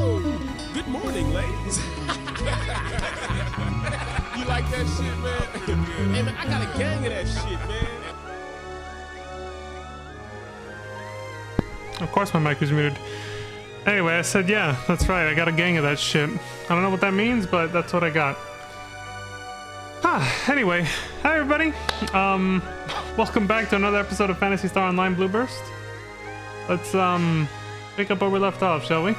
Good morning, ladies. You like that shit, man? Hey, man, I got a gang of that shit, man. Of course my mic was muted. Anyway, I said, yeah, that's right, I got a gang of that shit. I don't know what that means, but that's what I got. Anyway, hi everybody. Welcome back to another episode of Phantasy Star Online Blue Burst. Let's, pick up where we left off, shall we?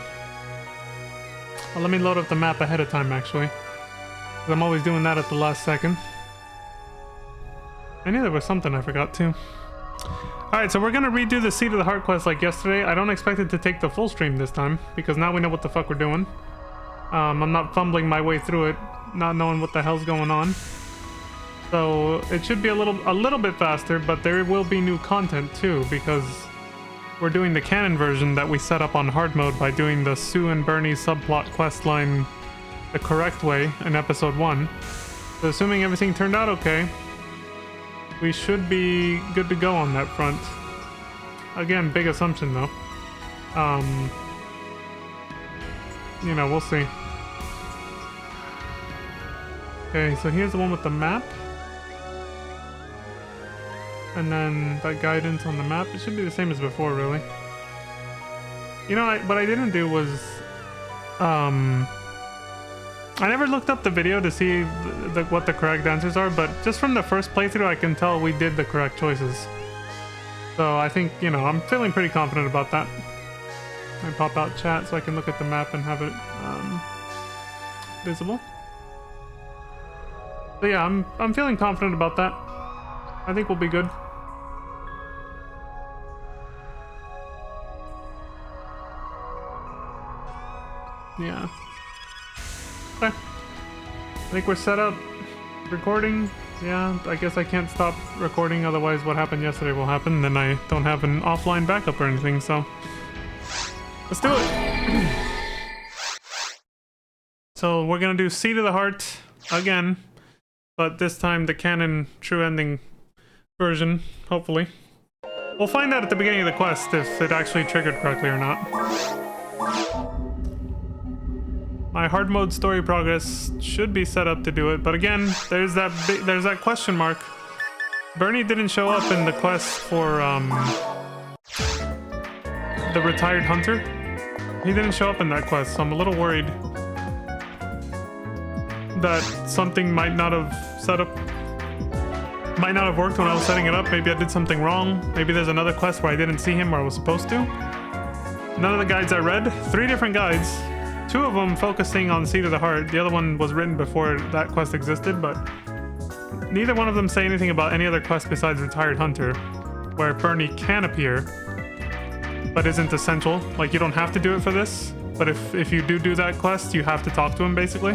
Well, let me load up the map ahead of time, actually. 'Cause I'm always doing that at the last second. I knew there was something I forgot, too. Alright, so we're gonna redo the Seed of the Heart quest like yesterday. I don't expect it to take the full stream this time, because now we know what the fuck we're doing. I'm not fumbling my way through it, not knowing what the hell's going on. So it should be a little bit faster, but there will be new content too, because we're doing the Canon version that we set up on hard mode by doing the Sue and Bernie subplot quest line the correct way in episode 1. So assuming everything turned out okay, we should be good to go on that front. Again, big assumption though. You know, we'll see. Okay, so here's the one with the map. And then that guidance on the map. It should be the same as before, really. You know, what I didn't do was... I never looked up the video to see what the correct answers are, but just from the first playthrough I can tell we did the correct choices. So I think, you know, I'm feeling pretty confident about that. I pop out chat so I can look at the map and have it visible. So yeah, I'm feeling confident about that. I think we'll be good. Yeah. Okay. I think we're set up. Recording. Yeah, I guess I can't stop recording, otherwise what happened yesterday will happen, then I don't have an offline backup or anything, so... Let's do it! So we're gonna do Seed of the Heart again, but this time the Canon true ending version, hopefully. We'll find out at the beginning of the quest if it actually triggered correctly or not. My hard mode story progress should be set up to do it, but again, there's that question mark. Bernie didn't show up in the quest for the retired hunter. He didn't show up in that quest, so I'm a little worried that something might not have worked when I was setting it up. Maybe I did something wrong. Maybe there's another quest where I didn't see him where I was supposed to. None of the guides I read, 3 different guides. 2 of them focusing on Seed of the Heart. The other one was written before that quest existed, but neither one of them say anything about any other quest besides Retired Hunter, where Bernie can appear, but isn't essential. Like, you don't have to do it for this, but if you do that quest, you have to talk to him, basically.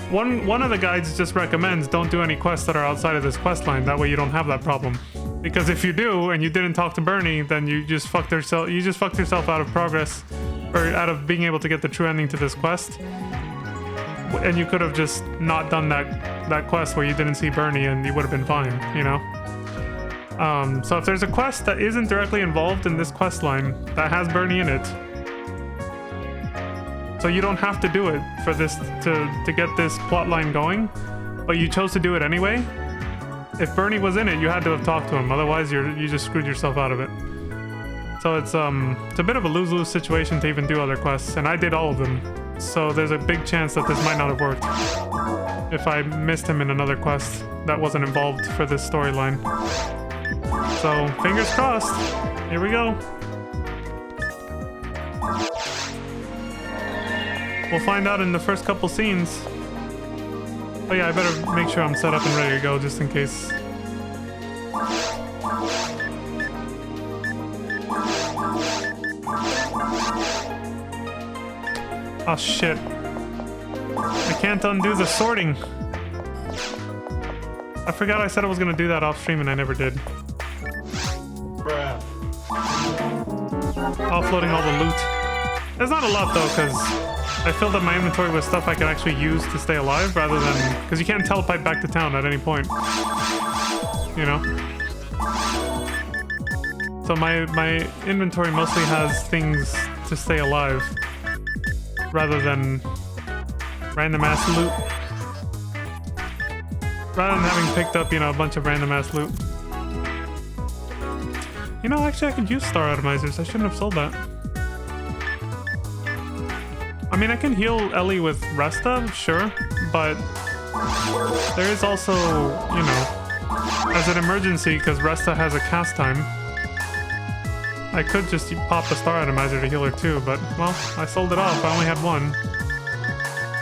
One of the guides just recommends don't do any quests that are outside of this quest line. That way you don't have that problem. Because if you do, and you didn't talk to Bernie, then you just fucked yourself out of progress, or out of being able to get the true ending to this quest. And you could have just not done that quest where you didn't see Bernie and you would have been fine, you know? So if there's a quest that isn't directly involved in this quest line that has Bernie in it, so you don't have to do it for this to get this plot line going, but you chose to do it anyway. If Bernie was in it, you had to have talked to him. Otherwise, you just screwed yourself out of it. So it's a bit of a lose-lose situation to even do other quests, and I did all of them. So there's a big chance that this might not have worked if I missed him in another quest that wasn't involved for this storyline. So fingers crossed. Here we go. We'll find out in the first couple scenes. Oh yeah, I better make sure I'm set up and ready to go just in case. Oh shit. I can't undo the sorting. I forgot I said I was gonna do that off stream and I never did. Bruh. Offloading all the loot. There's not a lot though, because I filled up my inventory with stuff I could actually use to stay alive rather than... Because you can't teleport back to town at any point. You know? So my inventory mostly has things to stay alive. rather than random ass loot. Rather than having picked up, you know, a bunch of random ass loot. You know, actually I could use star atomizers. I shouldn't have sold that. I mean, I can heal Ellie with Resta, sure, but there is also, you know, as an emergency, because Resta has a cast time, I could just pop a star atomizer to heal her too, but, well, I sold it off. I only had one.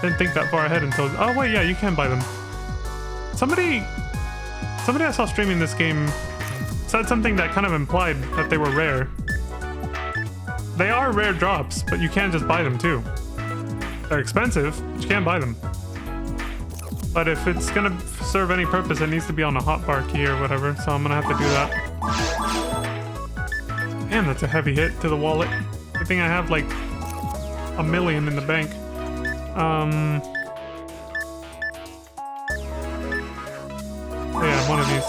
Didn't think that far ahead until... Oh, wait, yeah, you can buy them. Somebody I saw streaming this game said something that kind of implied that they were rare. They are rare drops, but you can just buy them too. They're expensive, but you can buy them. But if it's gonna serve any purpose, it needs to be on a hotbar key or whatever, so I'm gonna have to do that. Damn, that's a heavy hit to the wallet. Good thing I have like $1 million in the bank. Yeah, one of these.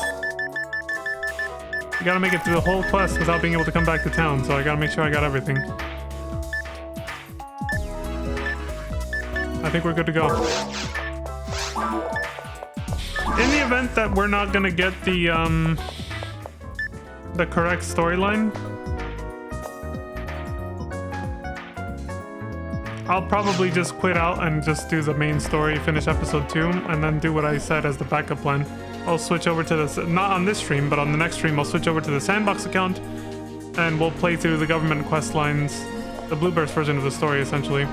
You gotta make it through the whole quest without being able to come back to town, so I gotta make sure I got everything. I think we're good to go. In the event that we're not gonna get the correct storyline, I'll probably just quit out and just do the main story, finish episode 2, and then do what I said as the backup plan. I'll switch over to the, not on this stream, but on the next stream, I'll switch over to the Sandbox account, and we'll play through the government quest lines, the Blueburst version of the story, essentially,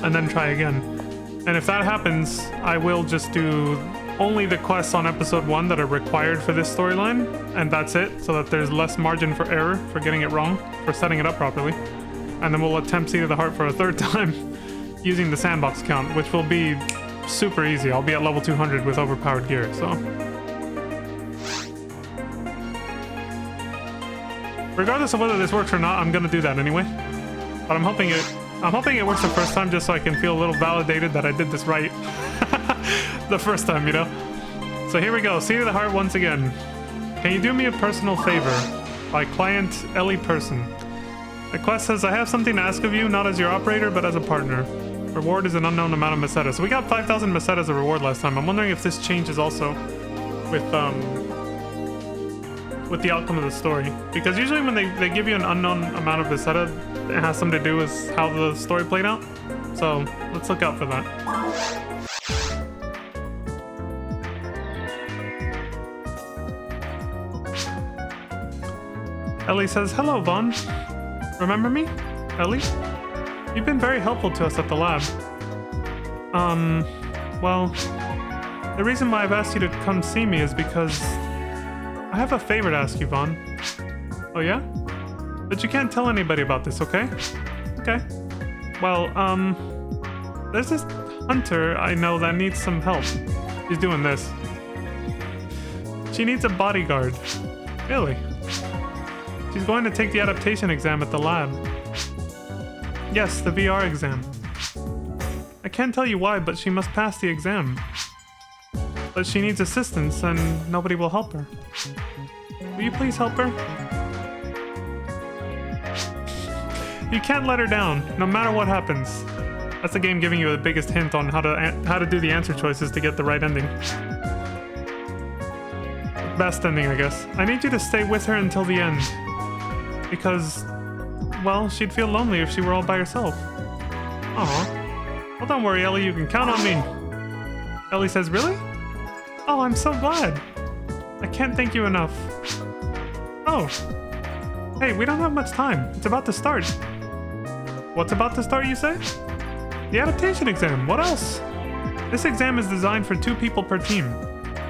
and then try again. And if that happens, I will just do only the quests on episode 1 that are required for this storyline, and that's it, so that there's less margin for error for getting it wrong, for setting it up properly. And then we'll attempt Seed of the Heart for a 3rd time using the Sandbox account, which will be super easy. I'll be at level 200 with overpowered gear, so. Regardless of whether this works or not, I'm gonna do that anyway. But I'm hoping it works the first time, just so I can feel a little validated that I did this right. The first time, you know? So here we go, Seed of the Heart once again. Can you do me a personal favor? By client Ellie Person. The quest says, I have something to ask of you, not as your operator, but as a partner. Reward is an unknown amount of mesetas. So we got 5,000 mesetas as a reward last time. I'm wondering if this changes also with the outcome of the story. Because usually when they give you an unknown amount of meseta, it has something to do with how the story played out. So let's look out for that. Ellie says, hello, Vaughn. Remember me? Ellie? You've been very helpful to us at the lab. Well, the reason why I've asked you to come see me is because I have a favor to ask you, Vaughn. Oh yeah? But you can't tell anybody about this, okay? Okay. Well, there's this hunter I know that needs some help. She's doing this. She needs a bodyguard. Really? She's going to take the adaptation exam at the lab. Yes, the VR exam. I can't tell you why, but she must pass the exam. But she needs assistance, and nobody will help her. Will you please help her? You can't let her down, no matter what happens. That's the game giving you the biggest hint on how to do the answer choices to get the right ending. Best ending, I guess. I need you to stay with her until the end. Because, well, she'd feel lonely if she were all by herself. Aw. Well, don't worry, Ellie, you can count on me. Ellie says, really? Oh, I'm so glad. I can't thank you enough. Oh. Hey, we don't have much time. It's about to start. What's about to start, you say? The adaptation exam. What else? This exam is designed for 2 people per team.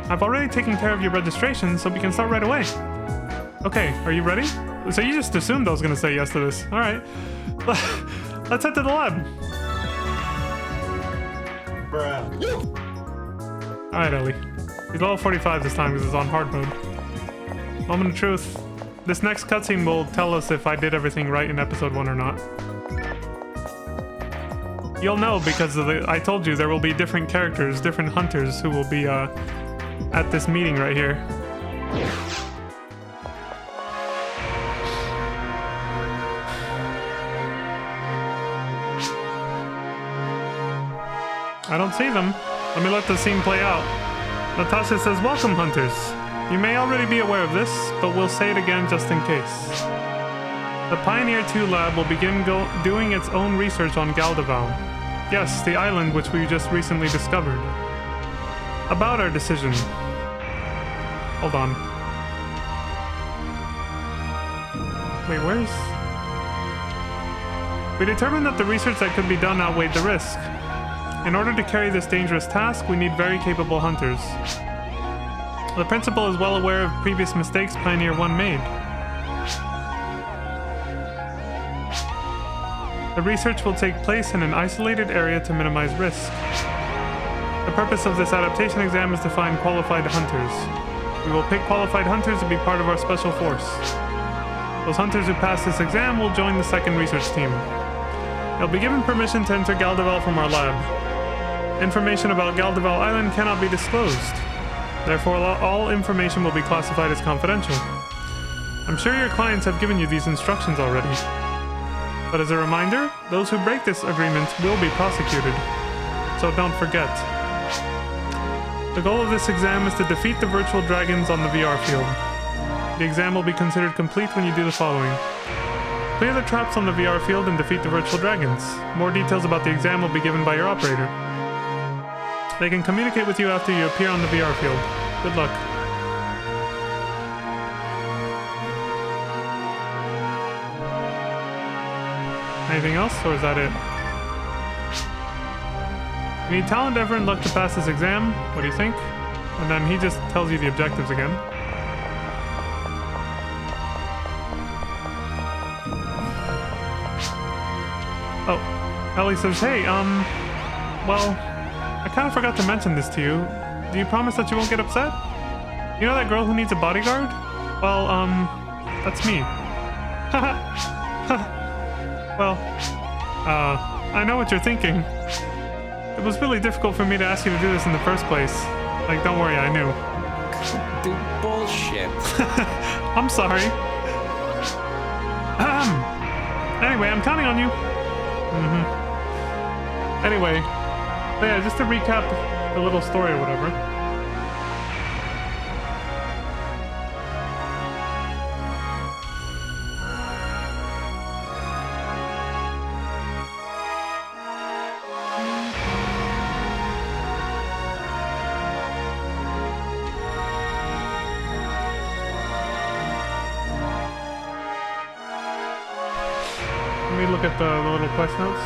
I've already taken care of your registration, so we can start right away. Okay, are you ready? So you just assumed I was gonna say yes to this. Alright. Let's head to the lab. Bruh. Alright, Ellie. He's level 45 this time because it's on hard mode. Moment of truth. This next cutscene will tell us if I did everything right in episode 1 or not. You'll know because I told you there will be different characters, different hunters who will be at this meeting right here. I don't see them. Let me let the scene play out. Natasha says, "Welcome, hunters. You may already be aware of this, but we'll say it again just in case. The Pioneer 2 lab will begin doing its own research on Galdeval. Yes, the island which we just recently discovered. About our decision. Hold on. Wait, where's... We determined that the research that could be done outweighed the risk. In order to carry this dangerous task, we need very capable hunters. The principal is well aware of previous mistakes Pioneer 1 made. The research will take place in an isolated area to minimize risk. The purpose of this adaptation exam is to find qualified hunters. We will pick qualified hunters to be part of our special force. Those hunters who pass this exam will join the second research team. They'll be given permission to enter Galdeval from our lab. Information about Galdeval Island cannot be disclosed. Therefore, all information will be classified as confidential. I'm sure your clients have given you these instructions already. But as a reminder, those who break this agreement will be prosecuted. So don't forget. The goal of this exam is to defeat the virtual dragons on the VR field. The exam will be considered complete when you do the following. Clear the traps on the VR field and defeat the virtual dragons. More details about the exam will be given by your operator. They can communicate with you after you appear on the VR field. Good luck. Anything else, or is that it? You need talent, effort, and luck to pass this exam. What do you think? And then he just tells you the objectives again. Oh, Ellie says, "Hey, well, I kind of forgot to mention this to you. Do you promise that you won't get upset? You know that girl who needs a bodyguard? Well, that's me." Well, I know what you're thinking. It was really difficult for me to ask you to do this in the first place. Like, don't worry, I knew. Dude, bullshit. I'm sorry. Anyway, I'm counting on you. Anyway, so yeah, just to recap the little story or whatever. Let me look at the little quest notes.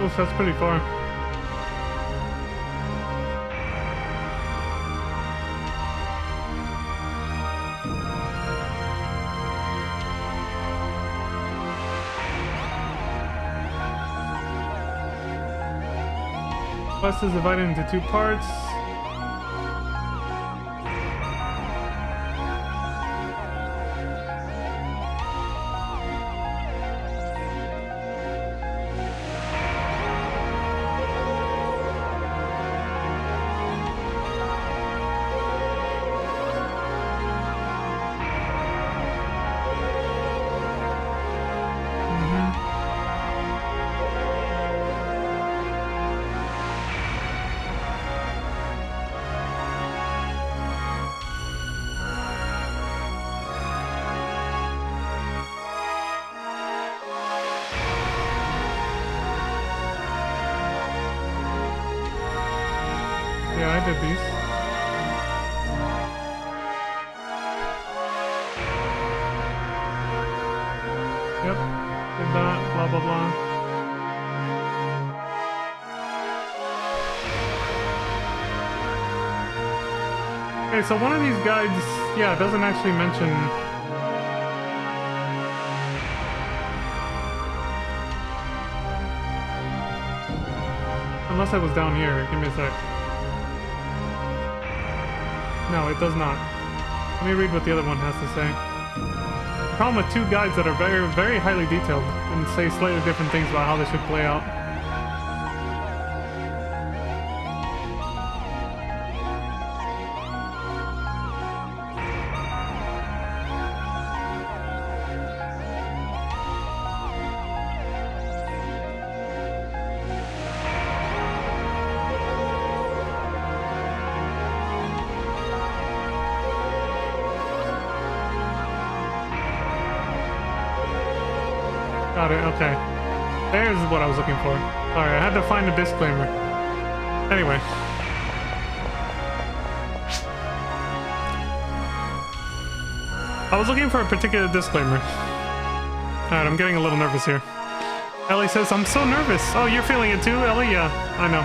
Oh, so that's pretty far. Quest is divided into two parts. Yeah, I did these. Yep, did that, blah blah blah. Okay, so one of these guides, yeah, doesn't actually mention... Unless I was down here, give me a sec. No, it does not. Let me read what the other one has to say. The problem with two guides that are very, very highly detailed and say slightly different things about how they should play out. Got it, okay. There's what I was looking for. Sorry, I had to find a disclaimer. Anyway. I was looking for a particular disclaimer. Alright, I'm getting a little nervous here. Ellie says, I'm so nervous. Oh, you're feeling it too, Ellie? Yeah, I know.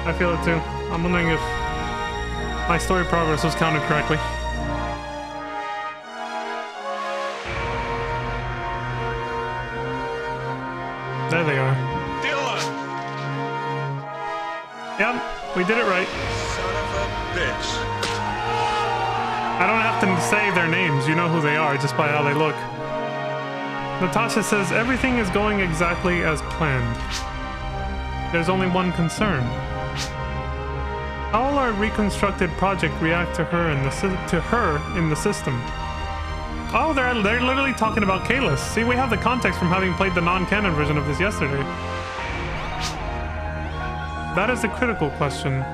I feel it too. I'm wondering if my story progress was counted correctly. There they are. Dylan! Yep, we did it right. Son of a bitch. I don't have to say their names. You know who they are just by how they look. Natasha says everything is going exactly as planned. There's only one concern. How will our reconstructed project react to her in the system? Oh, they're literally talking about Kalis. See, we have the context from having played the non-canon version of this yesterday. That is the critical question.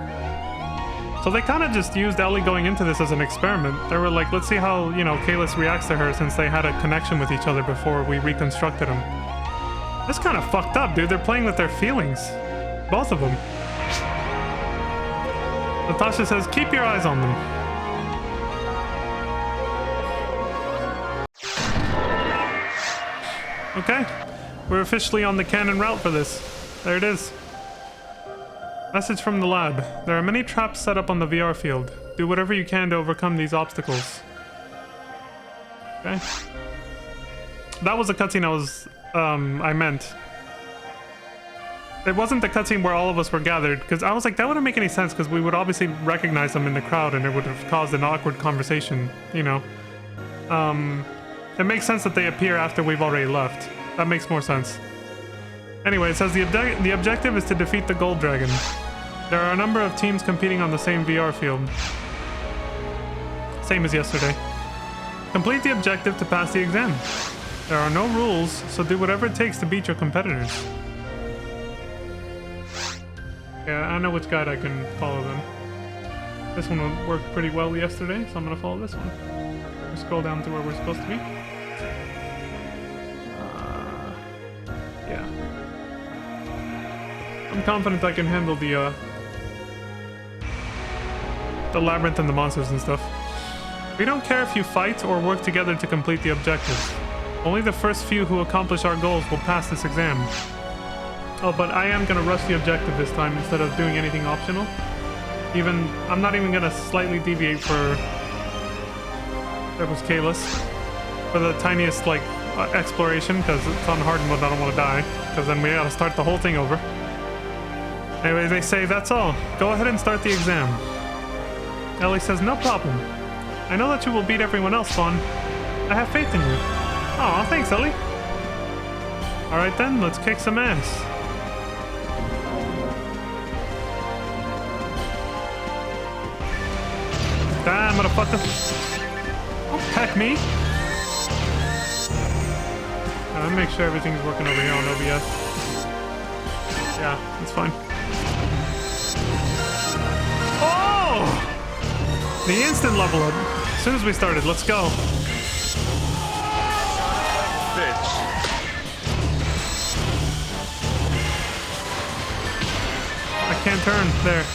So they kind of just used Ellie going into this as an experiment. They were like, let's see how, you know, Kalis reacts to her since they had a connection with each other before we reconstructed them. That's kind of fucked up, dude. They're playing with their feelings. Both of them. Natasha says, keep your eyes on them. Okay, we're officially on the Canon route for this. There it is. Message from the lab. There are many traps set up on the VR field. Do whatever you can to overcome these obstacles. Okay. That was the cutscene I meant. It wasn't the cutscene where all of us were gathered, because I was like, that wouldn't make any sense, because we would obviously recognize them in the crowd, and it would have caused an awkward conversation, you know. It makes sense that they appear after we've already left. That makes more sense. Anyway, it says the objective is to defeat the Gold Dragon. There are a number of teams competing on the same VR field. Same as yesterday. Complete the objective to pass the exam. There are no rules, so do whatever it takes to beat your competitors. Yeah, I know which guide I can follow then. This one worked pretty well yesterday, so I'm gonna follow this one. We scroll down to where we're supposed to be. Yeah. I'm confident I can handle the labyrinth and the monsters and stuff. We don't care if you fight or work together to complete the objectives. Only the first few who accomplish our goals will pass this exam. Oh, but I am gonna rush the objective this time instead of doing anything optional. I'm not even gonna slightly deviate for... There was Kalis. For the tiniest, like, exploration, because it's on hard mode, I don't want to die. Because then we gotta start the whole thing over. Anyway, they say, that's all. Go ahead and start the exam. Ellie says, no problem. I know that you will beat everyone else, Fawn. I have faith in you. Aw, thanks, Ellie. Alright then, let's kick some ass. Damn, motherfucker. Don't peck me. Let me make sure everything's working over here on OBS. Yeah, it's fine. Oh! The instant level up. As soon as we started, let's go. Bitch. I can't turn. There.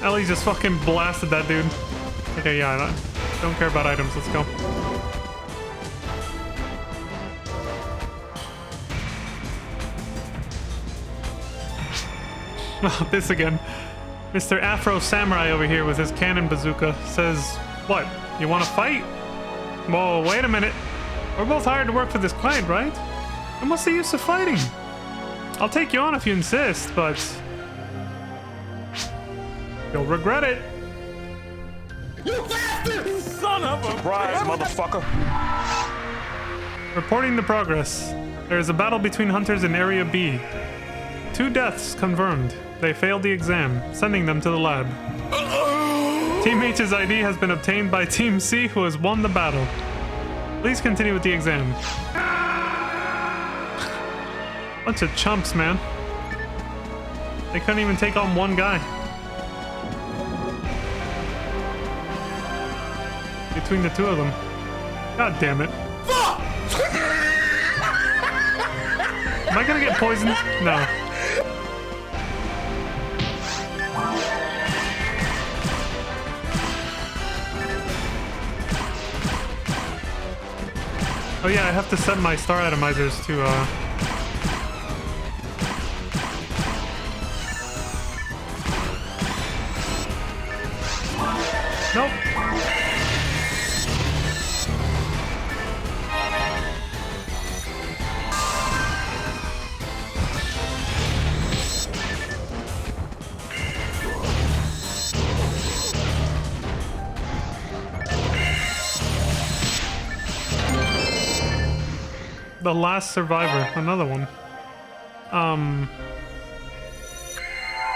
Ellie just fucking blasted that dude. Okay, yeah, I don't care about items. Let's go. Oh, this again. Mr. Afro Samurai over here with his cannon bazooka says, what, you want to fight? Whoa, wait a minute. We're both hired to work for this client, right? And what's the use of fighting? I'll take you on if you insist, but You'll regret it. Son of a Surprise, motherfucker. Reporting the progress. There is a battle between hunters in Area B. 2 deaths confirmed. They failed the exam, sending them to the lab. Team H's ID has been obtained by Team C, who has won the battle. Please continue with the exam. Bunch of chumps, man. They couldn't even take on one guy. Between the 2 of them. God damn it. Am I gonna get poisoned? No. Oh yeah, I have to set my star atomizers to Nope. The last survivor, another one. I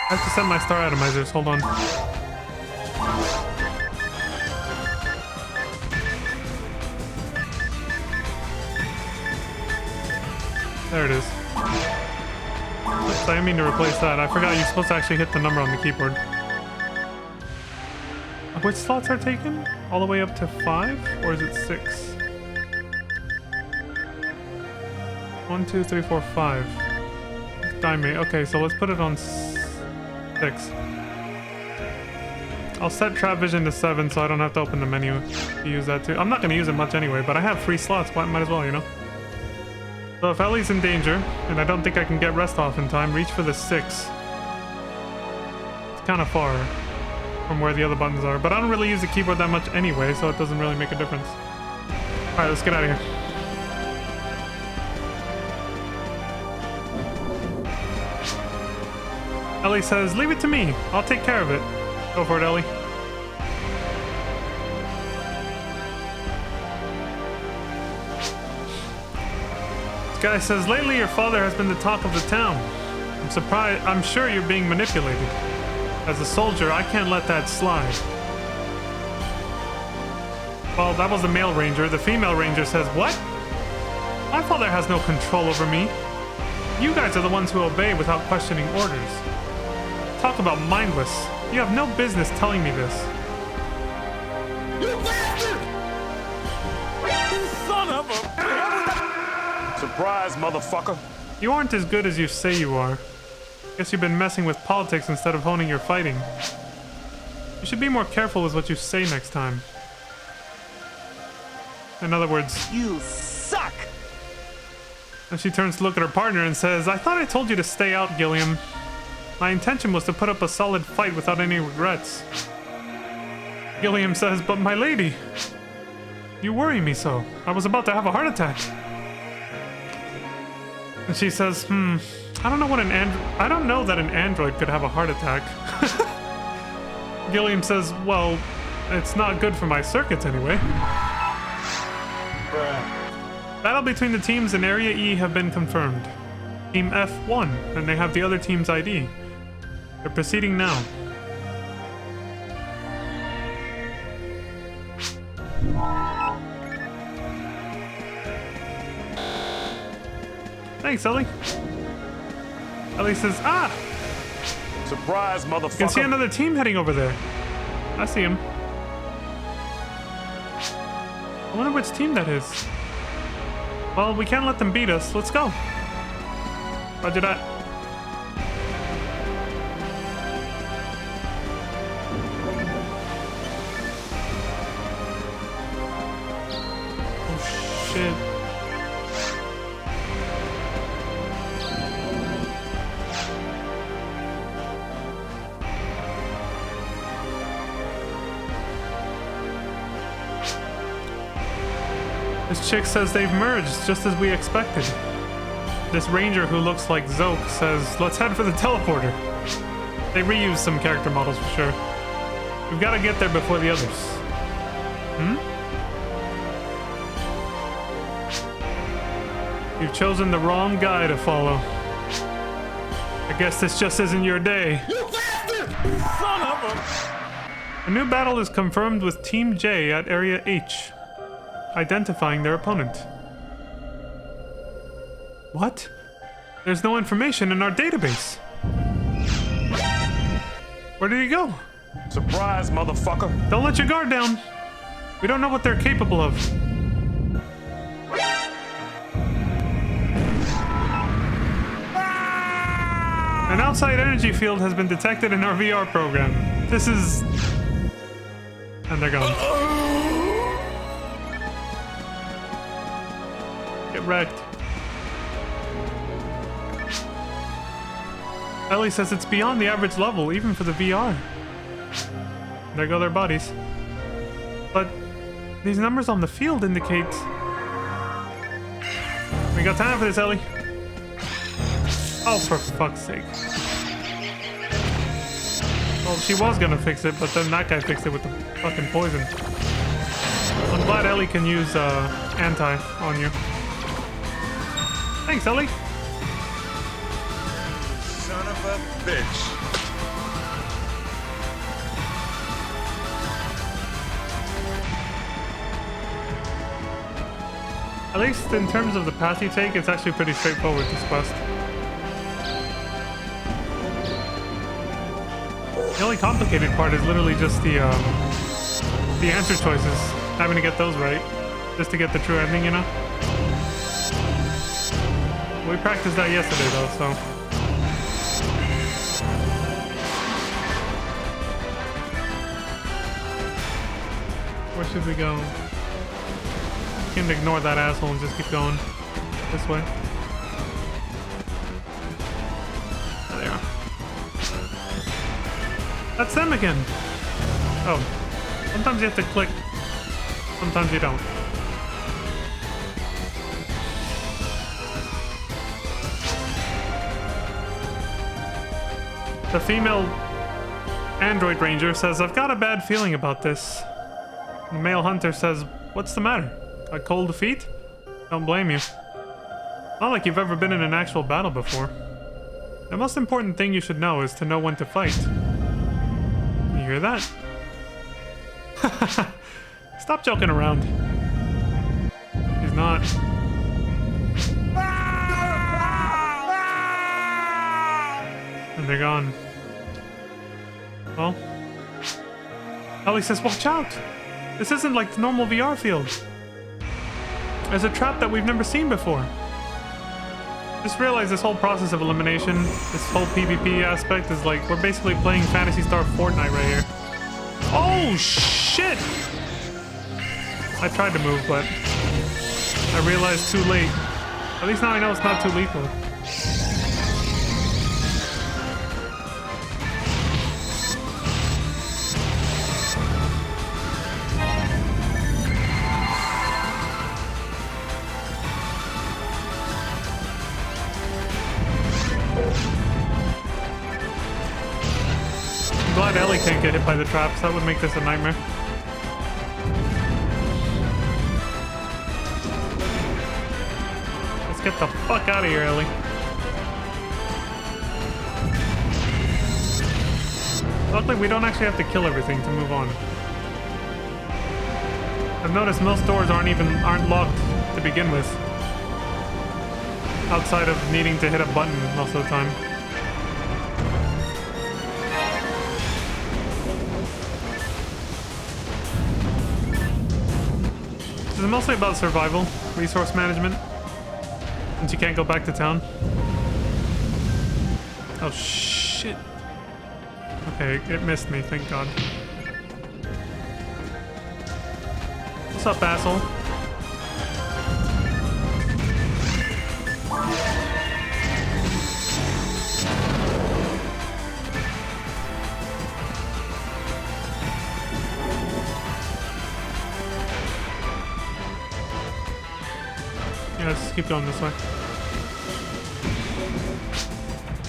have to set my star atomizers, hold on. There it is. Oops, I didn't mean to replace that. I forgot you're supposed to actually hit the number on the keyboard. Which slots are taken? All the way up to 5? Or is it 6? 1, 2, 3, 4, 5. Diamond. Okay, so let's put it on 6. I'll set trap vision to 7 so I don't have to open the menu to use that too. I'm not going to use it much anyway, but I have free slots. Might as well, you know? So if Ellie's in danger, and I don't think I can get rest off in time, reach for the 6. It's kind of far from where the other buttons are, but I don't really use the keyboard that much anyway, so it doesn't really make a difference. Alright, let's get out of here. Ellie says, leave it to me. I'll take care of it. Go for it, Ellie. This guy says, lately your father has been the talk of the town. I'm sure you're being manipulated. As a soldier, I can't let that slide. Well, that was the male ranger. The female ranger says, what? My father has no control over me. You guys are the ones who obey without questioning orders. Talk about mindless. You have no business telling me this. You bastard! Son of a... Surprise, motherfucker. You aren't as good as you say you are. Guess you've been messing with politics instead of honing your fighting. You should be more careful with what you say next time. In other words, You suck! and she turns to look at her partner and says, I thought I told you to stay out, Gilliam. My intention was to put up a solid fight without any regrets. Gilliam says, but my lady, you worry me so. I was about to have a heart attack. And she says, I don't know that an android could have a heart attack. Gilliam says, well, it's not good for my circuits anyway. Battle between the teams in Area E have been confirmed. Team F won, and they have the other team's ID. They're proceeding now. Thanks, Ellie. Ellie says, ah! Surprise, motherfucker. You can see another team heading over there. I see him. I wonder which team that is. Well, we can't let them beat us. Let's go. Roger that. Oh, shit. This chick says they've merged, just as we expected. This ranger who looks like Zoke says, let's head for the teleporter. They reused some character models for sure. We've got to get there before the others. Hmm? You've chosen the wrong guy to follow. I guess this just isn't your day. You bastard! Son of a... A new battle is confirmed with Team J at Area H, identifying their opponent. What? There's no information in our database. Where did he go? Surprise, motherfucker. Don't let your guard down. We don't know what they're capable of. An outside energy field has been detected in our VR program. This is... And they're gone. Get wrecked. Ellie says it's beyond the average level, even for the VR. There go their bodies. But these numbers on the field indicate... We got time for this, Ellie. Oh, for fuck's sake. Well, she was gonna fix it, but then that guy fixed it with the fucking poison. I'm glad Ellie can use anti on you. Thanks, Ellie. Son of a bitch. At least in terms of the path you take, it's actually pretty straightforward, this quest. The only complicated part is literally just the answer choices. Having to get those right. Just to get the true ending, you know? We practiced that yesterday, though, so... Where should we go? We can ignore that asshole and just keep going. This way. There they are. That's them again! Oh. Sometimes you have to click. Sometimes you don't. The female android ranger says, I've got a bad feeling about this. The male hunter says, what's the matter? A cold feet? Don't blame you. Not like you've ever been in an actual battle before. The most important thing you should know is to know when to fight. You hear that? Stop joking around. He's not. And they're gone. Well, Ellie says, watch out! This isn't like the normal VR field. There's a trap that we've never seen before. Just realize this whole process of elimination, this whole PvP aspect is like, we're basically playing Phantasy Star Fortnite right here. Oh, shit! I tried to move, but I realized too late. At least now I know it's not too lethal. I'm glad Ellie can't get hit by the traps. That would make this a nightmare. Let's get the fuck out of here, Ellie. Luckily, we don't actually have to kill everything to move on. I've noticed most doors aren't locked to begin with. Outside of needing to hit a button most of the time. This is mostly about survival, resource management, since you can't go back to town. Oh shit. Okay, it missed me, thank God. What's up, asshole? Yeah, let's keep going this way.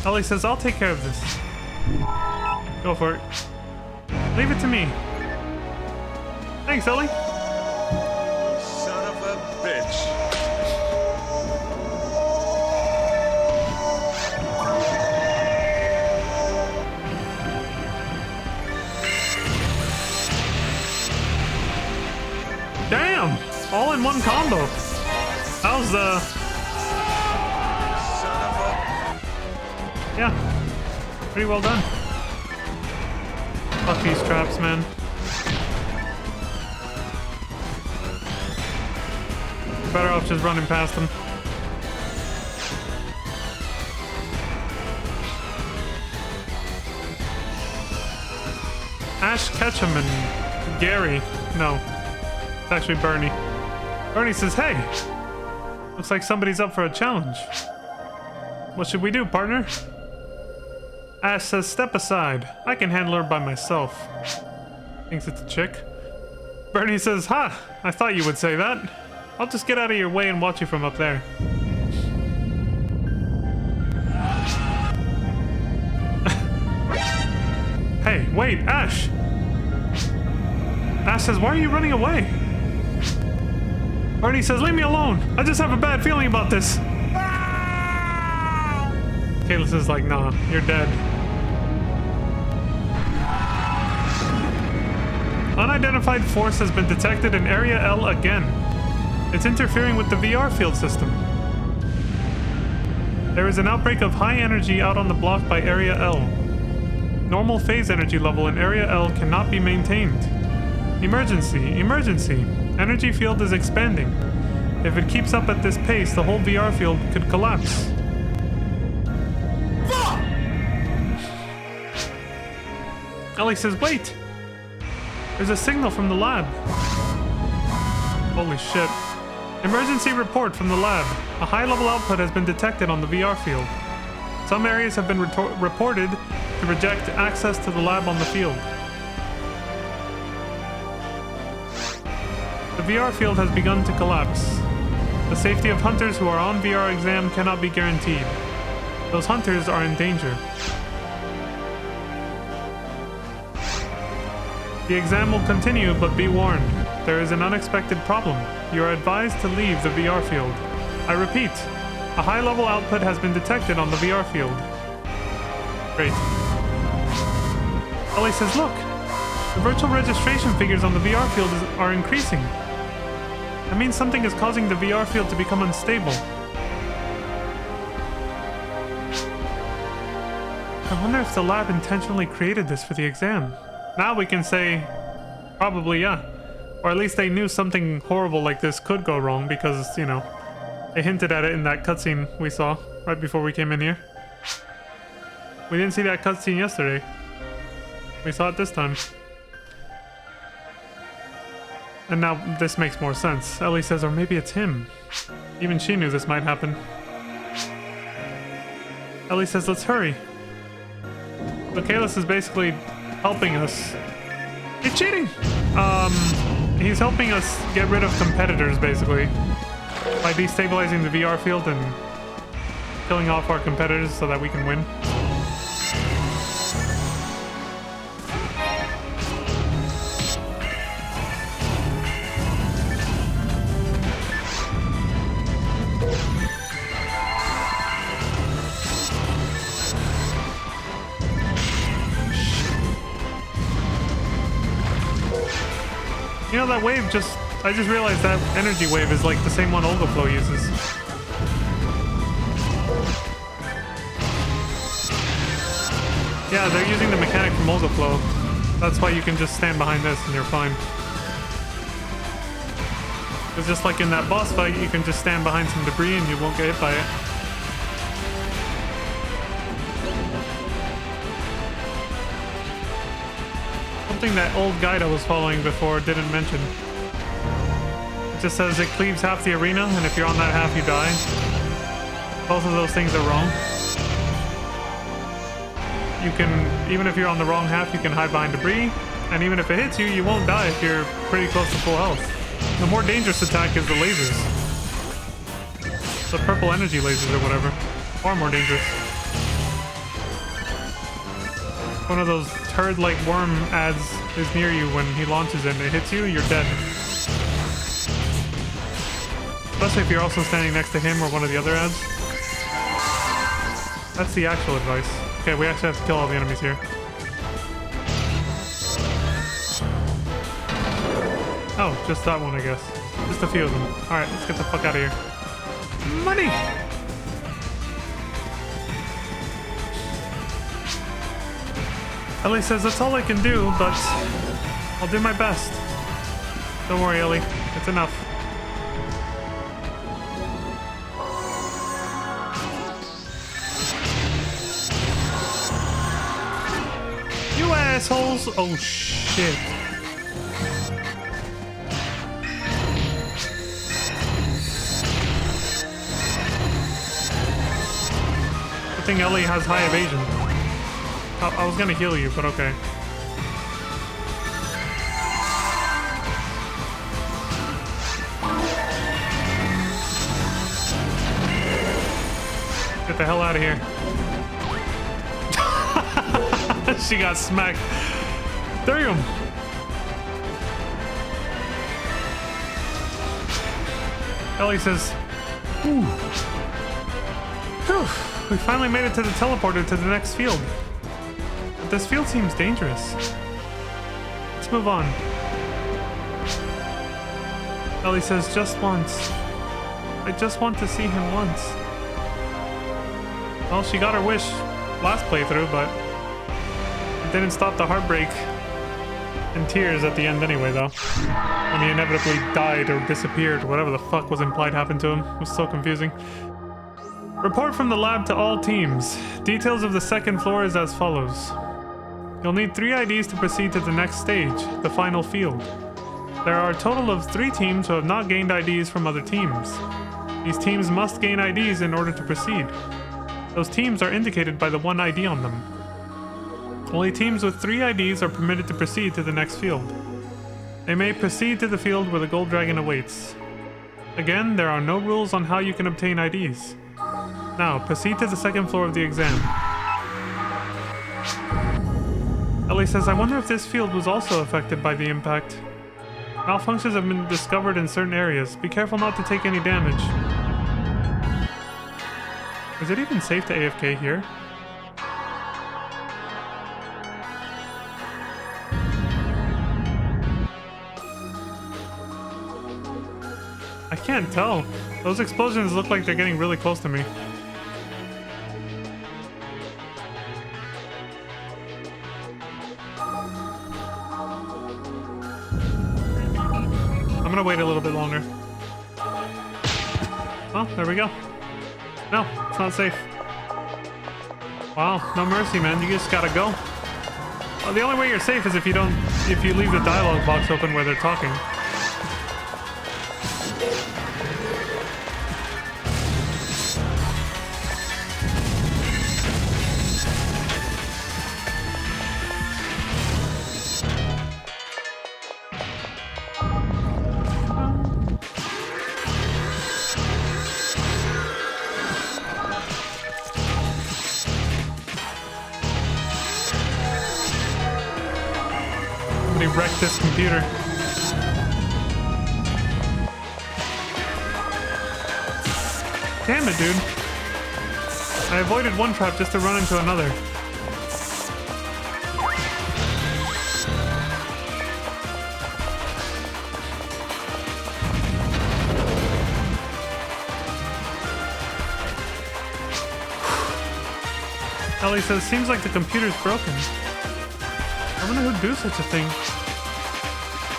Ellie says, I'll take care of this. Go for it. Leave it to me. Thanks, Ellie. Son of a bitch. Damn! All in one combo. How's the... Son of a... Yeah. Pretty well done. Fuck these traps, man. Better off just running past them. Ash Ketchum and Gary. No. It's actually Bernie. Bernie says, hey! Looks like somebody's up for a challenge. What should we do, partner? Ash says, step aside. I can handle her by myself. Thinks it's a chick. Bernie says, ha! I thought you would say that. I'll just get out of your way and watch you from up there. Hey, wait, Ash! Ash says, why are you running away? Bernie says, leave me alone. I just have a bad feeling about this. Kalis is like, nah, you're dead. Unidentified force has been detected in Area L again. It's interfering with the VR field system. There is an outbreak of high energy out on the block by Area L. Normal phase energy level in Area L cannot be maintained. Emergency, emergency. Energy field is expanding. If it keeps up at this pace, the whole VR field could collapse. Ellie says, wait! There's a signal from the lab. Holy shit. Emergency report from the lab. A high-level output has been detected on the VR field. Some areas have been reported to reject access to the lab on the field. The VR field has begun to collapse. The safety of hunters who are on VR exam cannot be guaranteed. Those hunters are in danger. The exam will continue, but be warned. There is an unexpected problem. You are advised to leave the VR field. I repeat, a high-level output has been detected on the VR field. Great. Ellie says, look! The virtual registration figures on the VR field are increasing. That means something is causing the VR field to become unstable. I wonder if the lab intentionally created this for the exam. Now we can say, probably yeah. Or at least they knew something horrible like this could go wrong because, you know, they hinted at it in that cutscene we saw right before we came in here. We didn't see that cutscene yesterday. We saw it this time. And now this makes more sense. Ellie says, or maybe it's him. Even she knew this might happen. Ellie says, let's hurry. So Kalis is basically helping us. He's cheating! He's helping us get rid of competitors, basically. By destabilizing the VR field and killing off our competitors so that we can win. You know, that wave I just realized that energy wave is like the same one Overflow uses. Yeah, they're using the mechanic from Overflow. That's why you can just stand behind this and you're fine. It's just like in that boss fight, you can just stand behind some debris and you won't get hit by it. Something that old guide I was following before didn't mention. It just says it cleaves half the arena, and if you're on that half, you die. Both of those things are wrong. You can, even if you're on the wrong half, you can hide behind debris, and even if it hits you, you won't die if you're pretty close to full health. The more dangerous attack is the lasers. The purple energy lasers or whatever. Far more dangerous. One of those turd-like worm ads is near you when he launches it and it hits you, you're dead. Especially if you're also standing next to him or one of the other ads. That's the actual advice. Okay, we actually have to kill all the enemies here. Oh, just that one, I guess. Just a few of them. Alright, let's get the fuck out of here. Money! Ellie says that's all I can do, but I'll do my best. Don't worry, Ellie. It's enough. You assholes! Oh shit. Good thing Ellie has high evasion. I was gonna heal you, but okay. Get the hell out of here. She got smacked. Damn! Ellie says, ooh. Whew. We finally made it to the teleporter to the next field. But this field seems dangerous. Let's move on. Ellie says, just once. I just want to see him once. Well, she got her wish last playthrough, but it didn't stop the heartbreak and tears at the end anyway, though. When he inevitably died or disappeared, whatever the fuck was implied happened to him. It was so confusing. Report from the lab to all teams. Details of the second floor is as follows. You'll need 3 IDs to proceed to the next stage, the final field. There are a total of 3 teams who have not gained IDs from other teams. These teams must gain IDs in order to proceed. Those teams are indicated by the 1 ID on them. Only teams with 3 IDs are permitted to proceed to the next field. They may proceed to the field where the gold dragon awaits. Again, there are no rules on how you can obtain IDs. Now, proceed to the second floor of the exam. Ellie says, I wonder if this field was also affected by the impact. Malfunctions have been discovered in certain areas. Be careful not to take any damage. Is it even safe to AFK here? I can't tell. Those explosions look like they're getting really close to me. I'm gonna wait a little bit longer. Oh, there we go. No, it's not safe. Wow, no mercy, man. You just gotta go. Well, the only way you're safe is if you leave the dialogue box open where they're talking. Wreck this computer. Damn it, dude. I avoided one trap just to run into another. Ellie says, seems like the computer's broken. I wonder who'd do such a thing.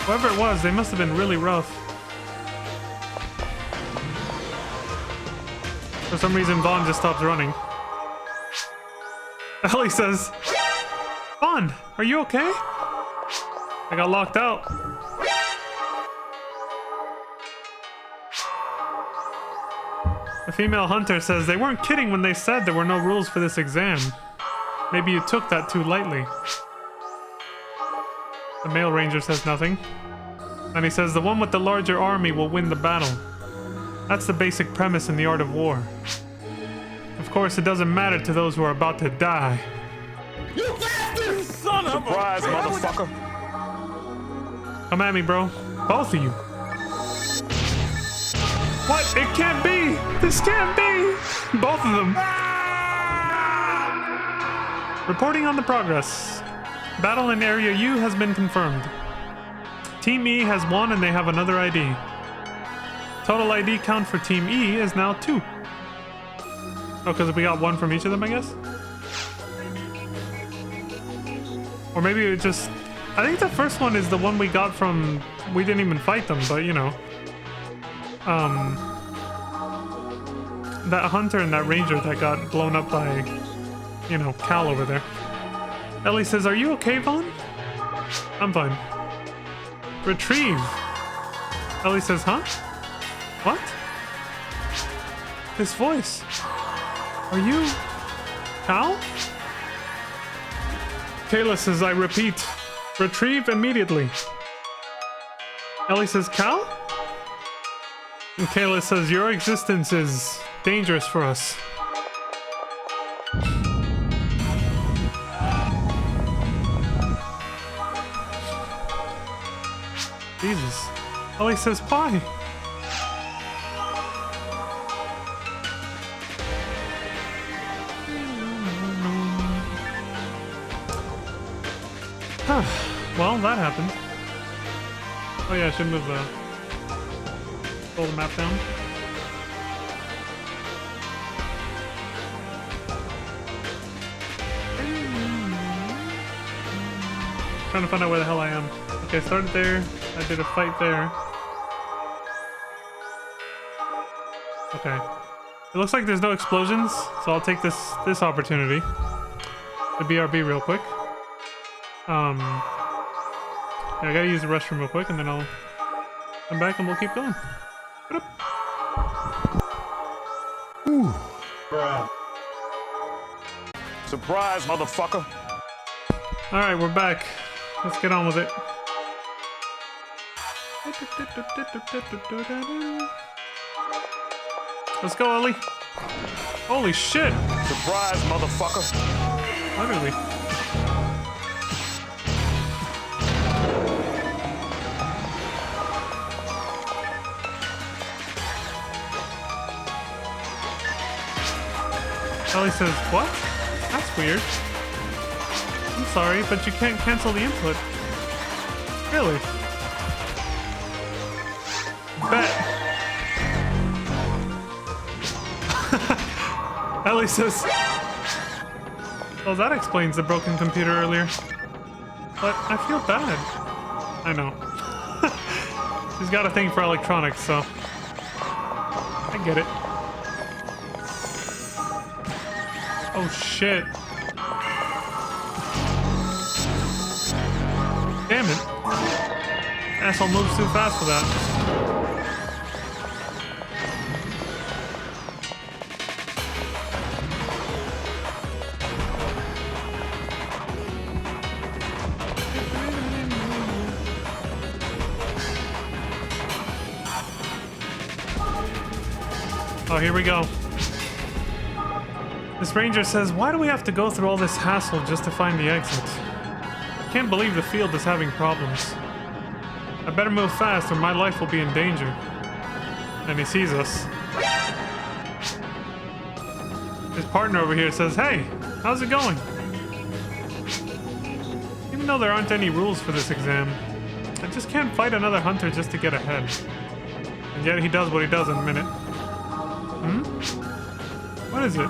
Whoever it was, they must have been really rough. For some reason, Vaughn just stopped running. Ellie says, Vaughn, are you okay? I got locked out. The female hunter says they weren't kidding when they said there were no rules for this exam. Maybe you took that too lightly. The male ranger says nothing. And he says the one with the larger army will win the battle. That's the basic premise in the art of war. Of course, it doesn't matter to those who are about to die. You bastard! Son of Surprise, a bitch! motherfucker. Come at me, bro. Both of you. What? It can't be! This can't be! Both of them. Reporting on the progress. Battle in Area U has been confirmed. Team E has won and they have another ID. Total ID count for Team E is now 2. Oh, because we got 1 from each of them, I guess? Or maybe it just... I think the first one is the one we got from... We didn't even fight them, but you know. That hunter and that ranger that got blown up by, you know, Cal over there. Ellie says, are you okay, Vaughn? I'm fine. Retrieve. Ellie says, huh? What? This voice. Are you... Cal? Kayla says, I repeat, retrieve immediately. Ellie says, Cal? And Kayla says, your existence is dangerous for us. Jesus. Ellie says, why? Huh. Well, that happened. Oh yeah, I should move scroll the map down. Trying to find out where the hell I am. Okay, I started there. I did a fight there. Okay. It looks like there's no explosions, so I'll take this opportunity to BRB real quick. Yeah, I gotta use the restroom real quick, and then I'll come back and we'll keep going. Ooh. Bruh. Surprise, motherfucker. Alright, we're back. Let's get on with it. Let's go, Ellie. Holy shit! Surprise, motherfucker. Literally. Ellie says, what? That's weird. I'm sorry, but you can't cancel the input. Really? Bet. Ellie says... Well, that explains the broken computer earlier. But I feel bad. I know. She's got a thing for electronics, so... I get it. Oh shit. Damn it. Asshole moves too fast for that. Oh, here we go. This ranger says, why do we have to go through all this hassle just to find the exit? I can't believe the field is having problems. I better move fast or my life will be in danger. And he sees us. His partner over here says, hey, how's it going? Even though there aren't any rules for this exam, I just can't fight another hunter just to get ahead. And yet he does what he does in a minute. What is it?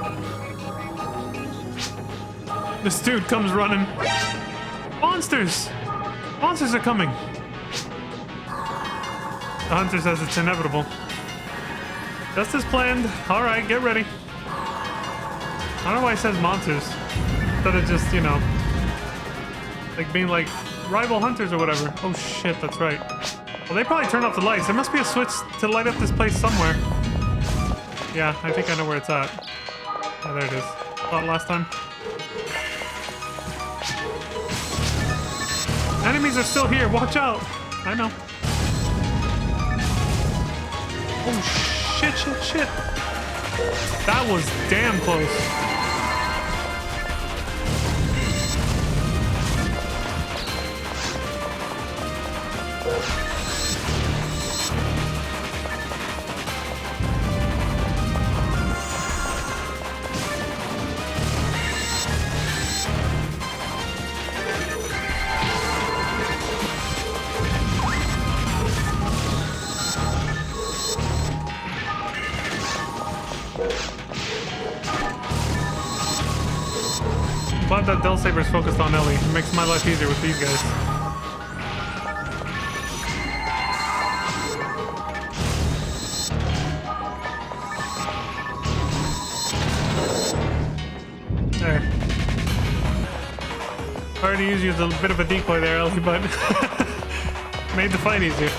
This dude comes running. Monsters! Monsters are coming! The hunter says it's inevitable. Just as planned. Alright, get ready. I don't know why he says monsters. Instead of just, you know, like being like rival hunters or whatever. Oh shit, that's right. Well, they probably turned off the lights. There must be a switch to light up this place somewhere. Yeah, I think I know where it's at. Oh, there it is. Thought last time. Enemies are still here. Watch out. I know. Oh, shit, shit, shit. That was damn close. glad that Del Saber's focused on Ellie. It makes my life easier with these guys. There. Sorry to use you as a bit of a decoy there, Ellie, but made the fight easier.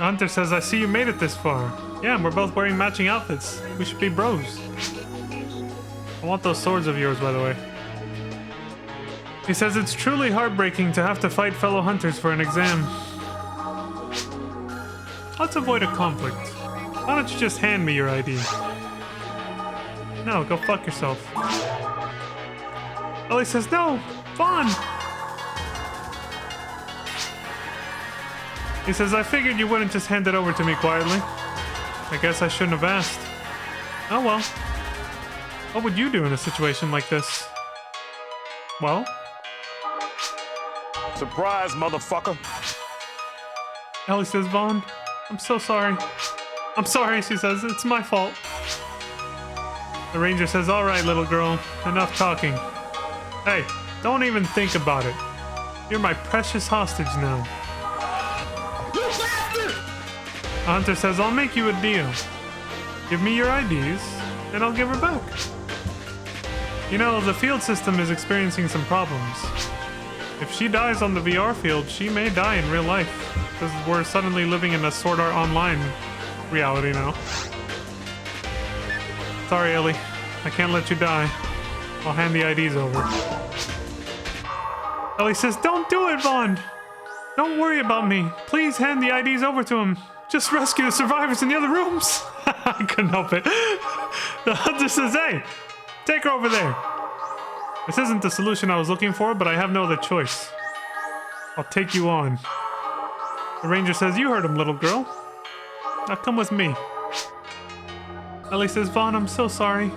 Hunter says, I see you made it this far. Yeah, and we're both wearing matching outfits. We should be bros. I want those swords of yours, by the way. He says it's truly heartbreaking to have to fight fellow hunters for an exam. Let's avoid a conflict. Why don't you just hand me your ID? No, go fuck yourself. Ellie says, no! Vaughn! He says, I figured you wouldn't just hand it over to me quietly. I guess I shouldn't have asked. Oh well. What would you do in a situation like this? Well? Surprise, motherfucker. Ellie says, Vaughn, I'm so sorry. I'm sorry, she says, it's my fault. The ranger says, alright, little girl, enough talking. Hey, don't even think about it. You're my precious hostage now. Hunter says, I'll make you a deal. Give me your IDs, and I'll give her back. You know, the field system is experiencing some problems. If she dies on the VR field, she may die in real life. Because we're suddenly living in a Sword Art Online reality now. Sorry, Ellie. I can't let you die. I'll hand the IDs over. Ellie says, don't do it, Vaughn! Don't worry about me. Please hand the IDs over to him. Just rescue the survivors in the other rooms. I couldn't help it. The hunter says, hey, take her over there. This isn't the solution I was looking for, but I have no other choice. I'll take you on. The ranger says, you heard him, little girl. Now come with me. Ellie says, Vaughn, I'm so sorry.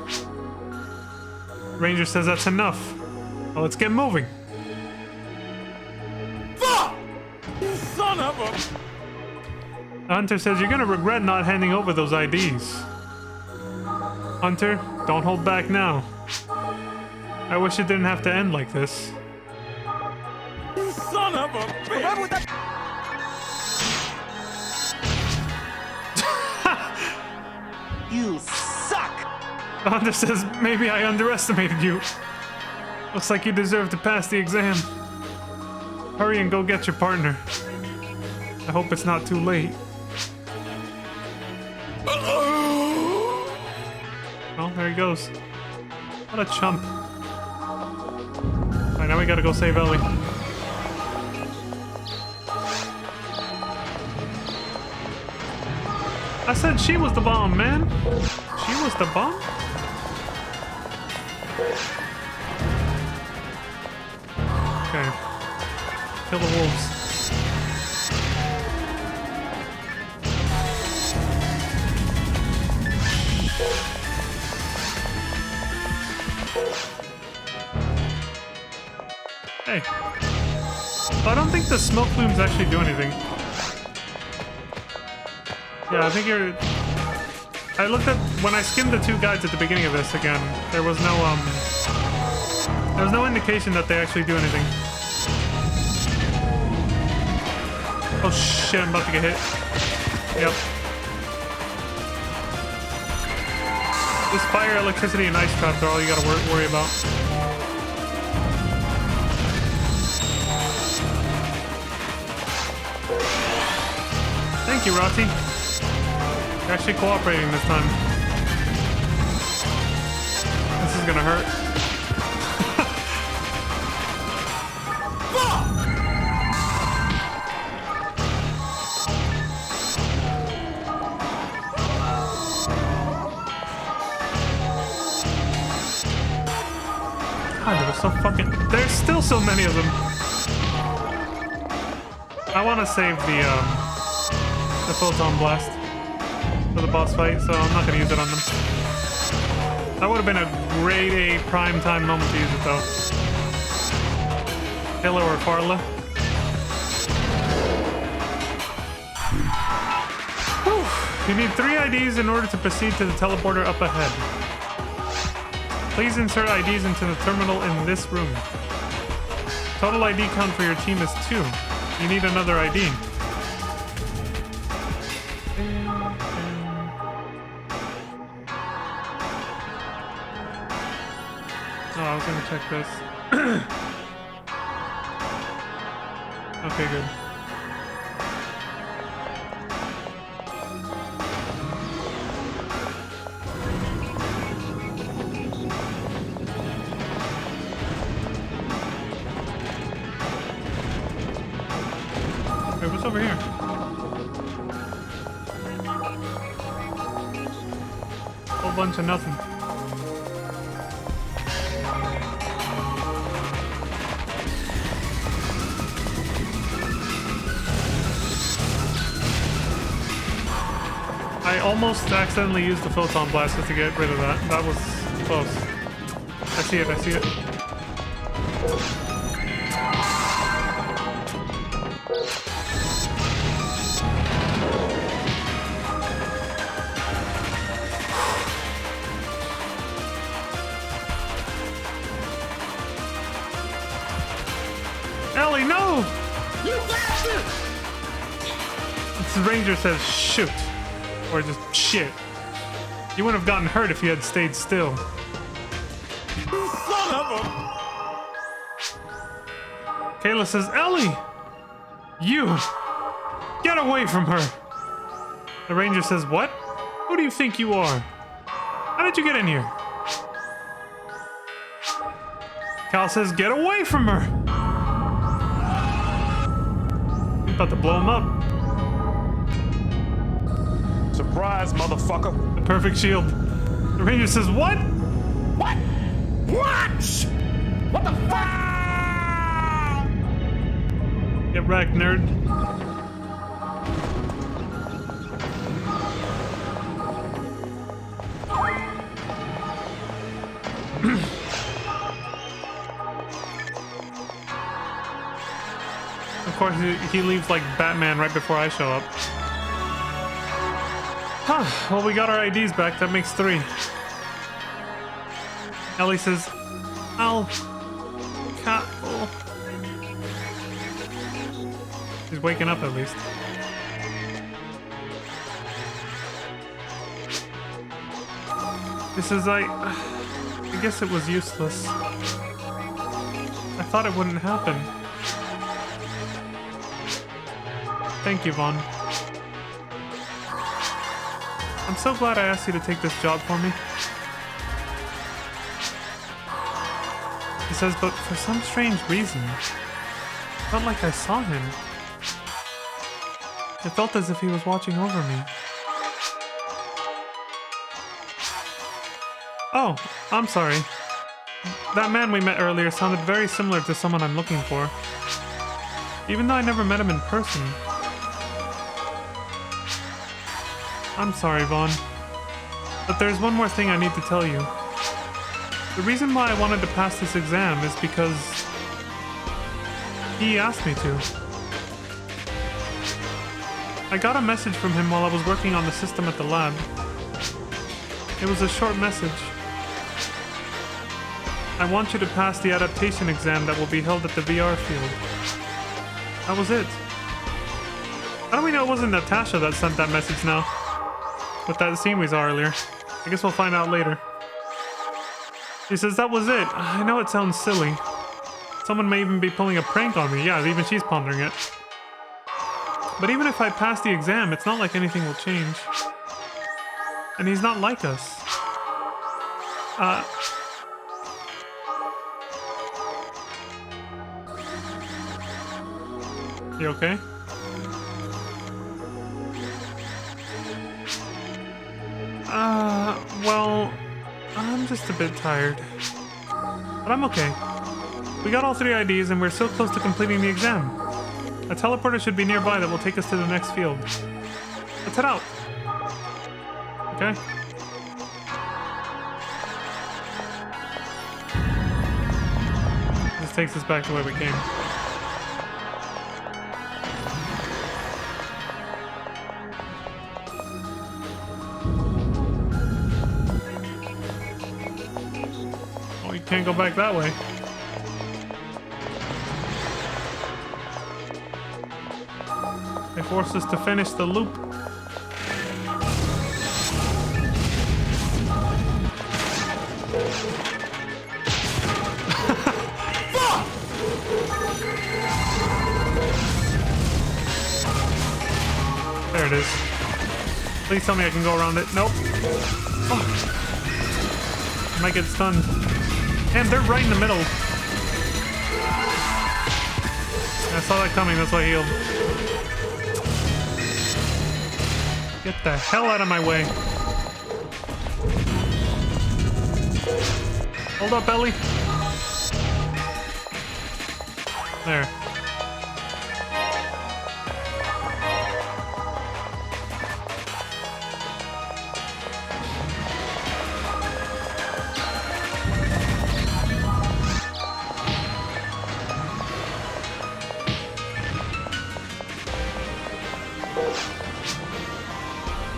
The ranger says, that's enough. Well, let's get moving. Fuck! Son of a... Hunter says, you're gonna regret not handing over those IDs. Hunter, don't hold back now. I wish it didn't have to end like this. Son of a bitch! You suck! Hunter says, maybe I underestimated you. Looks like you deserve to pass the exam. Hurry and go get your partner. I hope it's not too late. Oh, there he goes. What a chump. Alright, now we gotta go save Ellie. I said she was the bomb, man. She was the bomb? Okay. Kill the wolves. Hey. So I don't think the smoke plumes actually do anything. Yeah, I think you're... I looked at... When I skimmed the two guides at the beginning of this again, there was no, there was no indication that they actually do anything. Oh shit, I'm about to get hit. Yep. This fire, electricity, and ice traps are all you gotta worry about. Thank you, Rati. You're actually cooperating this time. This is gonna hurt. God, there were so fucking... There's still so many of them. I want to save the the photon blast for the boss fight, so I'm not gonna use it on them. That would have been a great A prime time moment to use it though. Hilla or Farla. Whew. You need 3 IDs in order to proceed to the teleporter up ahead. Please insert IDs into the terminal in this room. Total ID count for your team is 2. You need another ID. Oh, I was gonna check this. Okay, good. Wait, what's over here? Whole bunch of nothing. I almost accidentally used the photon blast just to get rid of that. That was close. I see it, I see it. Ellie, no! You bastard! The ranger says shoot. Or just shit. You wouldn't have gotten hurt if you had stayed still. Son of a... Kayla says, Ellie! You! Get away from her! The ranger says, what? Who do you think you are? How did you get in here? Cal says, get away from her! He's about to blow him up. Surprise, motherfucker. The perfect shield. The ranger says, what? What? What? What the fuck? Get wrecked, nerd. Of course, he leaves like Batman right before I show up. Huh, well, we got our IDs back. That makes 3. Ellie says, I'll... Oh. She's waking up at least. This is, I guess it was useless. I thought it wouldn't happen. Thank you, Vaughn. I'm so glad I asked you to take this job for me. He says, but for some strange reason, I felt like I saw him. It felt as if he was watching over me. Oh, I'm sorry. That man we met earlier sounded very similar to someone I'm looking for. Even though I never met him in person. I'm sorry, Vaughn. But there's one more thing I need to tell you. The reason why I wanted to pass this exam is because he asked me to. I got a message from him while I was working on the system at the lab. It was a short message. I want you to pass the adaptation exam that will be held at the VR field. That was it. How do we know it wasn't Natasha that sent that message now? With that scene we saw earlier. I guess we'll find out later. She says that was it. I know it sounds silly. Someone may even be pulling a prank on me. Yeah, even she's pondering it. But even if I pass the exam, it's not like anything will change. And he's not like us. You okay? Well, I'm just a bit tired. But I'm okay. We got all 3 IDs and we're so close to completing the exam. A teleporter should be nearby that will take us to the next field. Let's head out. Okay. This takes us back to where we came. Oh, you can't go back that way. They forced us to finish the loop. There it is. Please tell me I can go around it. Nope. Fuck. I might get stunned. And they're right in the middle. I saw that coming, that's why I healed. Get the hell out of my way. Hold up, Ellie. There.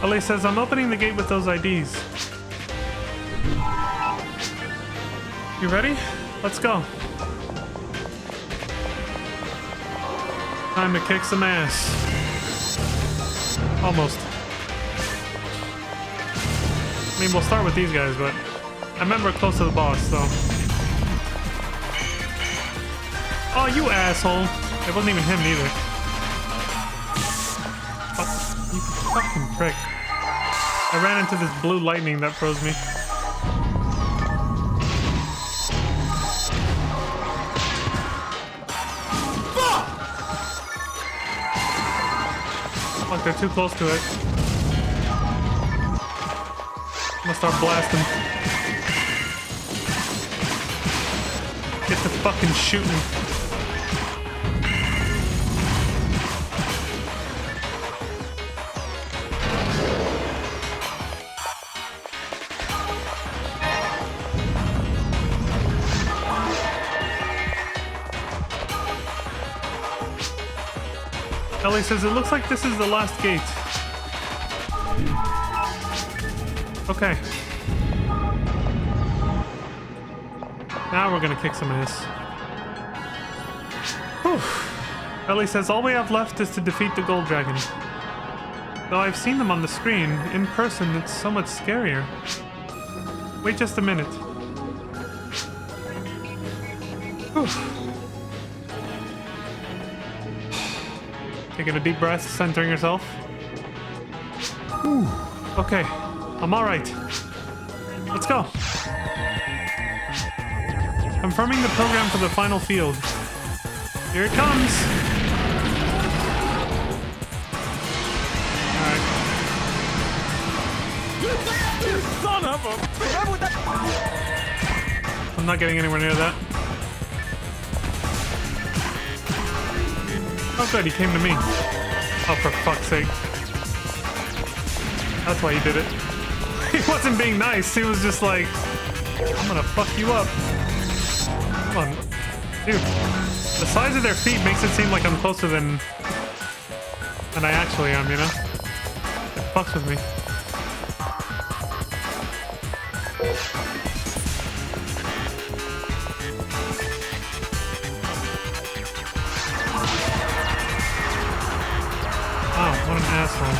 Ellie says, I'm opening the gate with those IDs. You ready? Let's go. Time to kick some ass. Almost. I mean, we'll start with these guys, but I remember close to the boss, so. Oh, you asshole. It wasn't even him either. Oh, you fucking prick. I ran into this blue lightning that froze me. Fuck, they're too close to it. I'm gonna start blasting. Get to fucking shooting. Ellie says, it looks like this is the last gate. Okay. Now we're gonna kick some ass. Whew. Ellie says, all we have left is to defeat the gold dragon. Though I've seen them on the screen, in person it's so much scarier. Wait just a minute. Whew. Taking a deep breath, centering yourself. Ooh. Okay, I'm alright. Let's go. Confirming the program for the final field. Here it comes. Alright. Son of a... I'm not getting anywhere near that. Oh good, he came to me. Oh, for fuck's sake. That's why he did it. He wasn't being nice, he was just like, I'm gonna fuck you up. Come on. Dude, the size of their feet makes it seem like I'm closer than I actually am, you know? It fucks with me. Oh, what an asshole.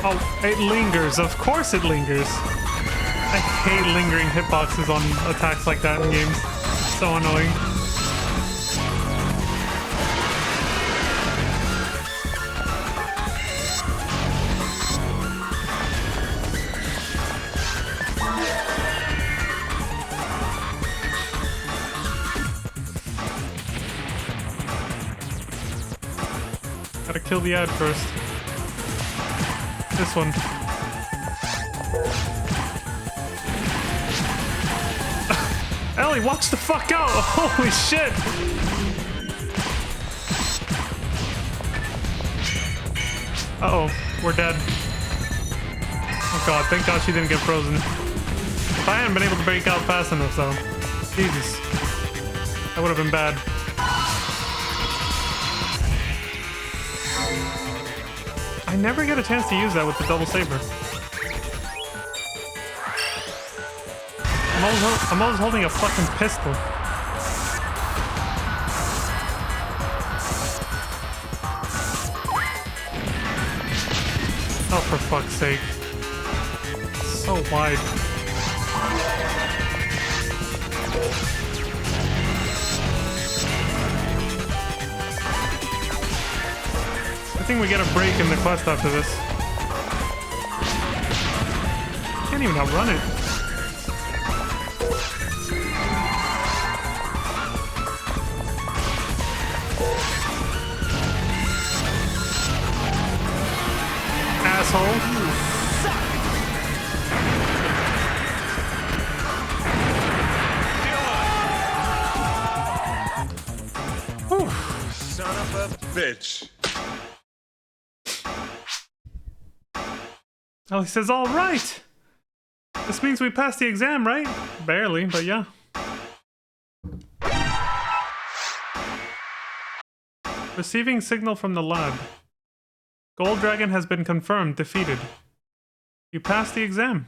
Oh, it lingers. Of course it lingers. I hate lingering hitboxes on attacks like that in games. So annoying. Gotta kill the ad first. This one. Ellie, watch the fuck out! Holy shit! Uh-oh, we're dead. Oh god, thank god she didn't get frozen. If I hadn't been able to break out fast enough, though. Jesus. That would have been bad. I never get a chance to use that with the double saber. I'm always holding a fucking pistol. Oh, for fuck's sake. So wide. I think we get a break in the quest after this. Can't even outrun it. Asshole. Whew. Son of a bitch. Ellie says, all right. This means we passed the exam, right? Barely, but yeah. Receiving signal from the lab. Gold Dragon has been confirmed defeated. You passed the exam.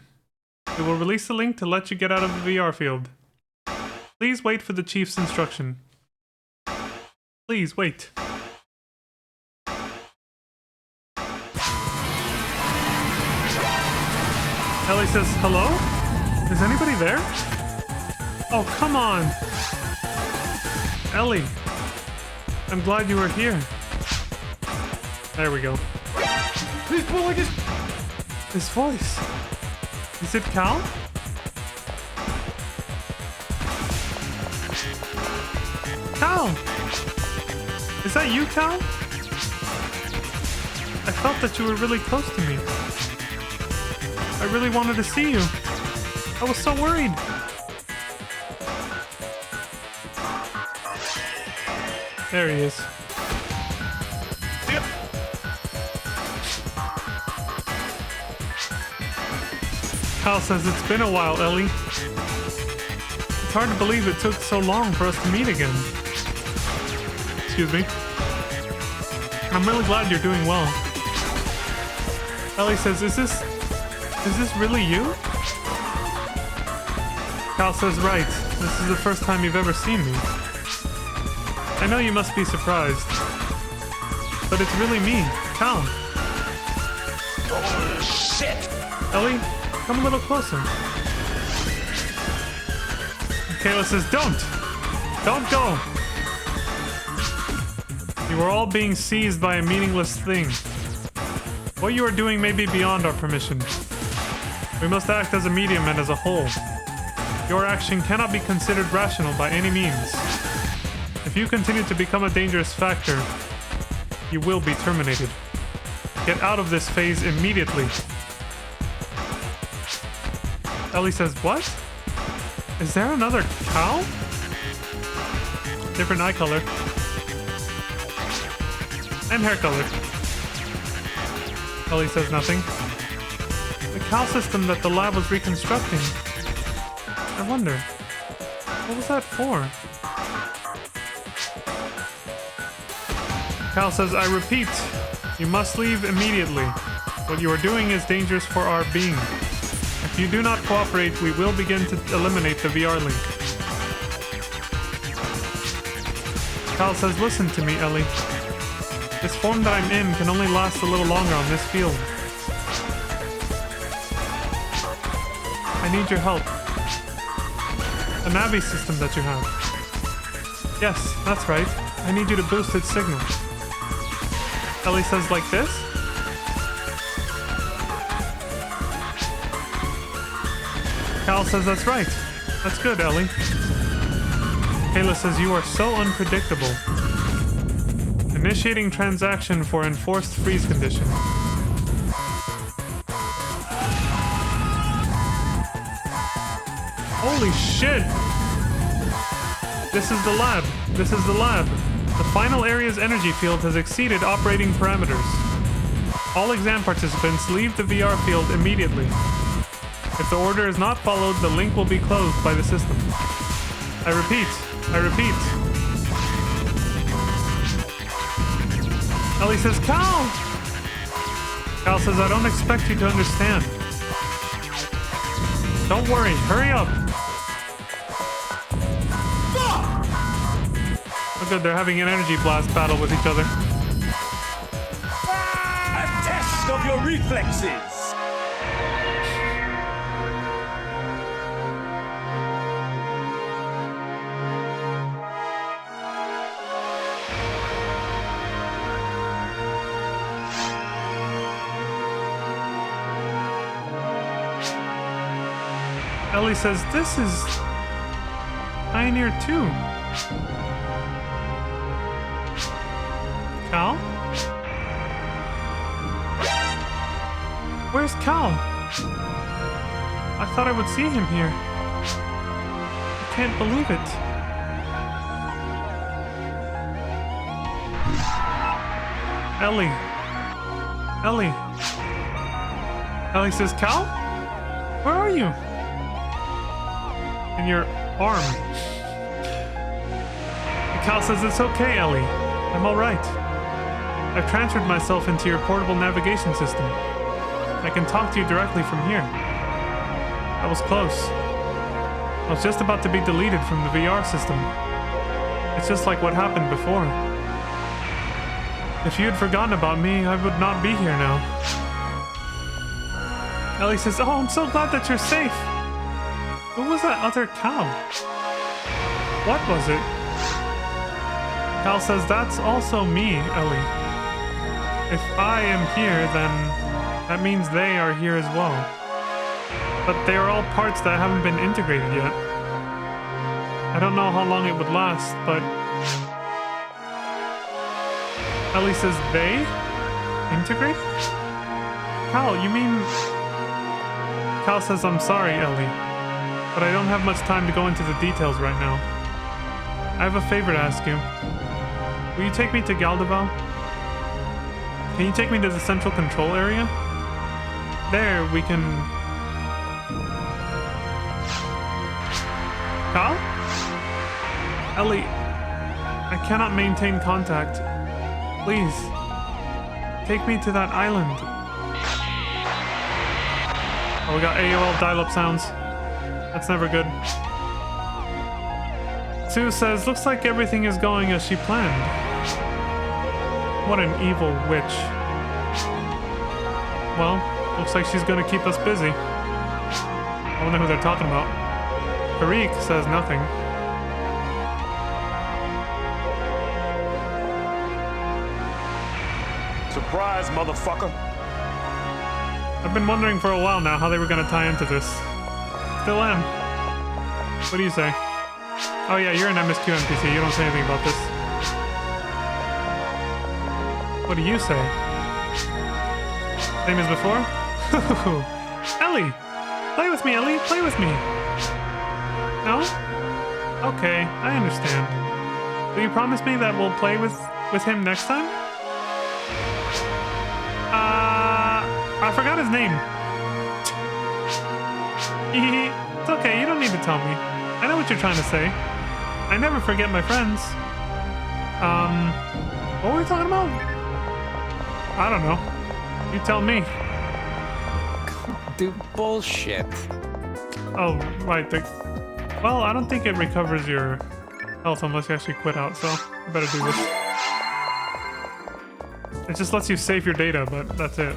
We will release the link to let you get out of the VR field. Please wait for the chief's instruction. Please wait. Ellie says, hello? Is anybody there? Oh, come on. Ellie. I'm glad you were here. There we go. This boy is... His voice. Is it Cal? Cal! Is that you, Cal? I felt that you were really close to me. I really wanted to see you. I was so worried. There he is. Yep. Cal says, it's been a while, Ellie. It's hard to believe it took so long for us to meet again. Excuse me. I'm really glad you're doing well. Ellie says, is this really you? Cal says, right. This is the first time you've ever seen me. I know you must be surprised. But it's really me, Cal. Oh, shit! Ellie, come a little closer. Kayla says, don't! Don't go! You are all being seized by a meaningless thing. What you are doing may be beyond our permission. We must act as a medium and as a whole. Your action cannot be considered rational by any means. If you continue to become a dangerous factor, you will be terminated. Get out of this phase immediately. Ellie says, what? Is there another cow? Different eye color. And hair color. Ellie says nothing. The cow system that the lab was reconstructing. I wonder, what was that for? Cal says, I repeat, you must leave immediately. What you are doing is dangerous for our being. If you do not cooperate, we will begin to eliminate the VR link. Cal says, listen to me, Ellie. This form that I'm in can only last a little longer on this field. I need your help. The Navi system that you have. Yes, that's right. I need you to boost its signal. Ellie says, like this? Cal says, that's right. That's good, Ellie. Kayla says, you are so unpredictable. Initiating transaction for enforced freeze condition. Holy shit! This is the lab. This is the lab. The final area's energy field has exceeded operating parameters. All exam participants leave the VR field immediately. If the order is not followed, the link will be closed by the system. I repeat. Ellie says, Cal! Cal says, I don't expect you to understand. Don't worry, hurry up. Oh good, they're having an energy blast battle with each other. A test of your reflexes. Ellie says, this is Pioneer 2. Cal? Where's Cal? I thought I would see him here. I can't believe it. Ellie. Ellie says, Cal? Where are you? In your arm. Cal says, it's okay, Ellie. I'm alright. I've transferred myself into your portable navigation system. I can talk to you directly from here. That was close. I was just about to be deleted from the VR system. It's just like what happened before. If you had forgotten about me, I would not be here now. Ellie says, oh, I'm so glad that you're safe. Who was that other cow? What was it? Cal says, that's also me, Ellie. If I am here, then that means they are here as well. But they are all parts that haven't been integrated yet. I don't know how long it would last, but... Ellie says, they? Integrate? Cal, you mean... Cal says, I'm sorry, Ellie. But I don't have much time to go into the details right now. I have a favor to ask you. Will you take me to Galdeval? Can you take me to the central control area? There, we can... Cal? Ellie, I cannot maintain contact. Please, take me to that island. Oh, we got AOL dial-up sounds. That's never good. Sue says, looks like everything is going as she planned. What an evil witch. Well, looks like she's gonna keep us busy. I wonder who they're talking about. Tariq says nothing. Surprise, motherfucker. I've been wondering for a while now how they were gonna tie into this. Still am. What do you say? Oh yeah, you're an MSQ NPC. You don't say anything about this. What do you say? Same as before? Ellie! Play with me, Ellie! Play with me! No? Okay, I understand. Will you promise me that we'll play with him next time? I forgot his name. It's okay, you don't need to tell me. I know what you're trying to say. I never forget my friends. What were we talking about? I don't know. You tell me. Do bullshit. Oh, right. Well, I don't think it recovers your health unless you actually quit out, so I better do this. It just lets you save your data, but that's it.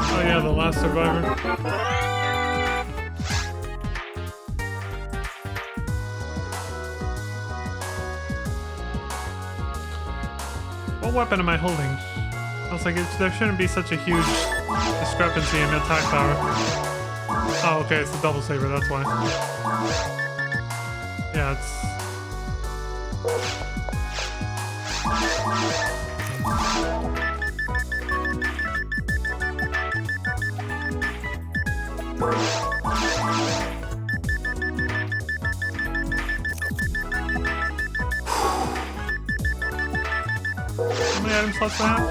Oh yeah, the last survivor. What weapon am I holding? I was like, there shouldn't be such a huge discrepancy in attack power. Oh, okay, it's the double saber, that's why. Yeah, it's... How many item slots do I have?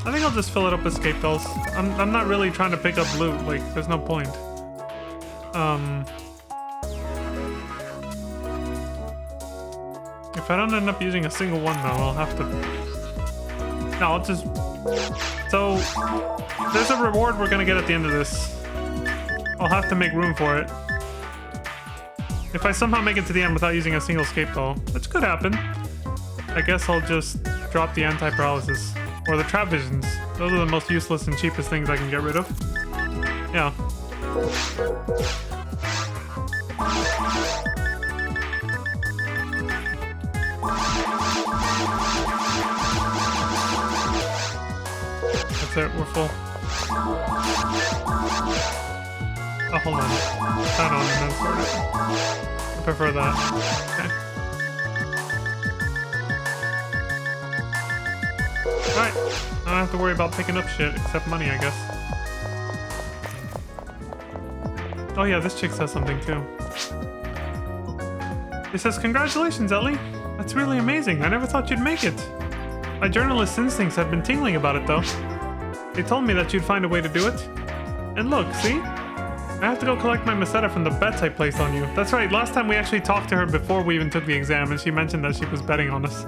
I think I'll just fill it up with escape dolls. I'm not really trying to pick up loot, like, there's no point. If I don't end up using a single one though, I'll have to... No, I'll just... So, there's a reward we're gonna get at the end of this. I'll have to make room for it. If I somehow make it to the end without using a single escape doll, which could happen, I guess I'll just drop the anti-paralysis. Or the trap visions. Those are the most useless and cheapest things I can get rid of. Yeah. That's it, we're full. Oh, hold on. That on and then start it. I prefer that. Okay. Alright. I don't have to worry about picking up shit, except money, I guess. Oh yeah, this chick says something too. It says, "Congratulations, Ellie. That's really amazing. I never thought you'd make it. My journalist instincts had been tingling about it, though. They told me that you'd find a way to do it. And look, see? I have to go collect my Meseta from the bets I placed on you." That's right, last time we actually talked to her before we even took the exam, and she mentioned that she was betting on us.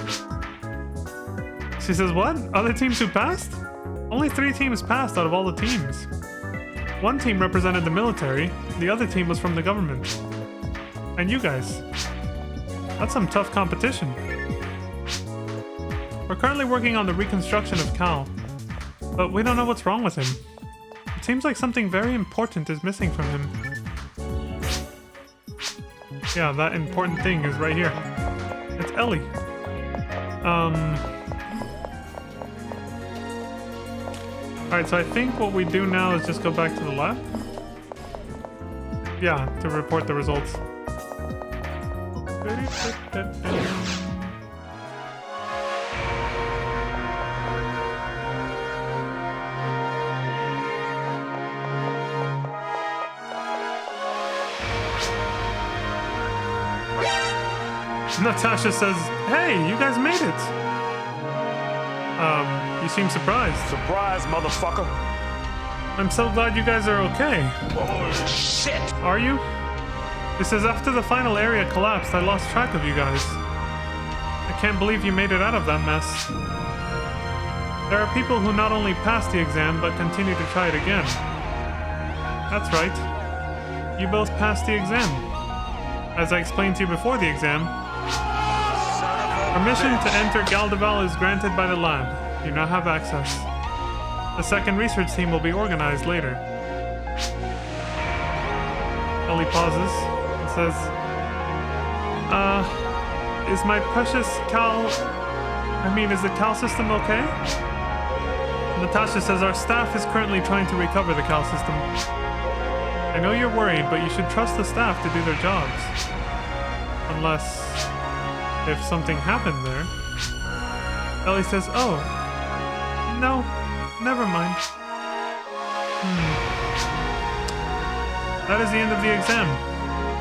She says, "What? Other teams who passed? Only 3 teams passed out of all the teams. One team represented the military, the other team was from the government. And you guys. That's some tough competition. We're currently working on the reconstruction of Cal, but we don't know what's wrong with him. It seems like something very important is missing from him." Yeah, that important thing is right here. It's Ellie. Alright, so I think what we do now is just go back to the lab. Yeah, to report the results. Natasha says, "Hey, you guys made it." You seem surprised. Surprise, motherfucker. I'm so glad you guys are okay. Oh, shit. Are you? It says, "After the final area collapsed, I lost track of you guys. I can't believe you made it out of that mess. There are people who not only passed the exam, but continue to try it again." That's right. You both passed the exam. As I explained to you before the exam, permission to enter Galdeval is granted by the lab. You now have access. The second research team will be organized later. Ellie pauses and says, is my precious is the Cal system okay?" Natasha says, "Our staff is currently trying to recover the Cal system. I know you're worried, but you should trust the staff to do their jobs. Unless... if something happened there." Ellie says, "Oh, no, never mind." That is the end of the exam.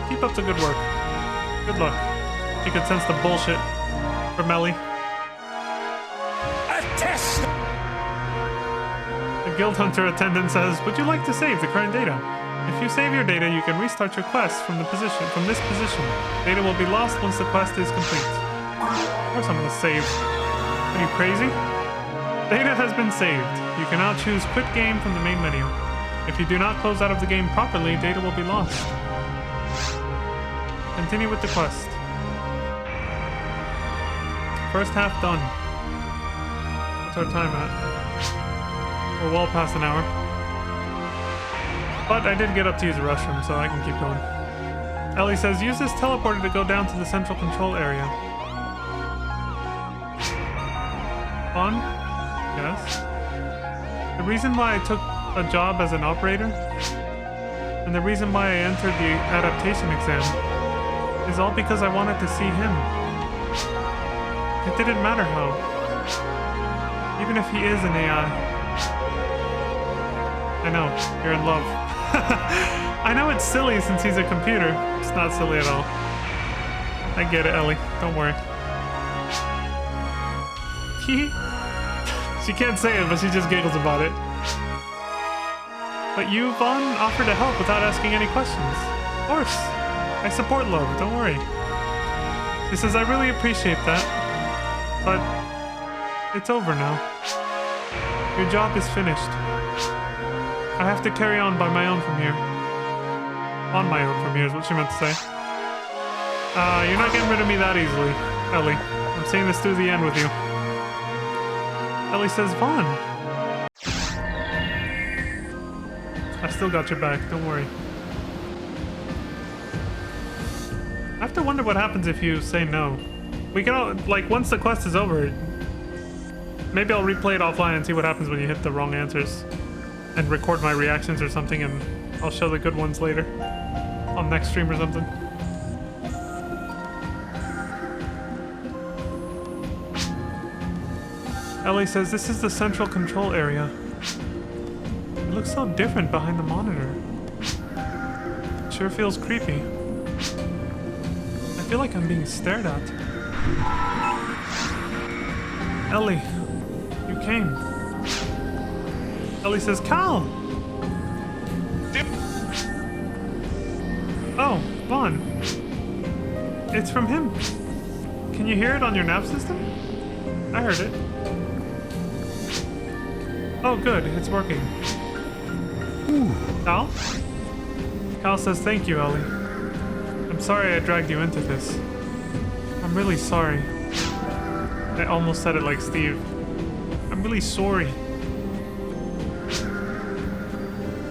Keep up the good work. Good luck. She could sense the bullshit from Ellie. A test! The Guild Hunter attendant says, "Would you like to save the current data? If you save your data, you can restart your quest from this position. Data will be lost once the quest is complete." Of course I'm gonna save. Are you crazy? Data has been saved. You can now choose quit game from the main menu. If you do not close out of the game properly, data will be lost. Continue with the quest. First half done. What's our time at? We're well past an hour. But I did get up to use the restroom, so I can keep going. Ellie says, "Use this teleporter to go down to the central control area." Vaughn? Yes? The reason why I took a job as an operator, and the reason why I entered the adaptation exam, is all because I wanted to see him. It didn't matter how. Even if he is an AI. I know, you're in love. I know it's silly since he's a computer. It's not silly at all. I get it, Ellie. Don't worry. She can't say it, but she just giggles about it. But you, Vaughn, offered to help without asking any questions. Of course. I support love, don't worry. She says, I really appreciate that. But it's over now. Your job is finished. I have to carry on by my own from here. On my own from here is what she meant to say. You're not getting rid of me that easily, Ellie. I'm seeing this through the end with you. Ellie says, Vaughn. I still got your back, don't worry. I have to wonder what happens if you say no. We can all, like, once the quest is over, maybe I'll replay it offline and see what happens when you hit the wrong answers. And record my reactions or something, and I'll show the good ones later. On next stream or something. Ellie says, this is the central control area. It looks so different behind the monitor. It sure feels creepy. I feel like I'm being stared at. Ellie, you came. Ellie says, Cal! Oh, Vaughn. It's from him. Can you hear it on your nav system? I heard it. Oh, good. It's working. Cal? Cal says, thank you, Ellie. I'm sorry I dragged you into this. I'm really sorry. I almost said it like Steve. I'm really sorry.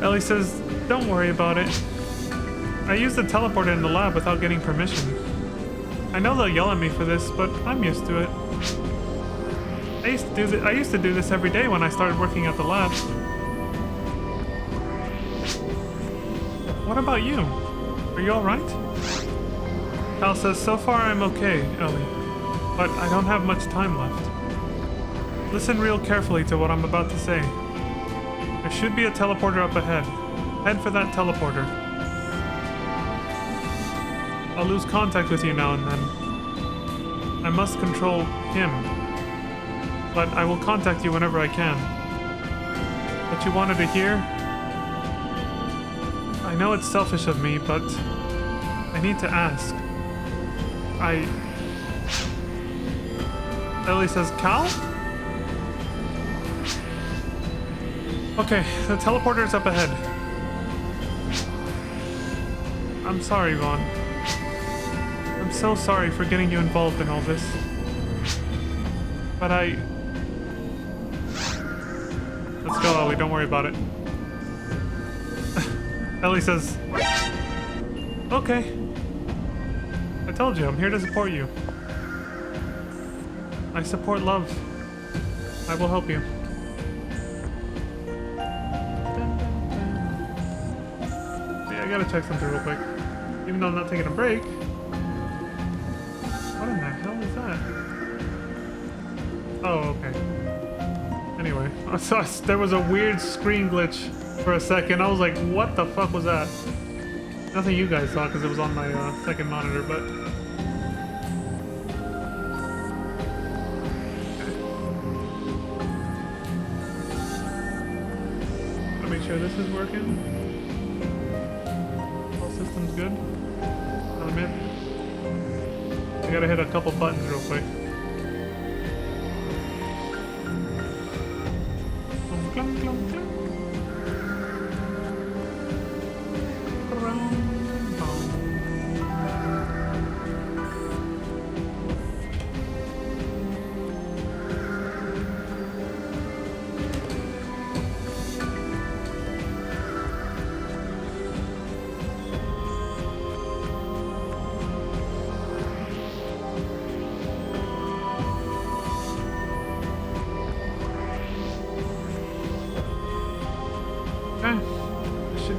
Ellie says, don't worry about it. I used the teleporter in the lab without getting permission. I know they'll yell at me for this, but I'm used to it. I used to do this every day when I started working at the lab. What about you? Are you alright? Cal says, so far I'm okay, Ellie. But I don't have much time left. Listen real carefully to what I'm about to say. There should be a teleporter up ahead. Head for that teleporter. I'll lose contact with you now and then. I must control him. But I will contact you whenever I can. What you wanted to hear? I know it's selfish of me, but I need to ask. Ellie says, Cal? Okay, the teleporter's up ahead. I'm sorry, Vaughn. I'm so sorry for getting you involved in all this. But Let's go, Ellie, don't worry about it. Ellie says, okay. I told you, I'm here to support you. I support love. I will help you. Yeah, I gotta check something real quick. Even though I'm not taking a break. What in the hell is that? Oh, okay. Anyway, I saw there was a weird screen glitch for a second. I was like, what the fuck was that? Nothing you guys saw because it was on my second monitor, but... Gotta make sure this is working. All systems good. I'm in. I gotta hit a couple buttons real quick. Clunk, clunk, clunk.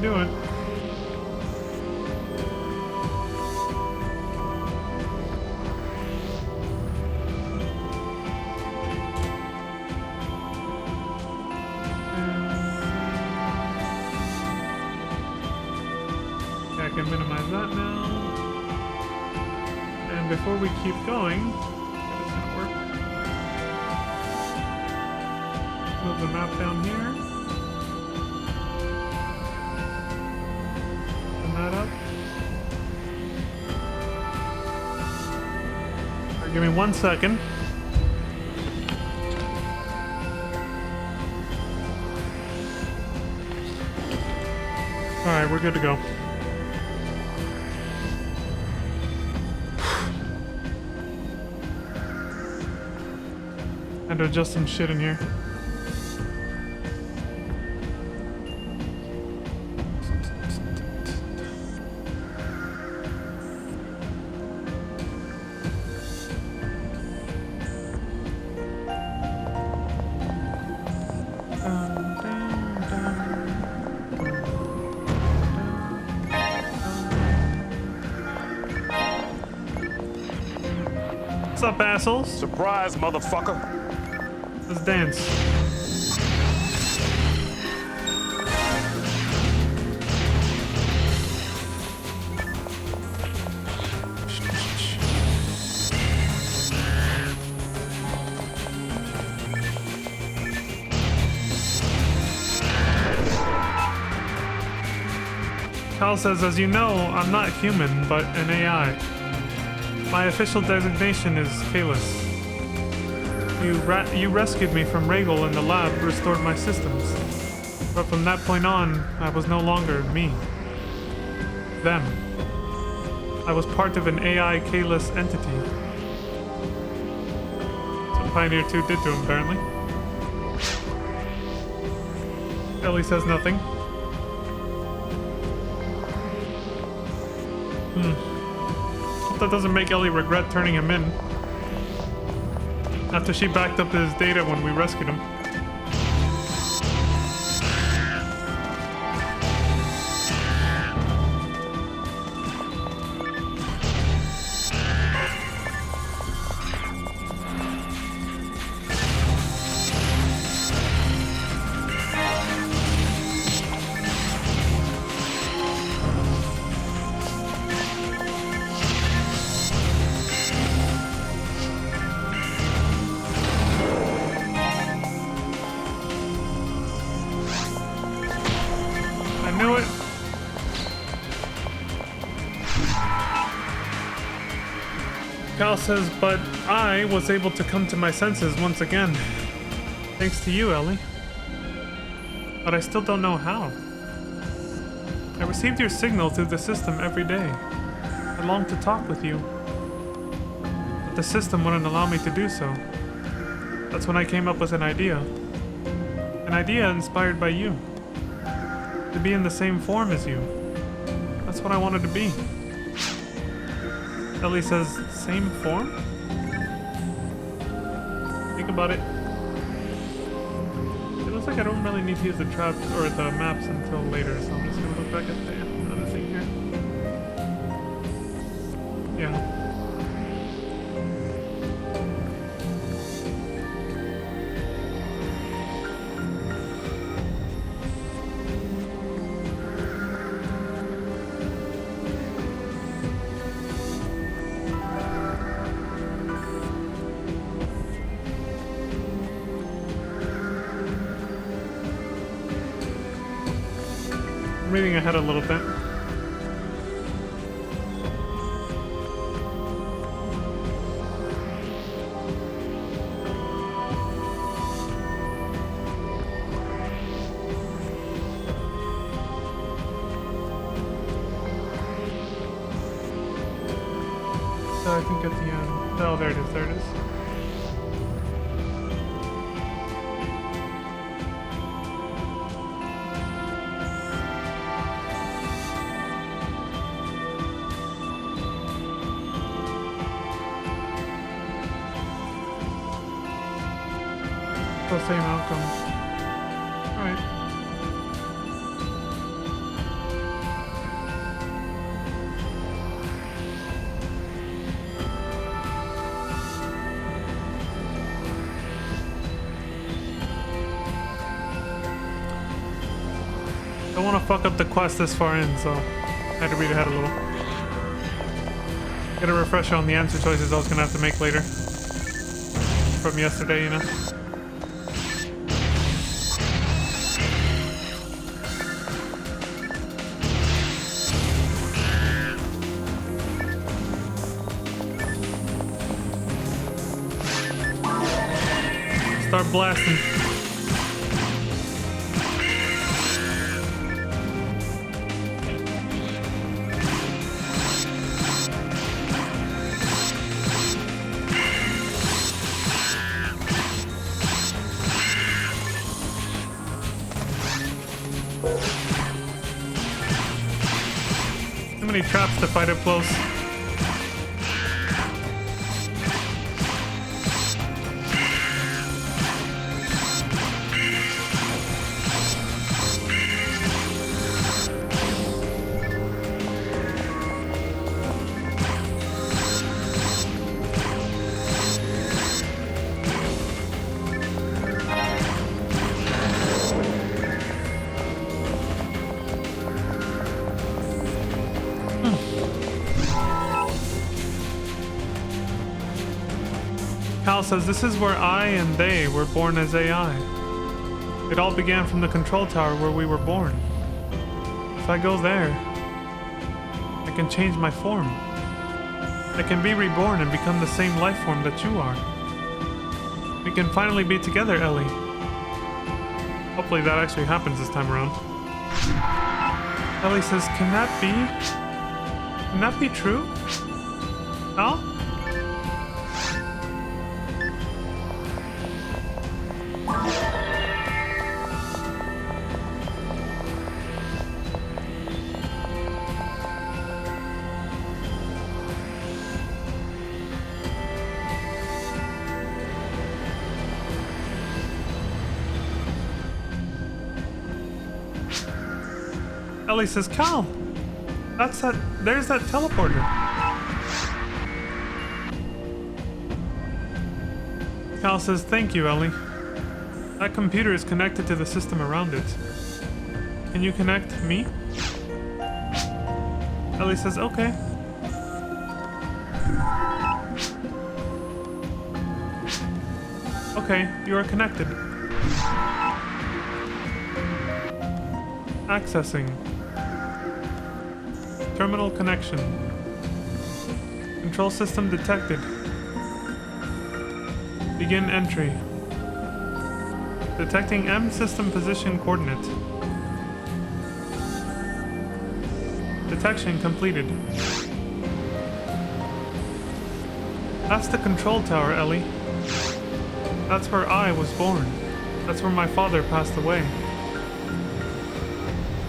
could do it. Okay, I can minimize that now. And before we keep going, that is gonna work. Move the map down here. Open that up. Alright, give me 1 second. Alright, we're good to go. And to adjust some shit in here. What's up, assholes? Surprise, motherfucker. Let's dance. Cal says, as you know, I'm not human, but an AI. My official designation is Kalis. You rescued me from Ragel in the lab, restored my systems. But from that point on, I was no longer me. Them. I was part of an AI Kalis entity. That's what Pioneer 2 did to him, apparently. Ellie says nothing. Hope that doesn't make Ellie regret turning him in. After she backed up his data when we rescued him. Knew it. Cal says, but I was able to come to my senses once again. Thanks to you, Ellie. But I still don't know how. I received your signal through the system every day. I longed to talk with you. But the system wouldn't allow me to do so. That's when I came up with an idea. An idea inspired by you. To be in the same form as you. That's what I wanted to be. Ellie says, same form? Think about it. It looks like I don't really need to use the traps or the maps until later, so I'm just gonna look back at the other thing here. Yeah. I'm reading ahead a little bit. So I think at the end. Oh, there it is, there it is. Same outcome. Alright. Don't want to fuck up the quest this far in, so I had to read ahead a little. Get a refresher on the answer choices I was gonna have to make later. From yesterday, you know? Start blasting. Too many traps to fight up close. Cal says this is where I and they were born as AI. It all began from the control tower where we were born. If I go there, I can change my form. I can be reborn and become the same life form that you are. We can finally be together, Ellie. Hopefully that actually happens this time around. Ellie says, can that be? Can that be true? Al? Ellie says, Cal, there's that teleporter. Cal says, thank you, Ellie. That computer is connected to the system around it. Can you connect me? Ellie says, okay. Okay, you are connected. Accessing. Terminal connection. Control system detected. Begin entry. Detecting M system position coordinate. Detection completed. That's the control tower, Ellie. That's where I was born. That's where my father passed away.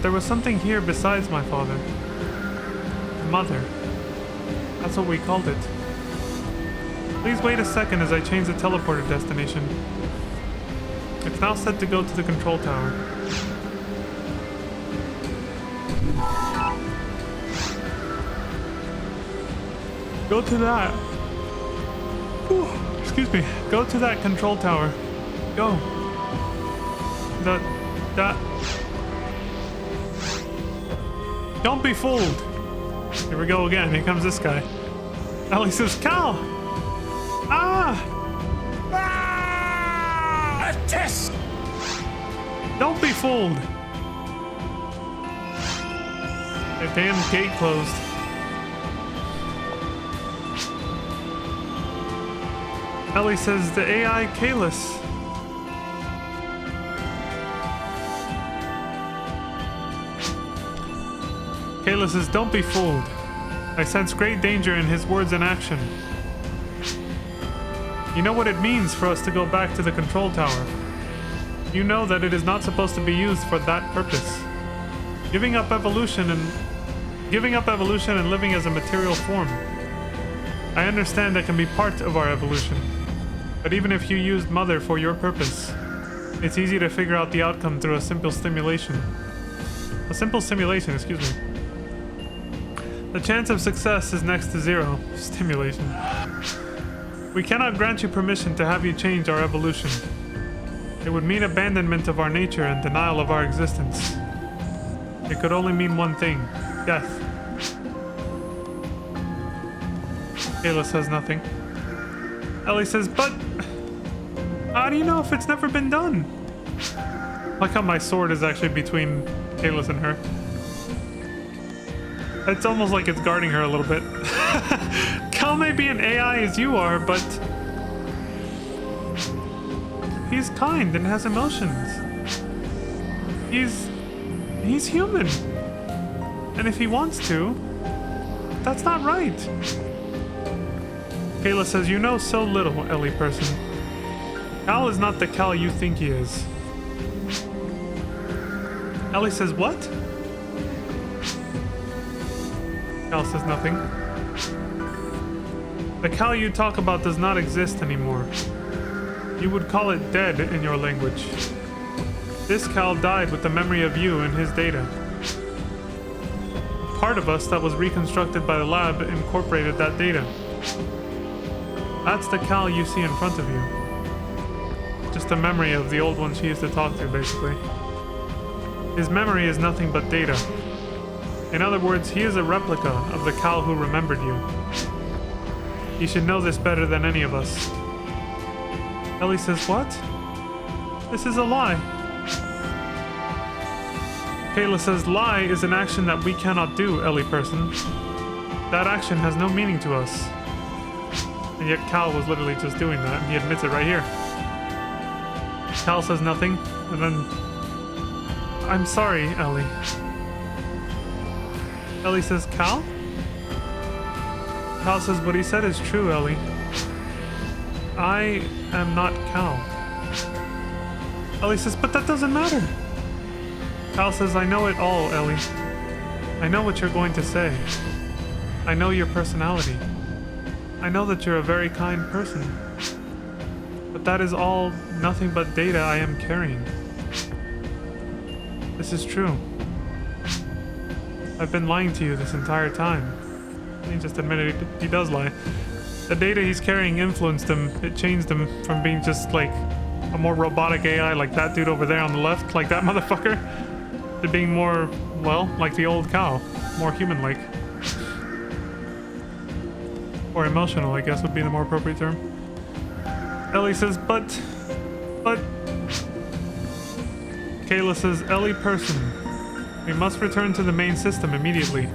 There was something here besides my father. Mother. That's what we called it. Please wait a second as I change the teleporter destination. It's now set to go to the control tower. Go to that. Whew, excuse me. Go to that control tower. Go. That. Don't be fooled. Here we go again. Here comes this guy. Ellie says, Cal! Ah! A test! Don't be fooled. The damn gate closed. Ellie says, the AI Kalis. Kayla says, don't be fooled. I sense great danger in his words and action. You know what it means for us to go back to the control tower. You know that it is not supposed to be used for that purpose. Giving up evolution and living as a material form. I understand that can be part of our evolution. But even if you used Mother for your purpose, it's easy to figure out the outcome through a simple simulation. Excuse me. The chance of success is next to zero. Stimulation. We cannot grant you permission to have you change our evolution. It would mean abandonment of our nature and denial of our existence. It could only mean one thing. Death. Kayla says nothing. Ellie says, but how do you know if it's never been done? Like how my sword is actually between Kayla and her. It's almost like it's guarding her a little bit. Cal may be an AI as you are, but he's kind and has emotions. He's human. And if he wants to, that's not right. Kayla says, you know so little, Ellie person. Cal is not the Cal you think he is. Ellie says, what? Cal says nothing. The Cal you talk about does not exist anymore. You would call it dead in your language. This Cal died with the memory of you and his data. A part of us that was reconstructed by the lab incorporated that data. That's the Cal you see in front of you. Just a memory of the old one she used to talk to, basically. His memory is nothing but data. In other words, he is a replica of the Cal who remembered you. You should know this better than any of us. Ellie says, what? This is a lie. Kayla says, lie is an action that we cannot do, Ellie person. That action has no meaning to us. And yet Cal was literally just doing that, and he admits it right here. Cal says nothing, and then... I'm sorry, Ellie. Ellie says, Cal? Cal says, what he said is true, Ellie. I am not Cal. Ellie says, but that doesn't matter. Cal says, I know it all, Ellie. I know what you're going to say. I know your personality. I know that you're a very kind person. But that is all nothing but data I am carrying. This is true. I've been lying to you this entire time. He just admitted he does lie. The data he's carrying influenced him. It changed him from being just like a more robotic AI like that dude over there on the left, like that motherfucker, to being more, well, like the old cow. More human-like. Or emotional, I guess would be the more appropriate term. Ellie says, but... Kayla says, Ellie person, we must return to the main system immediately.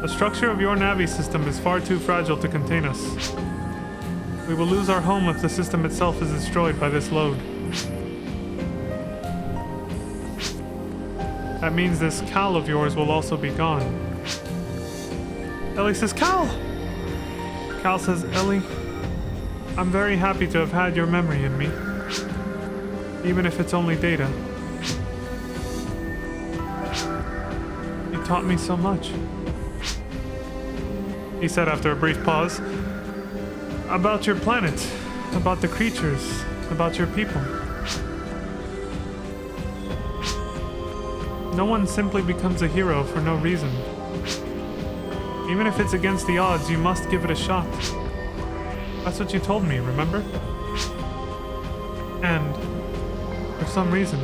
The structure of your Navi system is far too fragile to contain us. We will lose our home if the system itself is destroyed by this load. That means this Cal of yours will also be gone. Ellie says, Cal! Cal says, Ellie, I'm very happy to have had your memory in me. Even if it's only data. You taught me so much. He said after a brief pause. About your planet. About the creatures. About your people. No one simply becomes a hero for no reason. Even if it's against the odds, you must give it a shot. That's what you told me, remember? And, for some reason,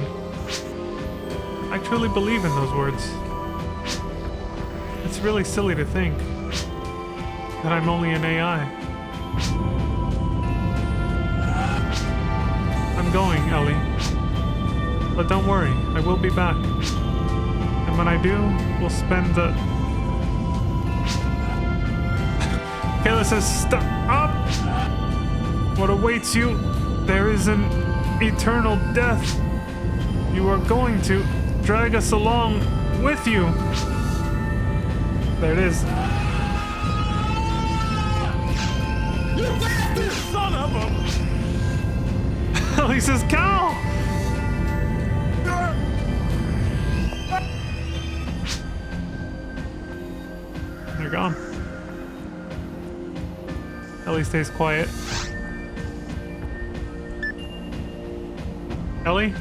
I truly believe in those words. It's really silly to think that I'm only an AI. I'm going, Ellie. But don't worry, I will be back. And when I do, we'll spend the... Kayla says, stop! What awaits you? There is an eternal death. You are going to drag us along with you. There it is. You bastard son of a... Ellie says, Cal! They're gone. Ellie stays quiet. Ellie?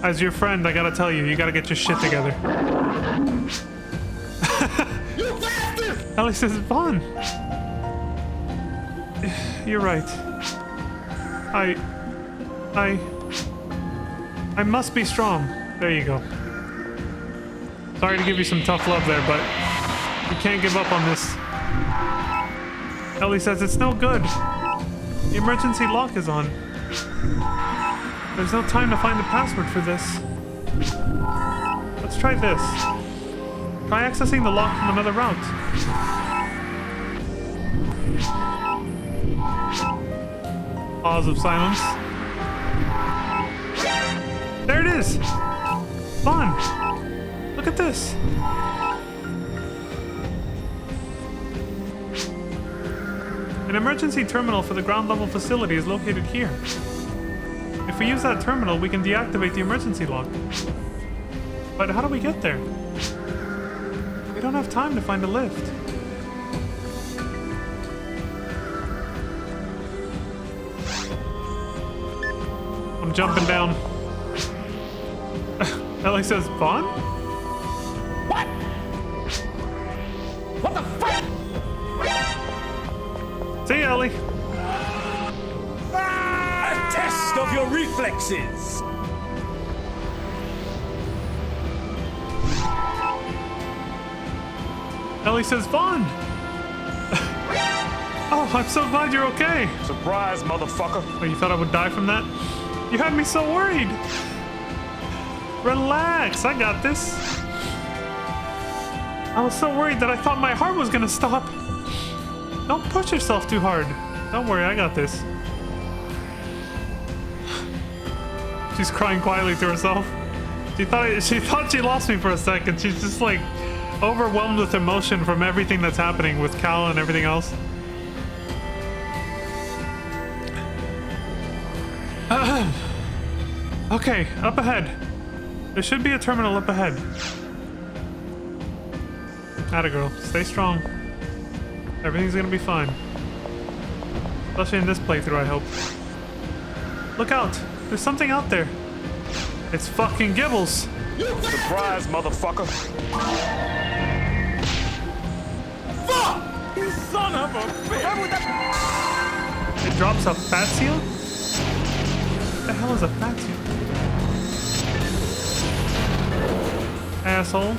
As your friend, I gotta tell you, you gotta get your shit together. You bastard! Ellie says, Vaughn. You're right. I must be strong. There you go. Sorry to give you some tough love there, but you can't give up on this. Ellie says it's no good. The emergency lock is on. There's no time to find the password for this. Let's try this. Try accessing the lock from another route. Pause of silence. There it is! Fun! Look at this! An emergency terminal for the ground level facility is located here. If we use that terminal, we can deactivate the emergency lock. But how do we get there? We don't have time to find a lift. I'm jumping down. Ellie says, Vaughn? What? What the fuck? See ya, Ellie. A test of your reflexes. Ellie says, Vaughn! Oh, I'm so glad you're okay. Surprise, motherfucker. Oh, you thought I would die from that? You had me so worried. Relax, I got this. I was so worried that I thought my heart was gonna stop. Don't push yourself too hard. Don't worry, I got this. She's crying quietly to herself. She thought she lost me for a second. She's just like overwhelmed with emotion from everything that's happening with Cal and everything else. Okay, up ahead. There should be a terminal up ahead. Atta girl, stay strong. Everything's gonna be fine. Especially in this playthrough, I hope. Look out! There's something out there. It's fucking Gibbles. Surprise, motherfucker. Fuck! You son of a bitch! It drops a fat seal? What the hell is a fat seal? Asshole.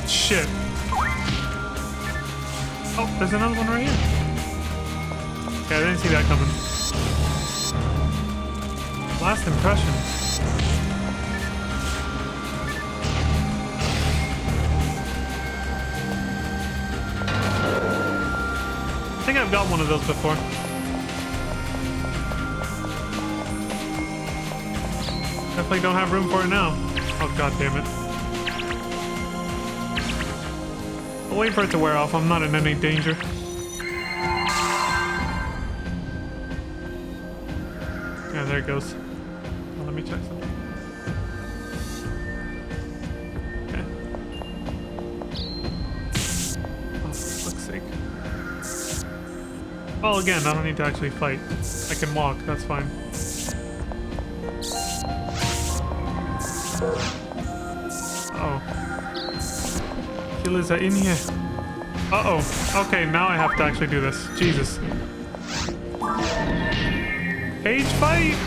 Shit. Oh, there's another one right here. Okay, I didn't see that coming. Last impression. I think I've got one of those before. Definitely don't have room for it now. Oh, god damn it. I'll wait for it to wear off. I'm not in any danger. Yeah, there it goes. Well, let me check something. Okay. Oh, for fuck's sake. Well, again, I don't need to actually fight. I can walk. That's fine. Uh-oh. Killers are in here. Uh-oh. Okay, now I have to actually do this. Jesus. Cage fight!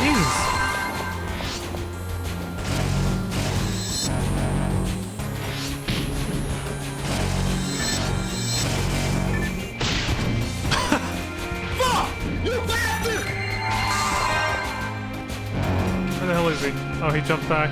Jesus. Where the hell is he? Oh, he jumped back.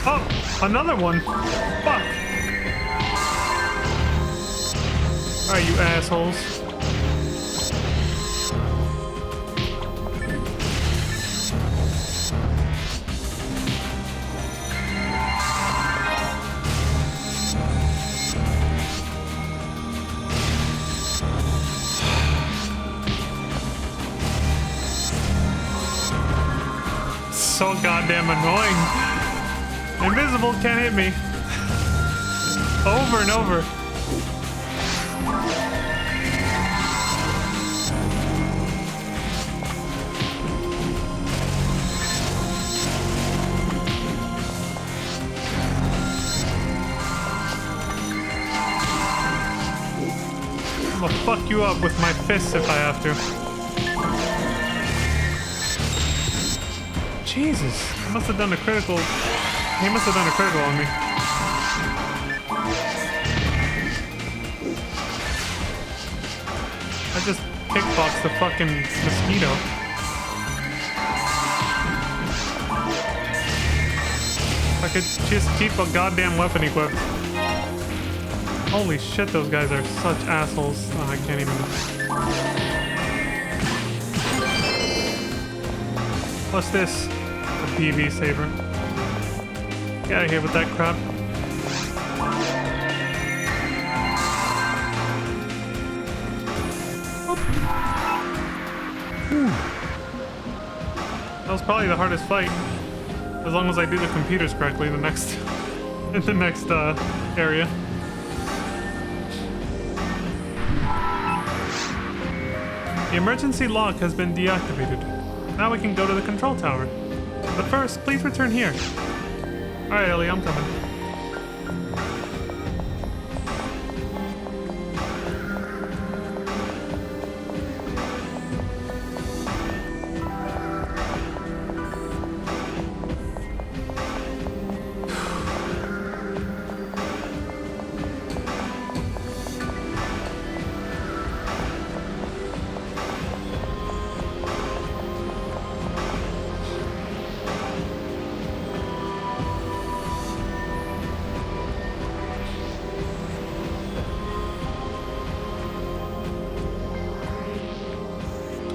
Oh, another one. Fuck. Alright, you assholes. So goddamn annoying. Invisible can't hit me. Over and over. I'm gonna fuck you up with my fists if I have to. Jesus, he must have done a critical. He must have done a critical on me. I just kickboxed the fucking mosquito. I could just keep a goddamn weapon equipped. Holy shit, those guys are such assholes. Oh, I can't even. What's this? A PV saber. Get out of here with that crap. That was probably the hardest fight. As long as I do the computers correctly in the next area. The emergency lock has been deactivated. Now we can go to the control tower. But first, please return here. Alright, Ellie, I'm coming.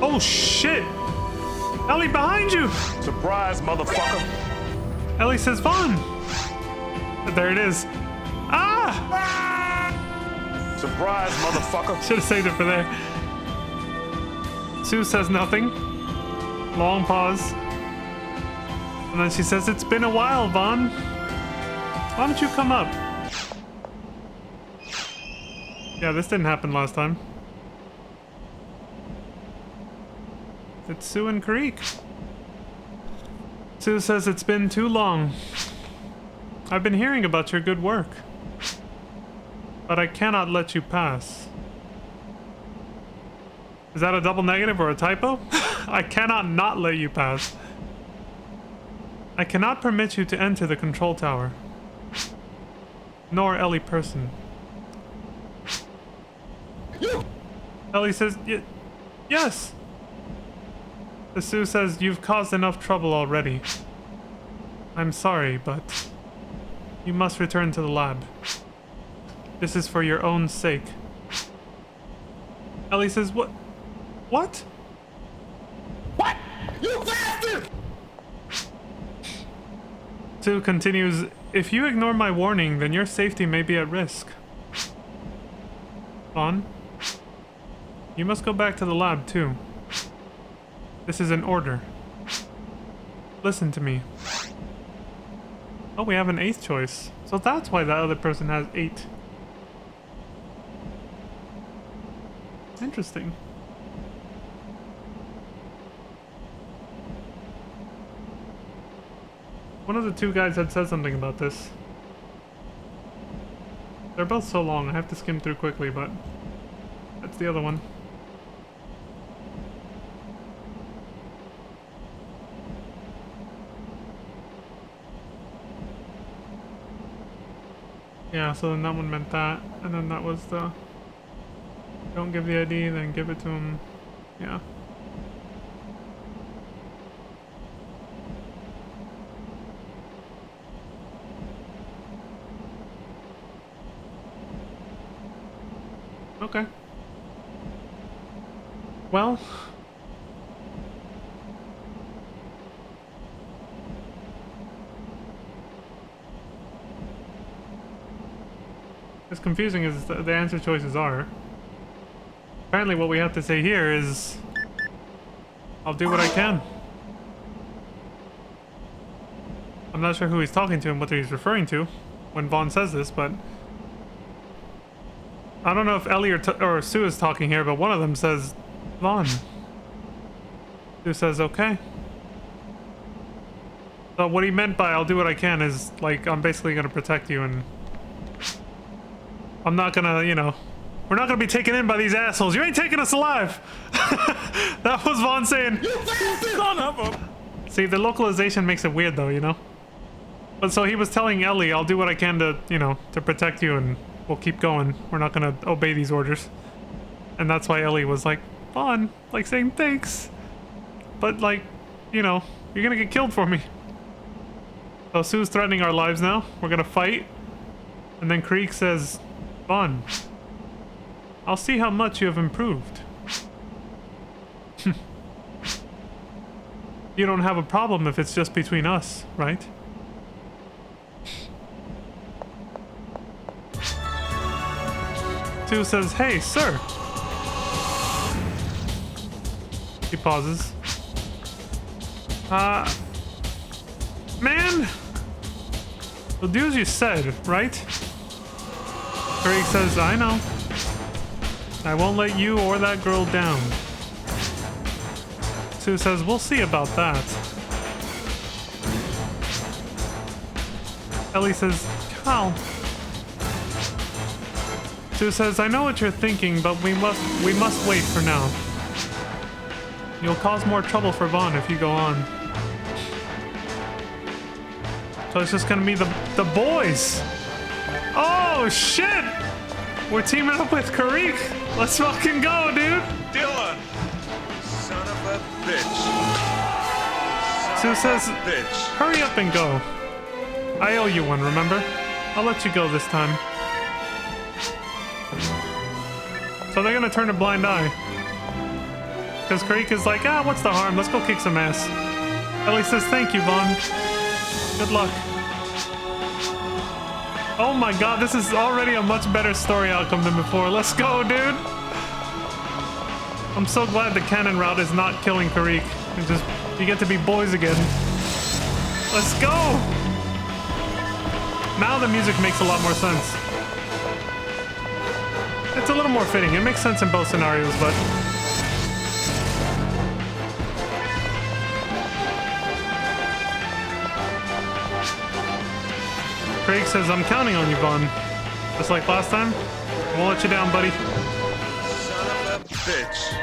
Oh shit! Ellie, behind you! Surprise, motherfucker. Ellie says Vaughn! There it is. Ah! Surprise, motherfucker. Should have saved it for there. Sue says nothing. Long pause. And then she says, it's been a while, Vaughn. Why don't you come up? Yeah, this didn't happen last time. It's Sue and Karik. Sue says it's been too long. I've been hearing about your good work. But I cannot let you pass. Is that a double negative or a typo? I cannot not let you pass. I cannot permit you to enter the control tower. Nor Ellie person. Ellie says, yes. Sue says, you've caused enough trouble already. I'm sorry, but you must return to the lab. This is for your own sake. Ellie says, what? What? What? You bastard! Sue continues, if you ignore my warning, then your safety may be at risk. Vaughn, you must go back to the lab too. This is an order. Listen to me. Oh, we have an 8th choice. So that's why that other person has 8. Interesting. One of the two guys had said something about this. They're both so long, I have to skim through quickly, but that's the other one. Yeah, so then that one meant that, and then that was the don't give the ID, then give it to him. Yeah. Okay. Well. As confusing as the answer choices are, apparently what we have to say here is, I'll do what I can. I'm not sure who he's talking to and what he's referring to when Vaughn says this, but I don't know if Ellie or Sue is talking here, but one of them says, Vaughn. Sue says, okay. So what he meant by I'll do what I can is, like, I'm basically going to protect you and I'm not gonna, you know, we're not gonna be taken in by these assholes. You ain't taking us alive. That was Vaughn saying, Son of a... See, the localization makes it weird though, you know? But so he was telling Ellie, I'll do what I can to, you know, to protect you and we'll keep going. We're not gonna obey these orders. And that's why Ellie was like, Vaughn, like saying thanks. But like, you know, you're gonna get killed for me. So Sue's threatening our lives now. We're gonna fight. And then Creek says, Vaughn, I'll see how much you have improved. You don't have a problem if it's just between us, right? Sue says, hey, sir. He pauses. Man, we'll do as you said, right? Craig says, I know. I won't let you or that girl down. Sue says, we'll see about that. Ellie says, Cal. Sue says, I know what you're thinking, but we must wait for now. You'll cause more trouble for Vaughn if you go on. So it's just gonna be the boys. Oh shit! We're teaming up with Karik. Let's fucking go, dude. Dylan! Son of a bitch. Sue says, Bitch. hurry up and go. I owe you one, remember? I'll let you go this time. So they're gonna turn a blind eye. Because Karik is like, what's the harm? Let's go kick some ass. Ellie says, thank you, Vaughn. Good luck. Oh my god, this is already a much better story outcome than before. Let's go, dude! I'm so glad the Canon route is not killing Karik. It's just, you get to be boys again. Let's go! Now the music makes a lot more sense. It's a little more fitting. It makes sense in both scenarios, but... Craig says, I'm counting on you, Vaughn. Just like last time. I won't let you down, buddy. Son of a bitch.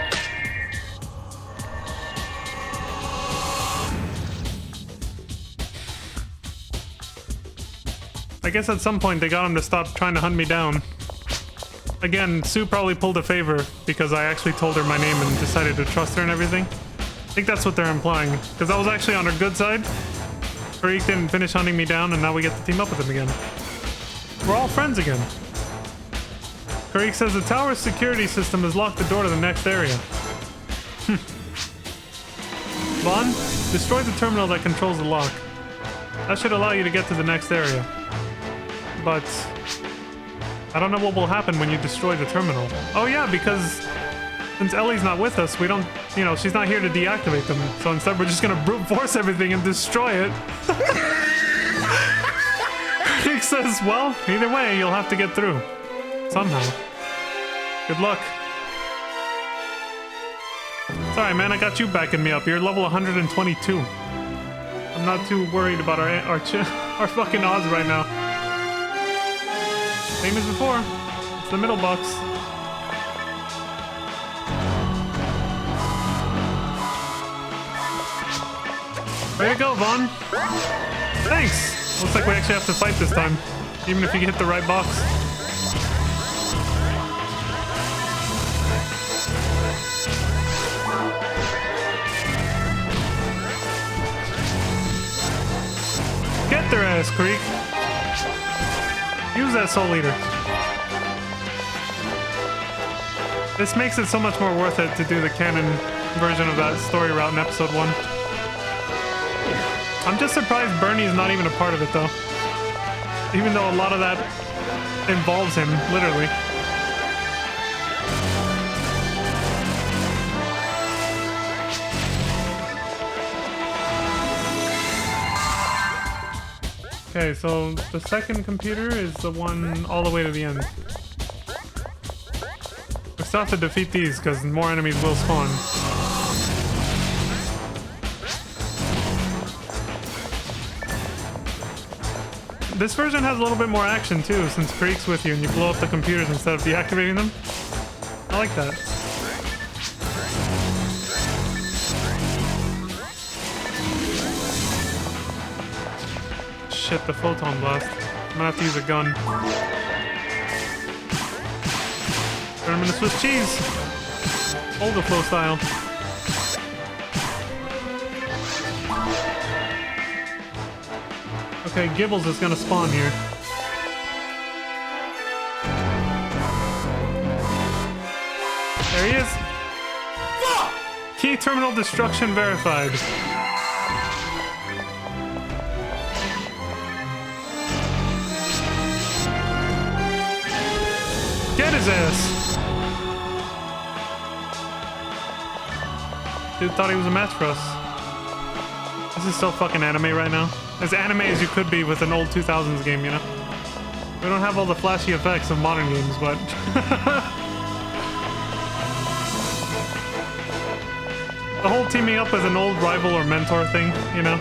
I guess at some point they got him to stop trying to hunt me down. Again, Sue probably pulled a favor because I actually told her my name and decided to trust her and everything. I think that's what they're implying. Because I was actually on her good side. Karik didn't finish hunting me down and now we get to team up with him again. We're all friends again. Karik says the tower's security system has locked the door to the next area. Vaughn, destroy the terminal that controls the lock. That should allow you to get to the next area. But I don't know what will happen when you destroy the terminal. Oh yeah, because since Ellie's not with us, we don't, you know, she's not here to deactivate them. So instead we're just gonna brute force everything and destroy it. Nick says, well, either way, you'll have to get through. Somehow. Good luck. It's alright, man, I got you backing me up. You're level 122. I'm not too worried about our fucking odds right now. Same as before. It's the middle box. There you go, Vaughn. Thanks. Looks like we actually have to fight this time, even if you hit the right box. Get their ass, Creek. Use that soul eater. This makes it so much more worth it to do the canon version of that story route in episode 1. I'm just surprised Bernie's not even a part of it though. Even though a lot of that involves him, literally. Okay, so the second computer is the one all the way to the end. We still have to defeat these because more enemies will spawn. This version has a little bit more action too, since Creek's with you and you blow up the computers instead of deactivating them. I like that. Shit, the photon blast. I'm gonna have to use a gun. Turn him into Swiss cheese. Overflow style. Okay, Gibbles is gonna spawn here. There he is. Key terminal destruction verified. Get his ass. Dude thought he was a match for us. This is so fucking anime right now. As anime as you could be with an old 2000s game, you know? We don't have all the flashy effects of modern games, but... the whole teaming up with an old rival or mentor thing, you know?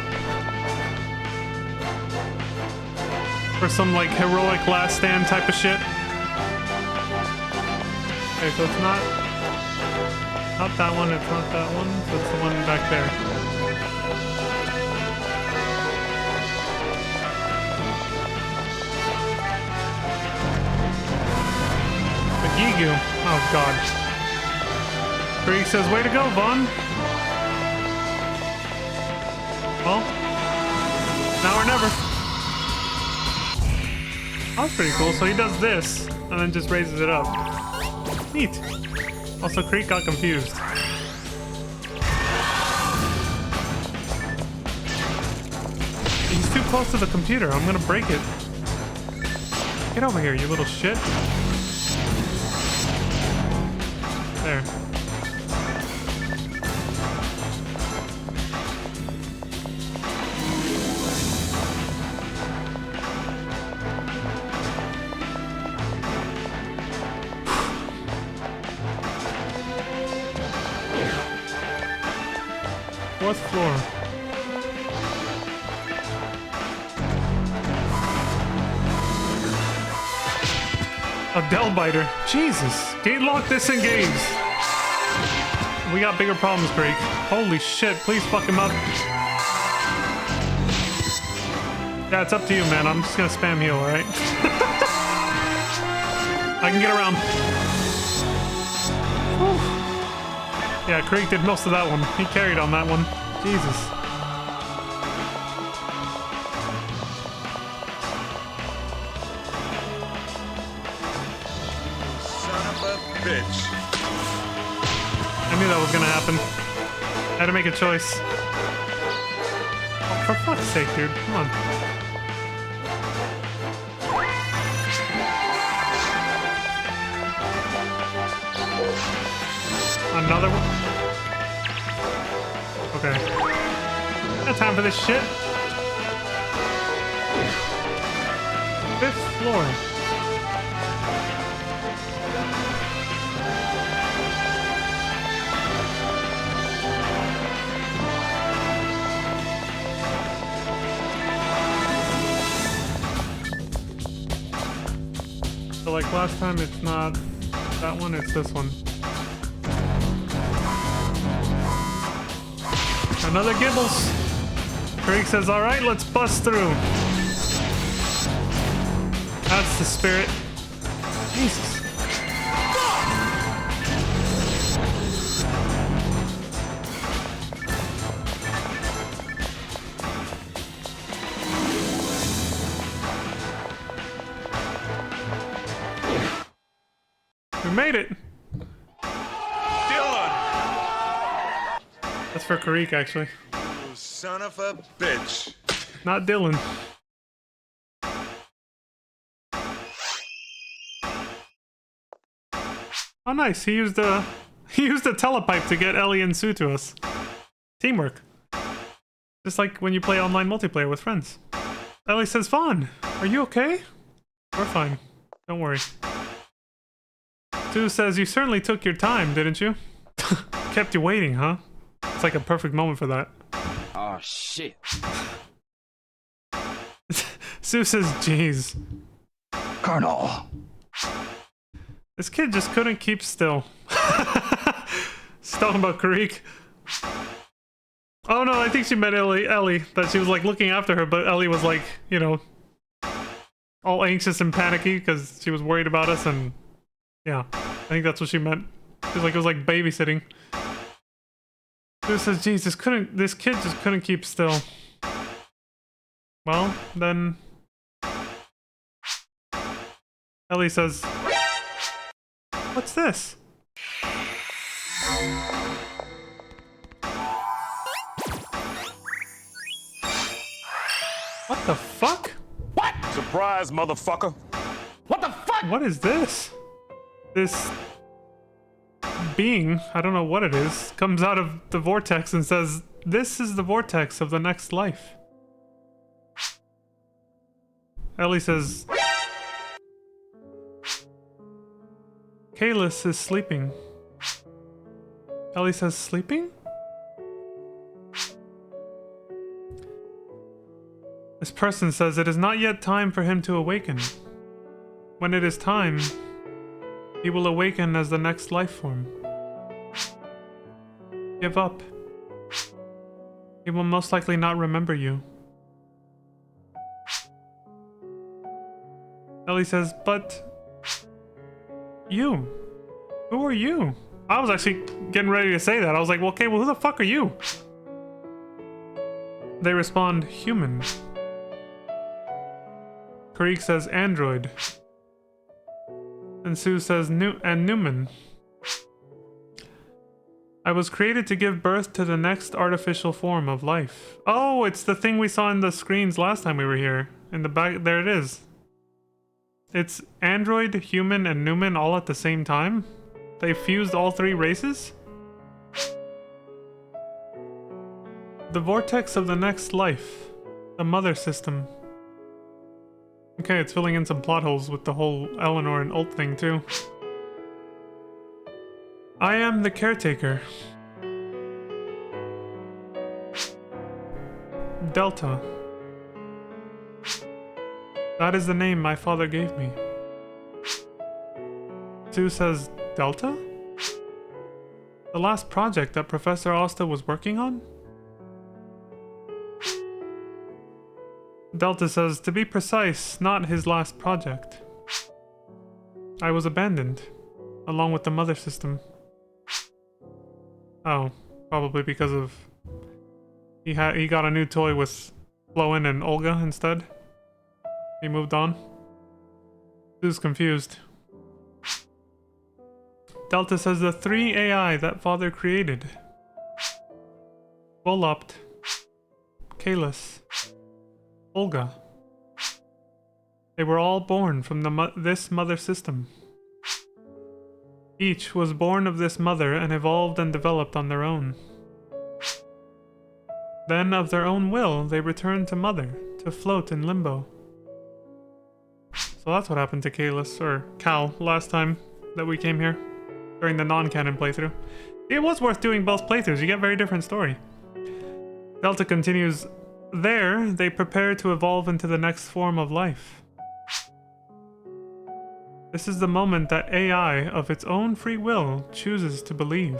For some, like, heroic last stand type of shit. Okay, so it's not that one, it's not that one, so it's the one back there. Gigu. Oh god. Creek says, way to go, Vaughn. Well, now or never. That was pretty cool. So he does this, and then just raises it up. Neat. Also, Creek got confused. He's too close to the computer. I'm gonna break it. Get over here, you little shit. There. Fourth floor. A Delbiter. Jesus. Gate lock disengaged. We got bigger problems, Creek. Holy shit. Please fuck him up. Yeah, it's up to you, man. I'm just gonna spam heal, alright? I can get around. Whew. Yeah, Creek did most of that one. He carried on that one. Jesus. Bitch. I knew that was gonna happen. I had to make a choice. Oh, for fuck's sake, dude. Come on. Another one? Okay. Got time for this shit. 5th floor. So like last time, it's not that one, it's this one. Another Gibbles. Creek says, all right, let's bust through. That's the spirit. Jesus. We made it. for Karik, actually. You son of a bitch. Not Dylan. Oh, nice. He used a telepipe to get Ellie and Sue to us. Teamwork. Just like when you play online multiplayer with friends. Ellie says, Fawn, are you okay? We're fine. Don't worry. Sue says, you certainly took your time, didn't you? Kept you waiting, huh? It's like a perfect moment for that. Oh, shit. Sue says, jeez. Colonel. This kid just couldn't keep still. She's talking about Karik. Oh no, I think she meant Ellie. That she was like looking after her, but Ellie was like, you know, all anxious and panicky because she was worried about us, and yeah, I think that's what she meant. It was like babysitting. Sue says, geez, this kid just couldn't keep still. Well, then Ellie says, what's this? What the fuck? What? Surprise, motherfucker. What the fuck? What is this? This being, I don't know what it is, comes out of the vortex and says, this is the vortex of the next life. Ellie says, Kalis is sleeping. Ellie says, sleeping? This person says it is not yet time for him to awaken. When it is time, he will awaken as the next life form. Give up. He will most likely not remember you. Ellie says, but you. Who are you? I was actually getting ready to say that. I was like, well, okay, well, who the fuck are you? They respond, human. Karik says, android. And Sue says, Newman. I was created to give birth to the next artificial form of life. Oh, it's the thing we saw in the screens last time we were here. In the back, there it is. It's android, human, and Newman all at the same time? They fused all three races? The vortex of the next life. The mother system. Okay, it's filling in some plot holes with the whole Eleanor and Ult thing too. I am the caretaker. Delta. That is the name my father gave me. Sue says, Delta? The last project that Professor Asta was working on? Delta says, to be precise, not his last project. I was abandoned, along with the mother system. Oh, probably because of he got a new toy with Floen and Olga instead. He moved on. Sue's confused. Delta says the 3 AI that father created. Volopt, Kalis, Olga. They were all born from this mother system. Each was born of this mother and evolved and developed on their own. Then, of their own will, they returned to mother, to float in limbo. So that's what happened to Kalis, or Cal, last time that we came here, during the non-canon playthrough. It was worth doing both playthroughs, you get a very different story. Delta continues, there, they prepare to evolve into the next form of life. This is the moment that AI, of its own free will, chooses to believe.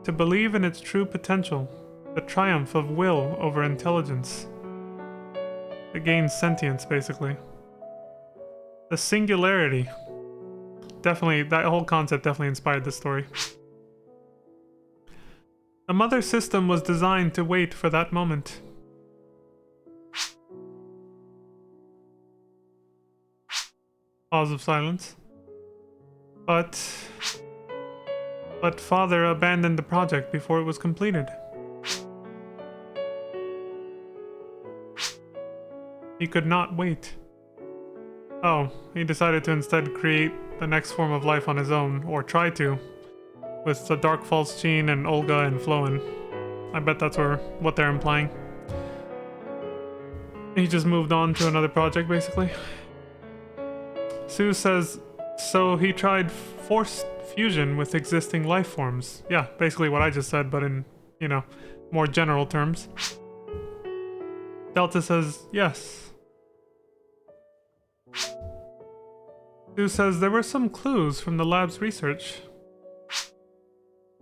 To believe in its true potential, the triumph of will over intelligence. It gains sentience, basically. The singularity. Definitely, that whole concept definitely inspired this story. The mother system was designed to wait for that moment. Pause of silence. But but father abandoned the project before it was completed. He could not wait. Oh, he decided to instead create the next form of life on his own, or try to, with the Dark Falls Gene and Olga and Floen. I bet that's what they're implying. He just moved on to another project, basically. Sue says, so he tried forced fusion with existing life forms. Yeah, basically what I just said, but in, you know, more general terms. Delta says, yes. Sue says there were some clues from the lab's research.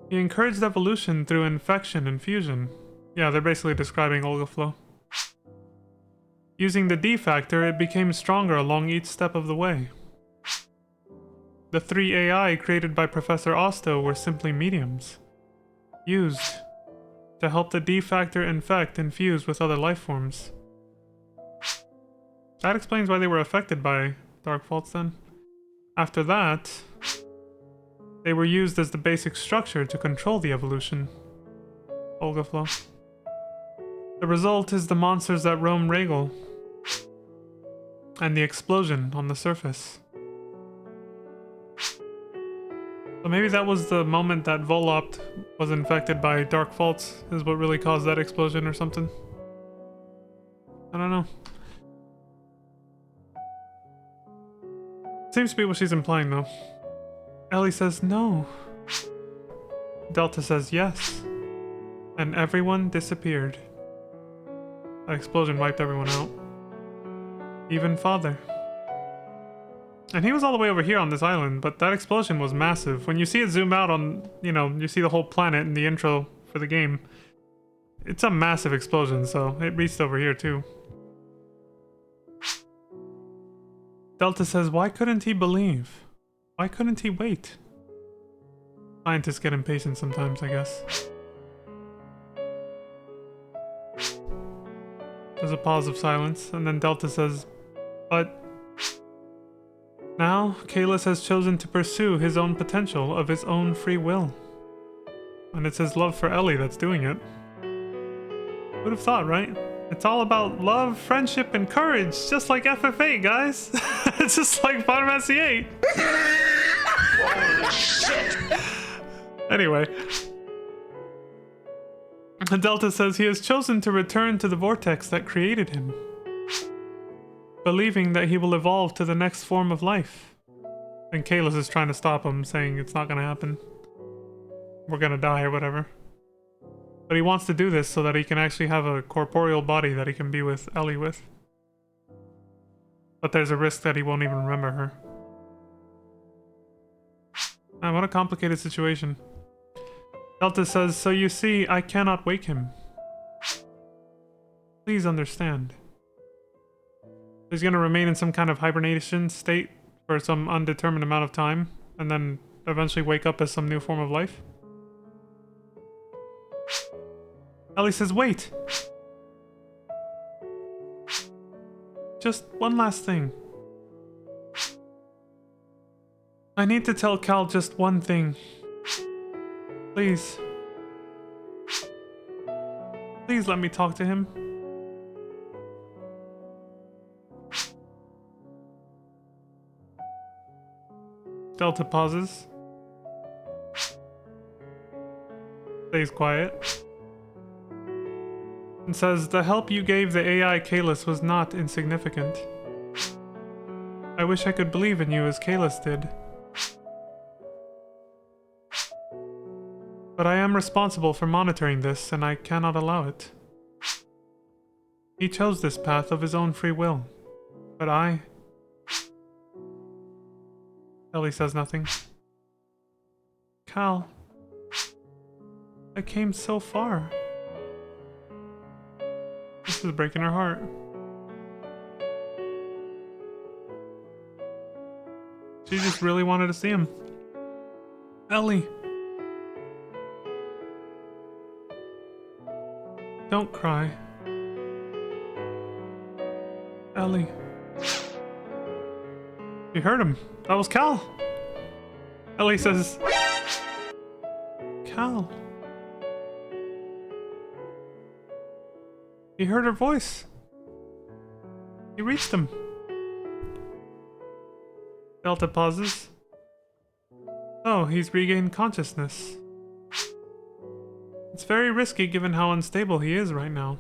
He encouraged evolution through infection and fusion. Yeah, they're basically describing Olga Flow. Using the D factor, it became stronger along each step of the way. The 3 AI created by Professor Osto were simply mediums, used to help the D factor infect and fuse with other life forms. That explains why they were affected by Dark Faults then. After that, they were used as the basic structure to control the evolution. Olga Flow. The result is the monsters that roam Regal, and the explosion on the surface. So maybe that was the moment that Volopt was infected by Dark Faults, is what really caused that explosion or something. I don't know. Seems to be what she's implying though. Ellie says no. Delta says yes. And everyone disappeared. That explosion wiped everyone out. Even Father. And he was all the way over here on this island, but that explosion was massive. When you see it zoom out on, you know, you see the whole planet in the intro for the game. It's a massive explosion, so it reached over here too. Delta says, why couldn't he believe? Why couldn't he wait? Scientists get impatient sometimes, I guess. There's a pause of silence, and then Delta says, but now Kalis has chosen to pursue his own potential of his own free will. And it's his love for Ellie that's doing it. Who'd have thought, right? It's all about love, friendship, and courage, just like FF8, guys. It's just like Final Fantasy 8. Holy shit! Anyway. Delta says he has chosen to return to the vortex that created him, believing that he will evolve to the next form of life. And Kalis is trying to stop him, saying it's not gonna happen. We're gonna die or whatever. But he wants to do this so that he can actually have a corporeal body that he can be with Ellie with. But there's a risk that he won't even remember her. Man, what a complicated situation. Delta says, so you see, I cannot wake him. Please understand. He's gonna remain in some kind of hibernation state for some undetermined amount of time, and then eventually wake up as some new form of life. Ellie says, wait! Just one last thing. I need to tell Cal just one thing. Please. Please let me talk to him. Delta pauses. Stays quiet. And says, the help you gave the AI Kalis was not insignificant. I wish I could believe in you as Kalis did. But I am responsible for monitoring this, and I cannot allow it. He chose this path of his own free will. But I... Ellie says nothing. Cal... I came so far. This is breaking her heart. She just really wanted to see him. Ellie. Don't cry. Ellie. You heard him. That was Cal. Ellie says... Cal. He heard her voice. He reached him. Delta pauses. Oh, he's regained consciousness. It's very risky given how unstable he is right now.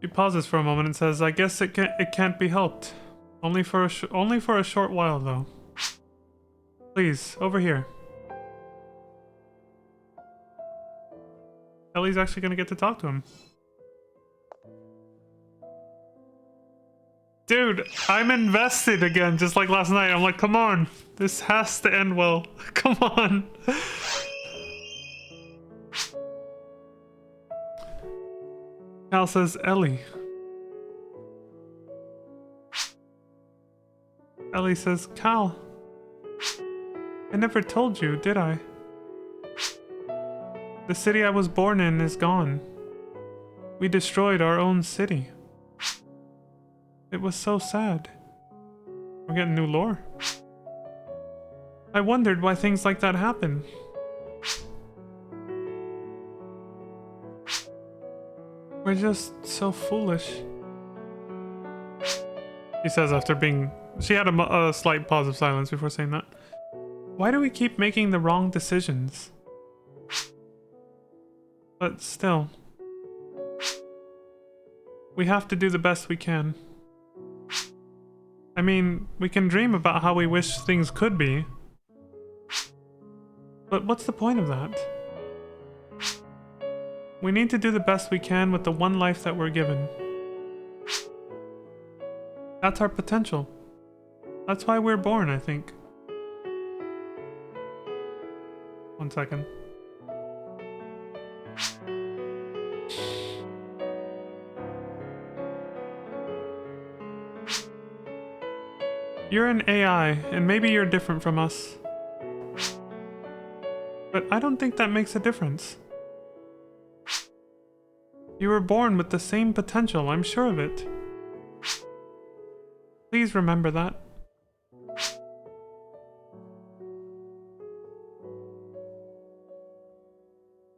He pauses for a moment and says, I guess it can't be helped. Only for a short while, though. Please, over here. Ellie's actually gonna get to talk to him. Dude, I'm invested again, just like last night. I'm like, come on. This has to end well. Come on. Cal says, Ellie. Ellie says, Cal. I never told you, did I? The city I was born in is gone. We destroyed our own city. It was so sad. We're getting new lore. I wondered why things like that happen. We're just so foolish. She says after being... She had a slight pause of silence before saying that. Why do we keep making the wrong decisions? But still... We have to do the best we can. I mean, we can dream about how we wish things could be. But what's the point of that? We need to do the best we can with the one life that we're given. That's our potential. That's why we're born, I think. 1 second. You're an AI, and maybe you're different from us. But I don't think that makes a difference. You were born with the same potential, I'm sure of it. Please remember that.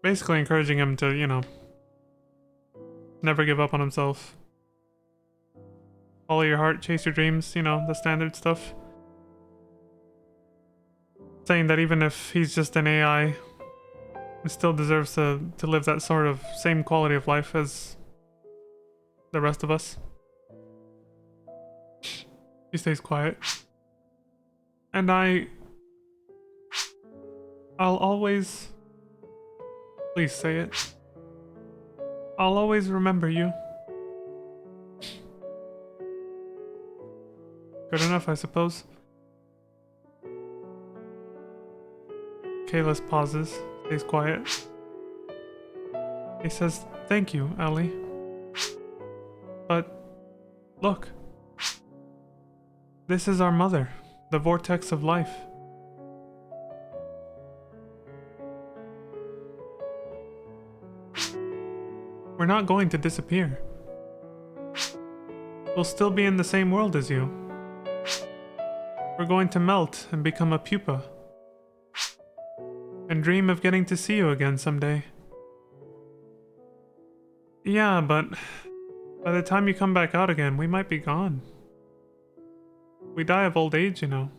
Basically encouraging him to, you know, never give up on himself. Follow your heart, chase your dreams, you know, the standard stuff. Saying that even if he's just an AI, he still deserves to live that sort of same quality of life as the rest of us. He stays quiet. And I'll always... Please say it. I'll always remember you. Good enough, I suppose. Kalis pauses, stays quiet. He says, thank you, Ellie. But, look. This is our mother, the vortex of life. We're not going to disappear. We'll still be in the same world as you. We're going to melt and become a pupa. And dream of getting to see you again someday. Yeah, but by the time you come back out again, we might be gone. We die of old age, you know.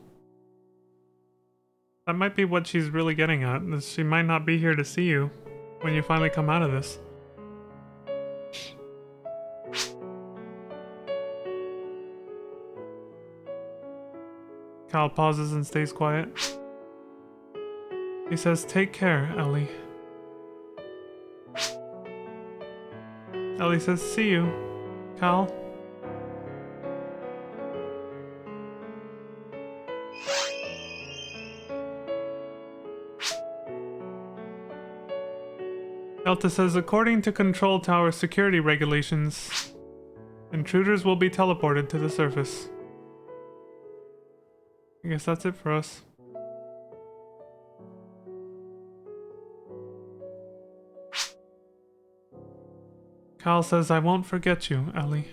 That might be what she's really getting at, is she might not be here to see you when you finally come out of this. Cal pauses and stays quiet. He says, take care, Ellie. Ellie says, see you, Cal. Delta says, according to Control Tower security regulations, intruders will be teleported to the surface. I guess that's it for us. Cal says, I won't forget you, Ellie.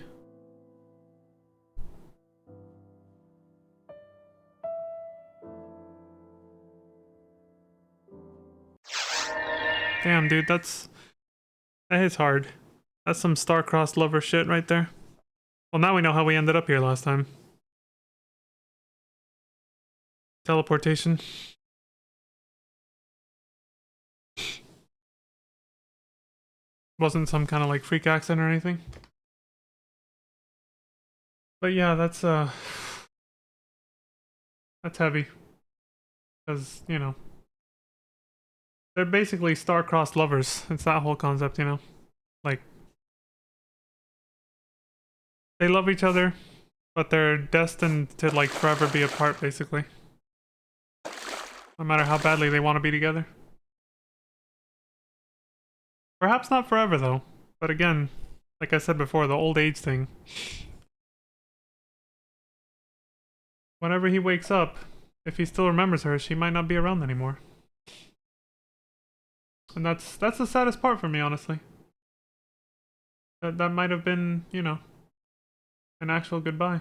Damn, dude, that hits hard. That's some star-crossed lover shit right there. Well, now we know how we ended up here last time. Teleportation. Wasn't some kind of like freak accident or anything. But yeah, that's heavy. Because, you know, they're basically star-crossed lovers. It's that whole concept, you know? Like, they love each other, but they're destined to, like, forever be apart, basically. No matter how badly they want to be together. Perhaps not forever, though. But again, like I said before, the old age thing. Whenever he wakes up, if he still remembers her, she might not be around anymore. And that's the saddest part for me, honestly. That might have been, you know, an actual goodbye.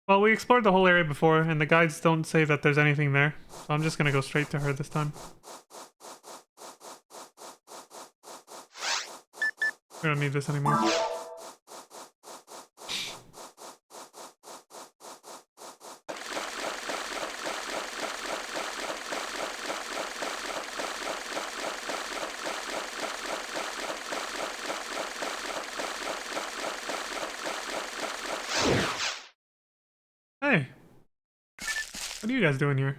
Well, we explored the whole area before, and the guides don't say that there's anything there, so I'm just gonna go straight to her this time. We don't need this anymore. Hey! What are you guys doing here?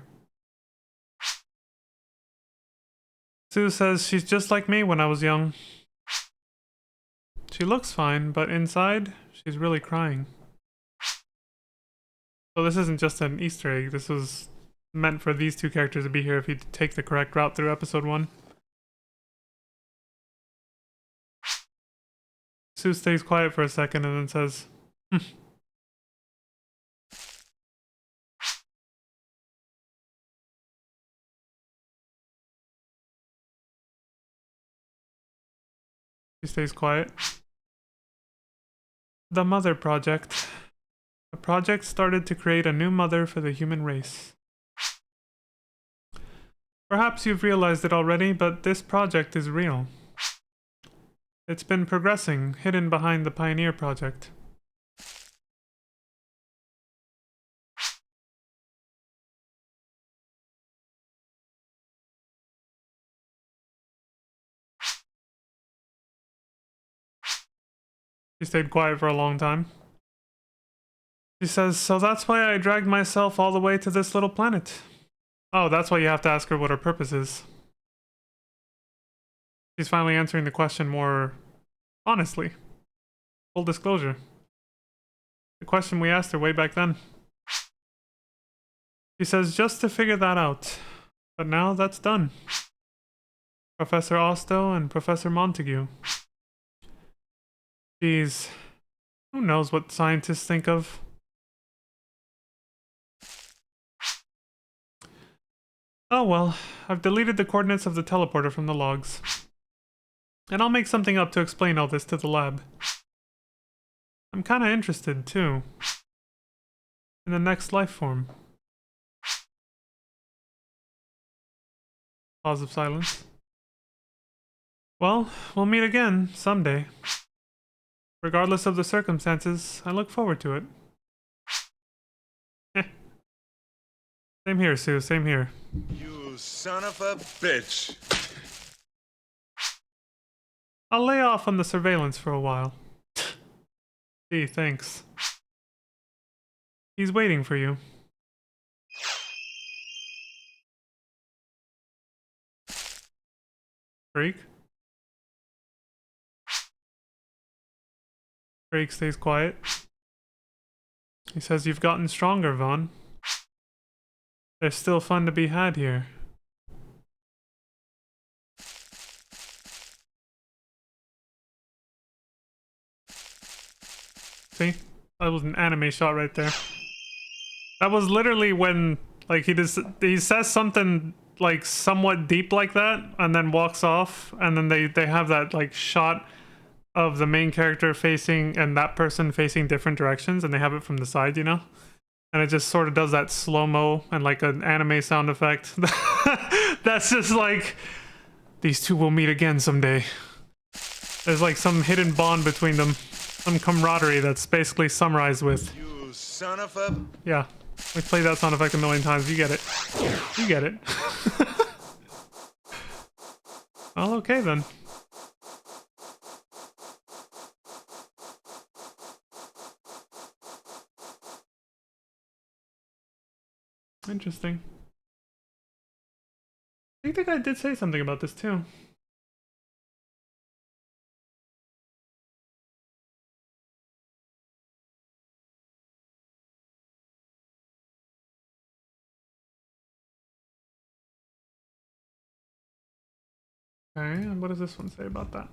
Sue says she's just like me when I was young. She looks fine, but inside, she's really crying. So this isn't just an Easter egg, this was meant for these two characters to be here if you take the correct route through episode 1. Sue stays quiet for a second and then says, She stays quiet. The Mother Project. A project started to create a new mother for the human race. Perhaps you've realized it already, but this project is real. It's been progressing, hidden behind the Pioneer Project. She stayed quiet for a long time. She says, so that's why I dragged myself all the way to this little planet. Oh, that's why you have to ask her what her purpose is. She's finally answering the question more honestly. Full disclosure. The question we asked her way back then. She says, just to figure that out. But now that's done. Professor Osto and Professor Montague. Geez, who knows what scientists think of? Oh well, I've deleted the coordinates of the teleporter from the logs. And I'll make something up to explain all this to the lab. I'm kinda interested, too. In the next life form. Pause of silence. Well, we'll meet again, someday. Regardless of the circumstances, I look forward to it. Same here, Sue, same here. You son of a bitch. I'll lay off on the surveillance for a while. Gee, thanks. He's waiting for you. Freak? Drake stays quiet. He says, you've gotten stronger, Vaughn. There's still fun to be had here. See? That was an anime shot right there. That was literally when, like, he says something, like, somewhat deep like that, and then walks off, and then they have that, like, shot of the main character facing and that person facing different directions, and they have it from the side, you know? And it just sort of does that slow-mo and like an anime sound effect. That's just like, these two will meet again someday. There's like some hidden bond between them. Some camaraderie that's basically summarized with... You son of a... Yeah, we've played that sound effect a million times. You get it. You get it. Well, okay then. Interesting. I think the guy did say something about this too. Okay, and what does this one say about that?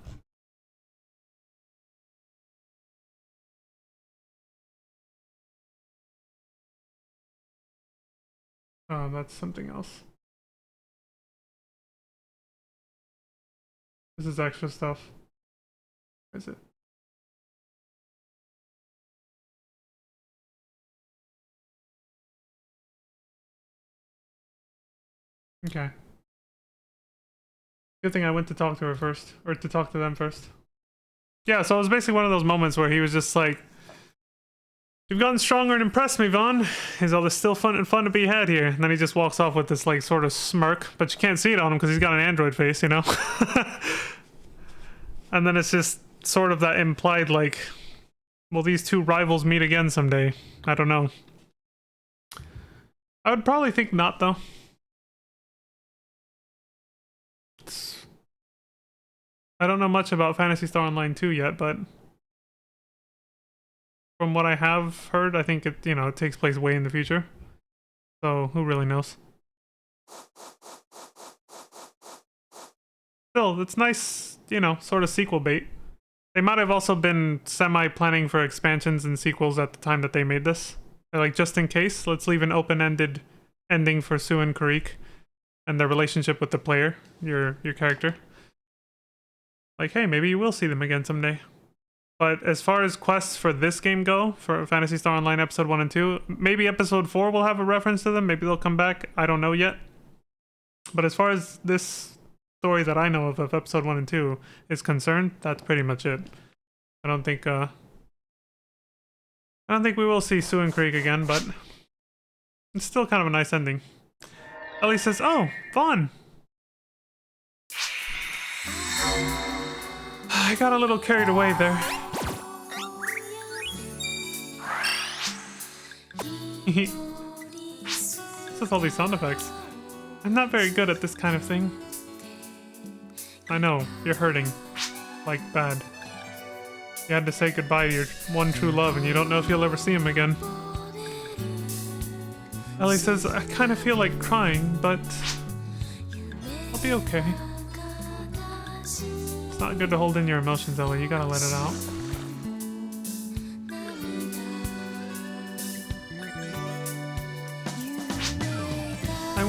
Oh, that's something else. This is extra stuff. Where is it? Okay. Good thing I went to talk to her first, or to talk to them first. Yeah, so it was basically one of those moments where he was just like, "You've gotten stronger and impressed me, Vaughn. Is all this still fun to be had here?" And then he just walks off with this like sort of smirk, but you can't see it on him because he's got an android face, you know? And then it's just sort of that implied like, will these two rivals meet again someday? I don't know. I would probably think not, though. I don't know much about Phantasy Star Online 2 yet, but from what I have heard, I think it, you know, it takes place way in the future. So who really knows? Still, it's nice, you know, sort of sequel bait. They might have also been semi-planning for expansions and sequels at the time that they made this. They're like, just in case, let's leave an open-ended ending for Sue and Karik and their relationship with the player, your character. Like, hey, maybe you will see them again someday. But as far as quests for this game go, for Phantasy Star Online Episode 1 and 2, maybe Episode 4 will have a reference to them, maybe they'll come back, I don't know yet. But as far as this story that I know of Episode 1 and 2 is concerned, that's pretty much it. I don't think we will see Sue and Krieg again, but it's still kind of a nice ending. Ellie says, "Oh, Vaughn! I got a little carried away there." What's with all these sound effects? I'm not very good at this kind of thing. I know, you're hurting. Like, bad. You had to say goodbye to your one true love and you don't know if you'll ever see him again. Ellie says, "I kind of feel like crying, but I'll be okay." It's not good to hold in your emotions, Ellie. You gotta let it out. I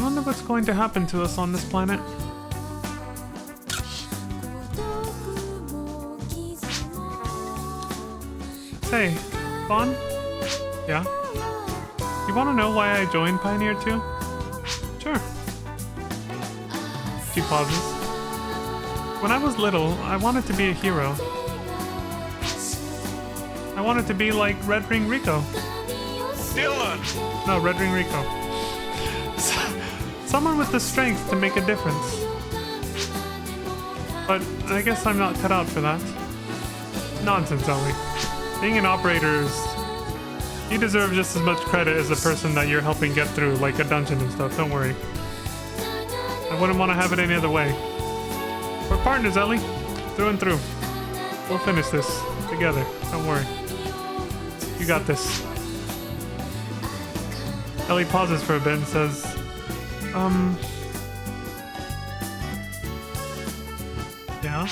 wonder what's going to happen to us on this planet. Hey, Vaughn? Yeah? You want to know why I joined Pioneer 2? Sure. She pauses. When I was little, I wanted to be a hero. I wanted to be like Red Ring Rico. Dylan! No, Red Ring Rico. Someone with the strength to make a difference. But I guess I'm not cut out for that. Nonsense, Ellie. Being an operator is... You deserve just as much credit as the person that you're helping get through, like a dungeon and stuff, don't worry. I wouldn't want to have it any other way. We're partners, Ellie. Through and through. We'll finish this together, don't worry. You got this. Ellie pauses for a bit and says, yeah?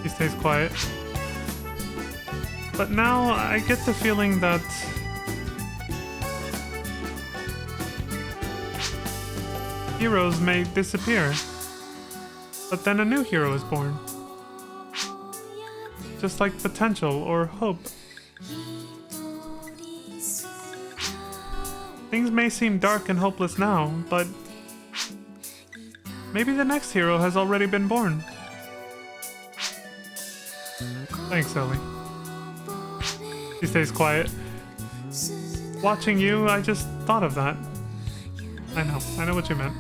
He stays quiet. But now I get the feeling that heroes may disappear, but then a new hero is born. just like potential or hope. Things may seem dark and hopeless now, but maybe the next hero has already been born. Thanks, Ellie. She stays quiet. Watching you, I just thought of that. I know what you meant.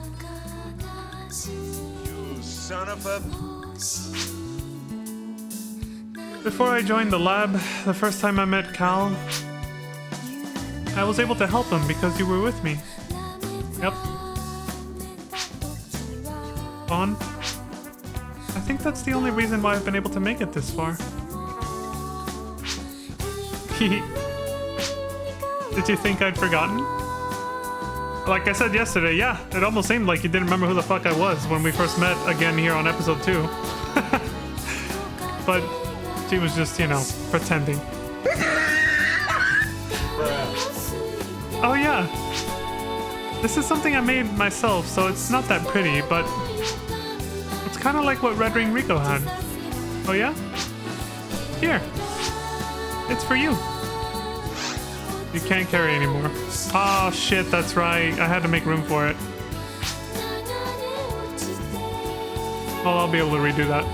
You son of a... Before I joined the lab, the first time I met Cal, I was able to help him because you were with me. Yep. Vaughn, I think that's the only reason why I've been able to make it this far. Did you think I'd forgotten? Like I said yesterday, yeah, it almost seemed like you didn't remember who the fuck I was when we first met again here on episode 2. But she was just, you know, pretending. Oh yeah. This is something I made myself, so it's not that pretty, but it's kind of like what Red Ring Rico had. Oh yeah? Here. It's for you. You can't carry anymore. Oh shit, that's right. I had to make room for it. Well, I'll be able to redo that.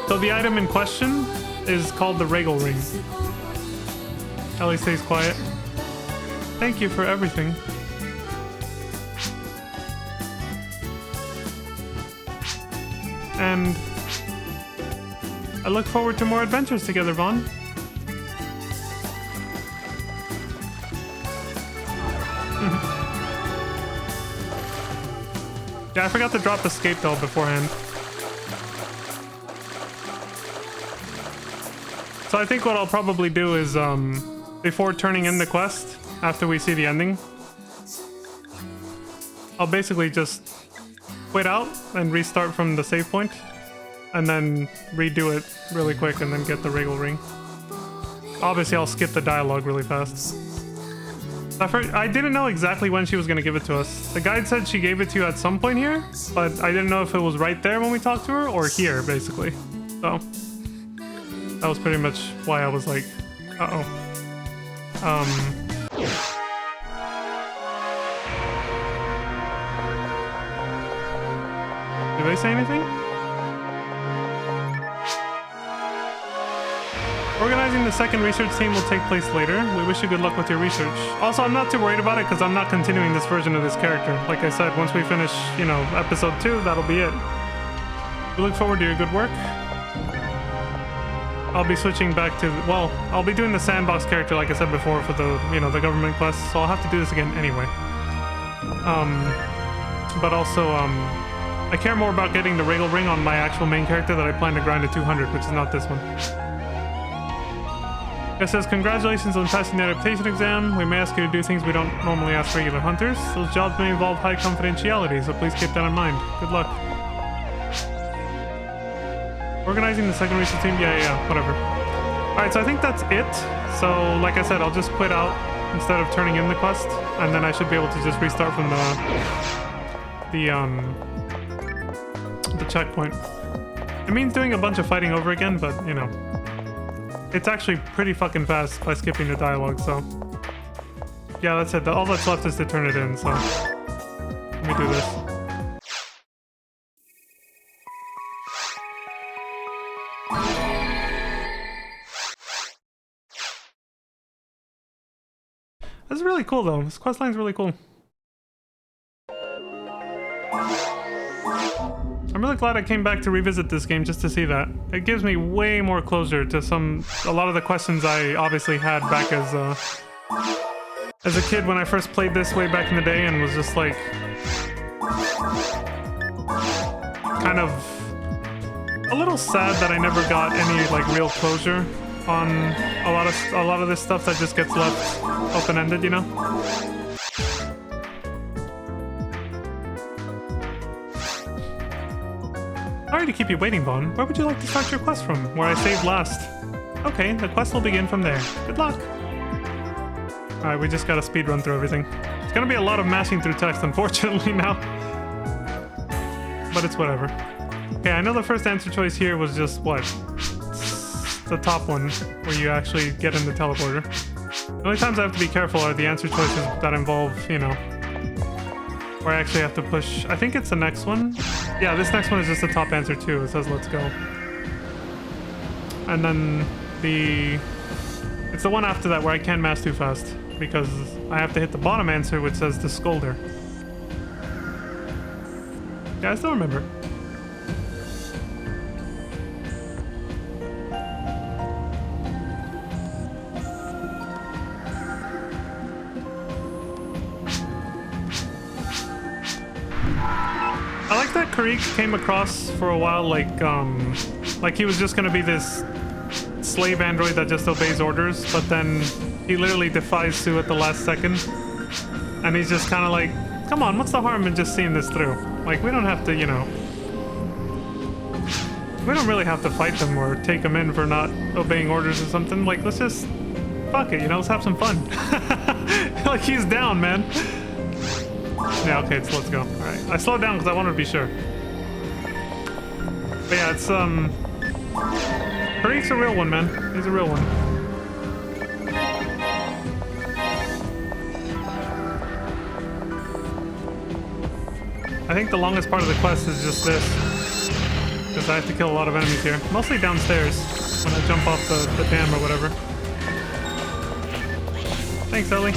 So the item in question is called the Regal Ring. Ellie stays quiet. Thank you for everything. And I look forward to more adventures together, Vaughn. Yeah, I forgot to drop Escape Doll beforehand. So I think what I'll probably do is, before turning in the quest, after we see the ending, I'll basically just quit out and restart from the save point, and then redo it really quick and then get the Regal Ring. Obviously, I'll skip the dialogue really fast. I didn't know exactly when she was going to give it to us. The guide said she gave it to you at some point here, but I didn't know if it was right there when we talked to her or here, basically. So that was pretty much why I was like, uh-oh. Did they say anything? Organizing the second research team will take place later. We wish you good luck with your research. Also, I'm not too worried about it because I'm not continuing this version of this character. Like I said, once we finish, you know, episode 2, that'll be it. We look forward to your good work. I'll be switching back to, well, I'll be doing the sandbox character like I said before for the, you know, the government quests, so I'll have to do this again anyway. But also, I care more about getting the Regal Ring on my actual main character that I plan to grind to 200, which is not this one. It says, congratulations on passing the adaptation exam. We may ask you to do things we don't normally ask regular hunters. Those jobs may involve high confidentiality, so please keep that in mind. Good luck. Organizing the second research team? Yeah, whatever. Alright, so I think that's it. So, like I said, I'll just quit out instead of turning in the quest, and then I should be able to just restart from the checkpoint. It means doing a bunch of fighting over again, but, you know. It's actually pretty fucking fast by skipping the dialogue, so... Yeah, that's it. All that's left is to turn it in, so... Let me do this. This is really cool, though. This questline's really cool. I'm really glad I came back to revisit this game just to see that. It gives me way more closure to a lot of the questions I obviously had back as a kid when I first played this way back in the day and was just like kind of a little sad that I never got any like real closure on a lot of this stuff that just gets left open-ended, you know? Sorry to keep you waiting, Vaughn. Where would you like to start your quest from? Where I saved last. Okay, the quest will begin from there. Good luck. Alright, we just gotta speed run through everything. It's gonna be a lot of mashing through text, unfortunately, now. But it's whatever. Okay, I know the first answer choice here was just what? The top one, where you actually get in the teleporter. The only times I have to be careful are the answer choices that involve, you know, where I actually have to push. I think it's the next one. Yeah, this next one is just the top answer too. It says let's go. And then it's the one after that where I can't mass too fast because I have to hit the bottom answer which says the scolder. Yeah, I still remember. I like that Karik came across for a while like he was just gonna be this slave android that just obeys orders, but then he literally defies Sue at the last second. And he's just kind of like, come on, what's the harm in just seeing this through? Like, we don't have to, you know... We don't really have to fight them or take them in for not obeying orders or something. Like, let's just... Fuck it, you know, let's have some fun. Like, he's down, man. Yeah, okay, so let's go. Alright, I slowed down because I wanted to be sure. But yeah, it's, Karik's a real one, man. He's a real one. I think the longest part of the quest is just this. Because I have to kill a lot of enemies here. Mostly downstairs, when I jump off the dam or whatever. Thanks, Ellie.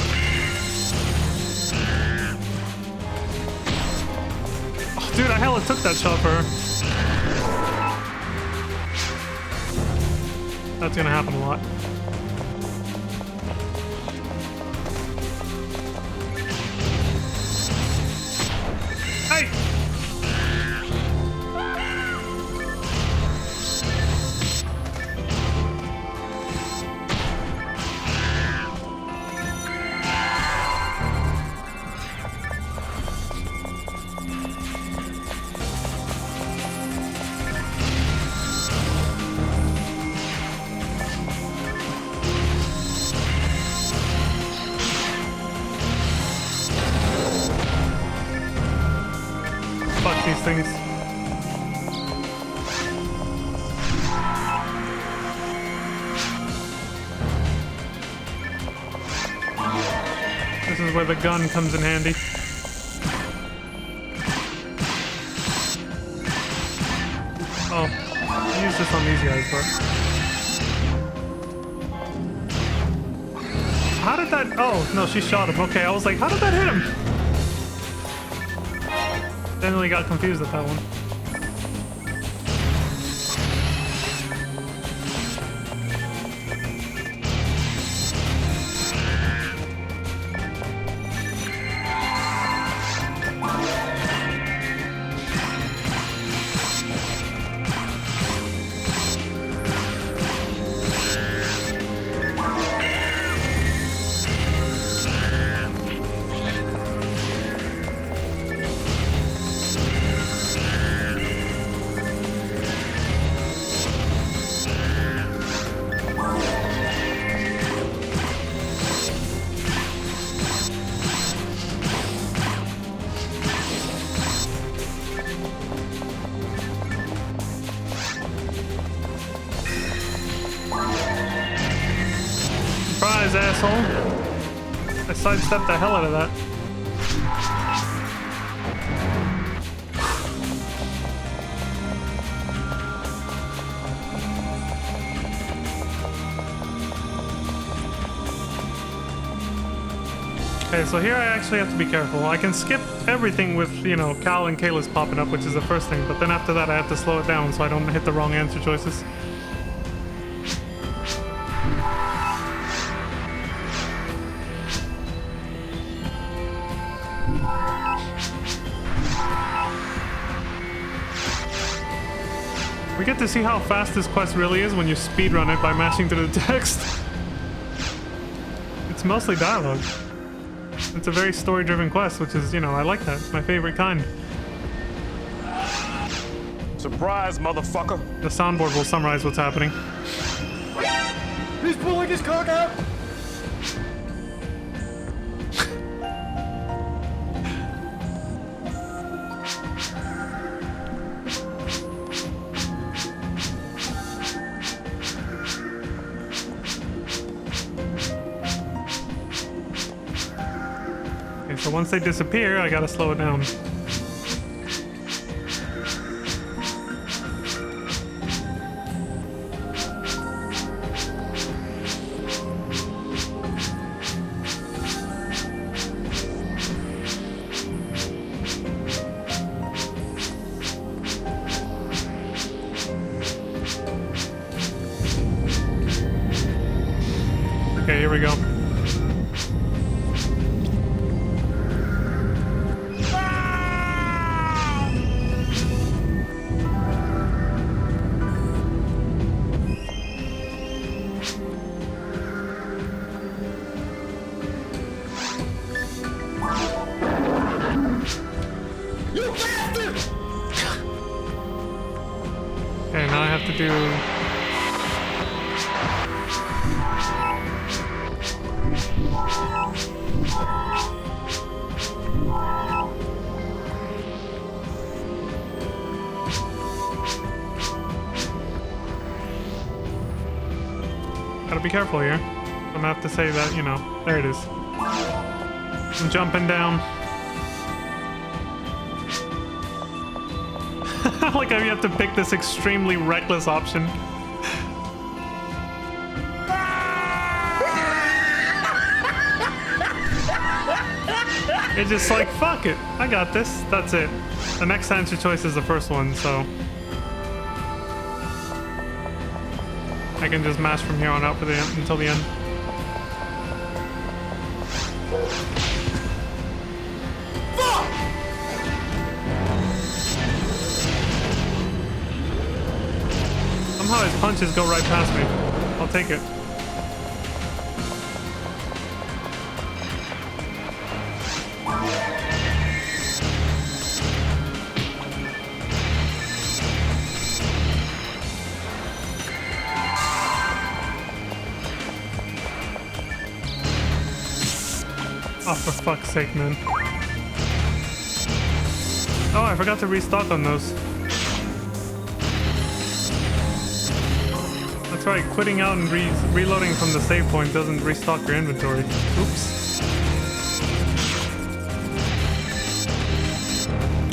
Oh, dude, I hella took that shot for her. That's gonna happen a lot. Hey! These things. This is where the gun comes in handy. Oh, I use this on these guys, but how did that? Oh no, she shot him. Okay, I was like, how did that hit him? Definitely got confused at that one. Surprise, asshole. I sidestepped the hell out of that. Okay, so here I actually have to be careful. I can skip everything with, you know, Cal and Kayla's popping up, which is the first thing, but then after that I have to slow it down so I don't hit the wrong answer choices. We get to see how fast this quest really is when you speedrun it by mashing through the text. It's mostly dialogue. It's a very story-driven quest, which is, you know, I like that. It's my favorite kind. Surprise, motherfucker. The soundboard will summarize what's happening. He's pulling his cock out! so once they disappear, I gotta slow it down. Okay, here we go. Okay, now I have to do... Gotta be careful here. I'm gonna have to say that, you know, there it is. I'm jumping down. Like I have to pick this extremely reckless option. It's just like, fuck it. I got this. That's it. The next answer choice is the first one, so... I can just mash from here on out for the end, until the end. Somehow his punches go right past me. I'll take it. Oh, for fuck's sake, man. Oh, I forgot to restock on those. That's right, quitting out and reloading from the save point doesn't restock your inventory. Oops.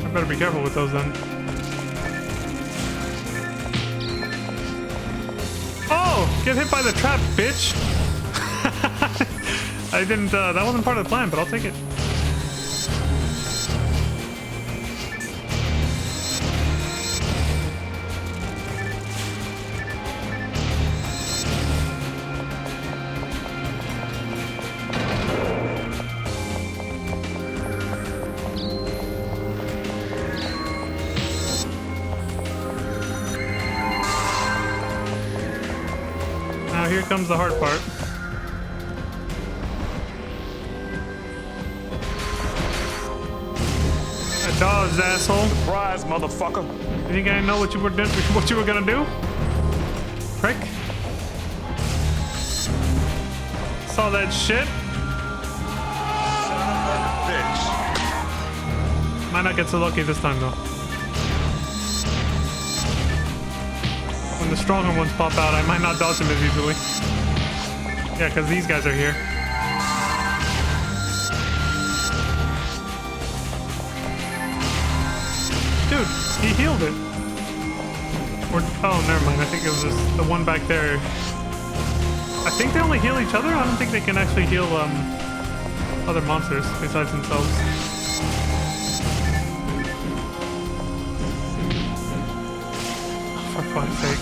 I better be careful with those then. Oh! Get hit by the trap, bitch! I didn't, that wasn't part of the plan, but I'll take it. Now here comes the hard part. Dodge, asshole. Surprise, motherfucker. You think I know what you were doing? What you were gonna do? Prick. Saw that shit. Son of a bitch. Might not get so lucky this time though. When the stronger ones pop out, I might not dodge them as easily. Yeah, because these guys are here. Dude, he healed it. Or, oh, never mind. I think it was just the one back there. I think they only heal each other. I don't think they can actually heal other monsters besides themselves. For fuck's sake.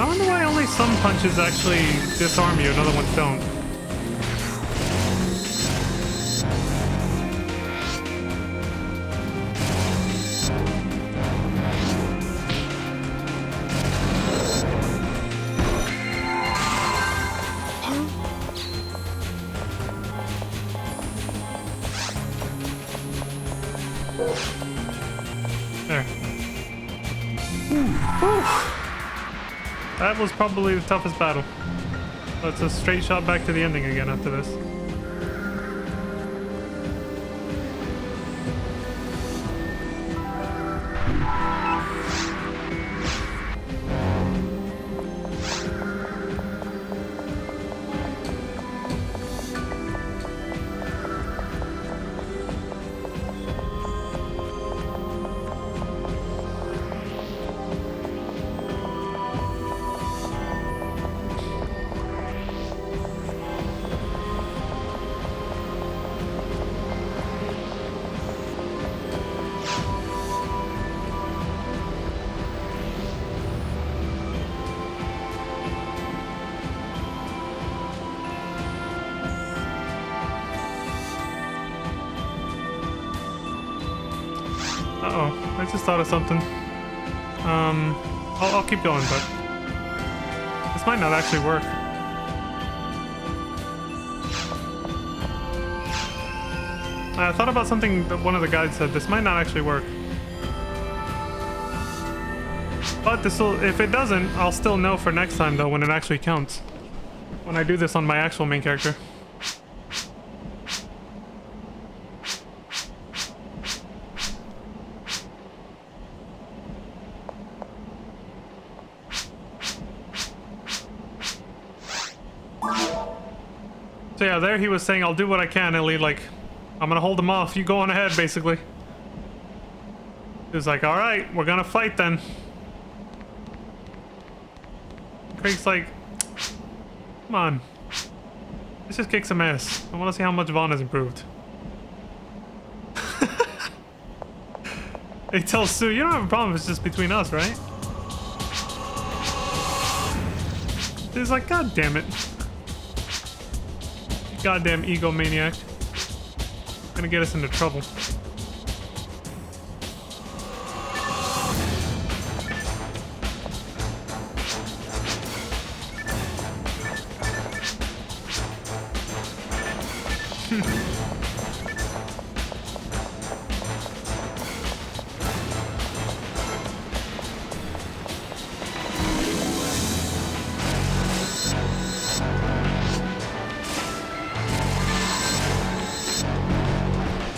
I wonder why only some punches actually disarm you and other ones don't. There. Whew. Whew. That was probably the toughest battle. So it's a straight shot back to the ending again after this. Uh-oh, I just thought of something. I'll keep going, but this might not actually work. I thought about something that one of the guides said. This might not actually work. But this will, if it doesn't, I'll still know for next time though when it actually counts. When I do this on my actual main character. So yeah, there he was saying, I'll do what I can, Ellie, like, I'm gonna hold him off, you go on ahead, basically. He was like, alright, we're gonna fight then. Craig's like, come on. Let's just kick some ass. I wanna see how much Vaughn has improved. He tells Sue, you don't have a problem if it's just between us, right? He's like, god damn it. Goddamn egomaniac. Gonna get us into trouble.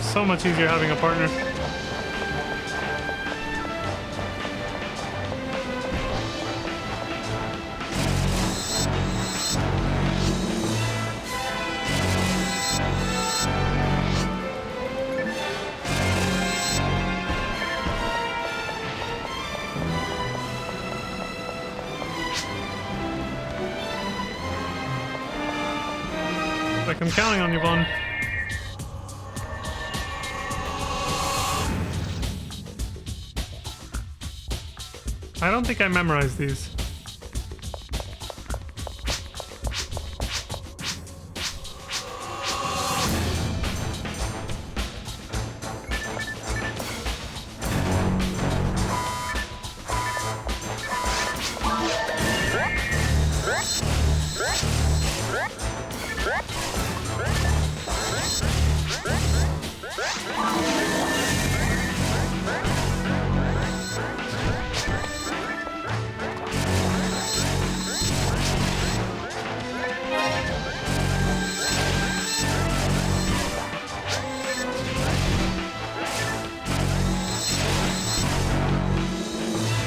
So much easier having a partner. Like, I'm counting on you, Vaughn. I don't think I memorized these.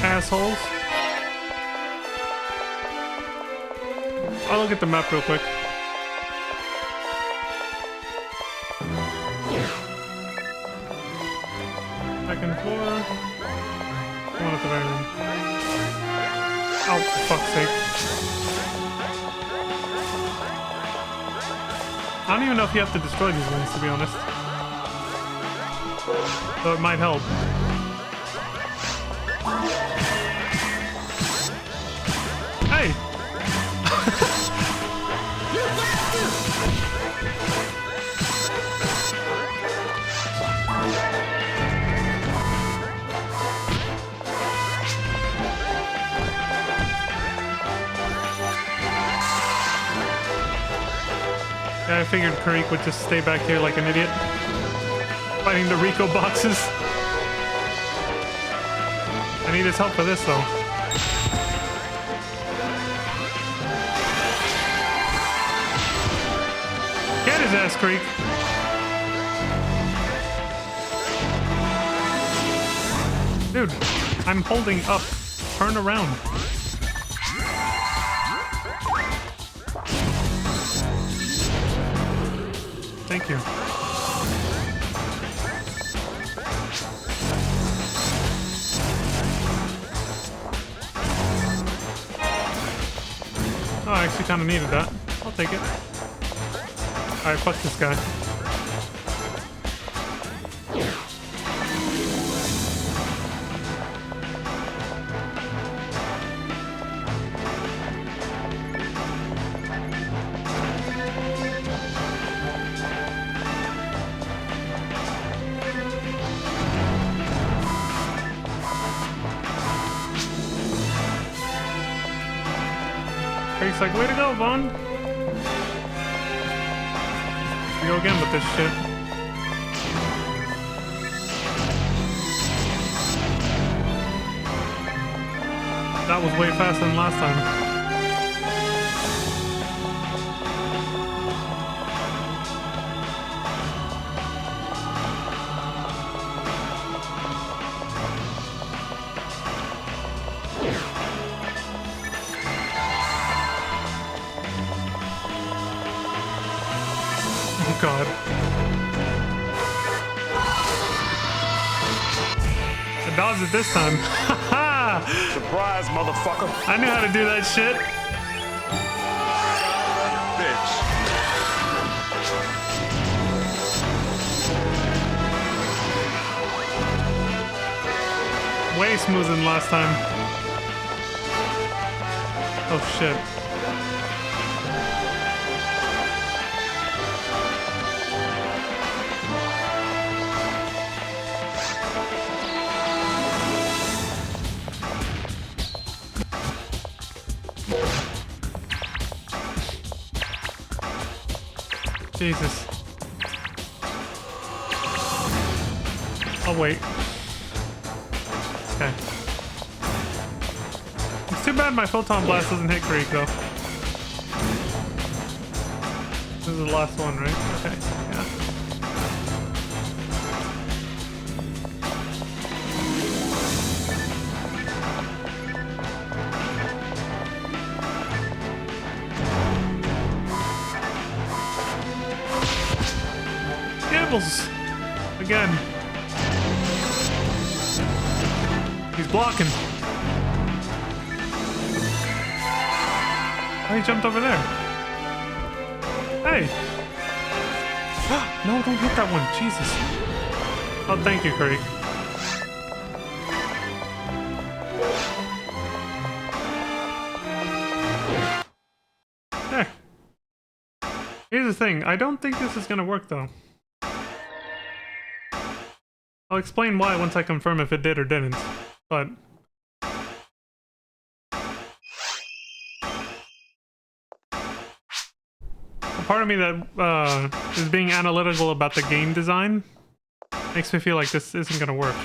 Assholes. I'll look at the map real quick. Second floor. One at the very end. Oh, for fuck's sake. I don't even know if you have to destroy these ones, to be honest. So it might help. Hey! Yeah, I figured Karik would just stay back here like an idiot. Fighting the Rico boxes. I need his help for this though. his ass, Creek. Dude, I'm holding up. Turn around. Thank you. Oh, I actually kind of needed that. I'll take it. Alright, fuck this guy. Craig's like, way to go, Vaughn. We go again with this shit. That was way faster than last time. Oh god. I dodged it this time. Surprise, motherfucker. I knew how to do that shit. Bitch. Way smoother than last time. Oh shit. Jesus. I'll wait. Okay. It's too bad my photon blast doesn't hit Greek though. This is the last one, right? Okay. Yeah. Again. He's blocking. Oh, he jumped over there. Hey! No, don't hit that one. Jesus. Oh, thank you, Craig. There. Here's the thing. I don't think this is gonna work, though. I'll explain why once I confirm if it did or didn't, but... The part of me that is being analytical about the game design makes me feel like this isn't gonna work.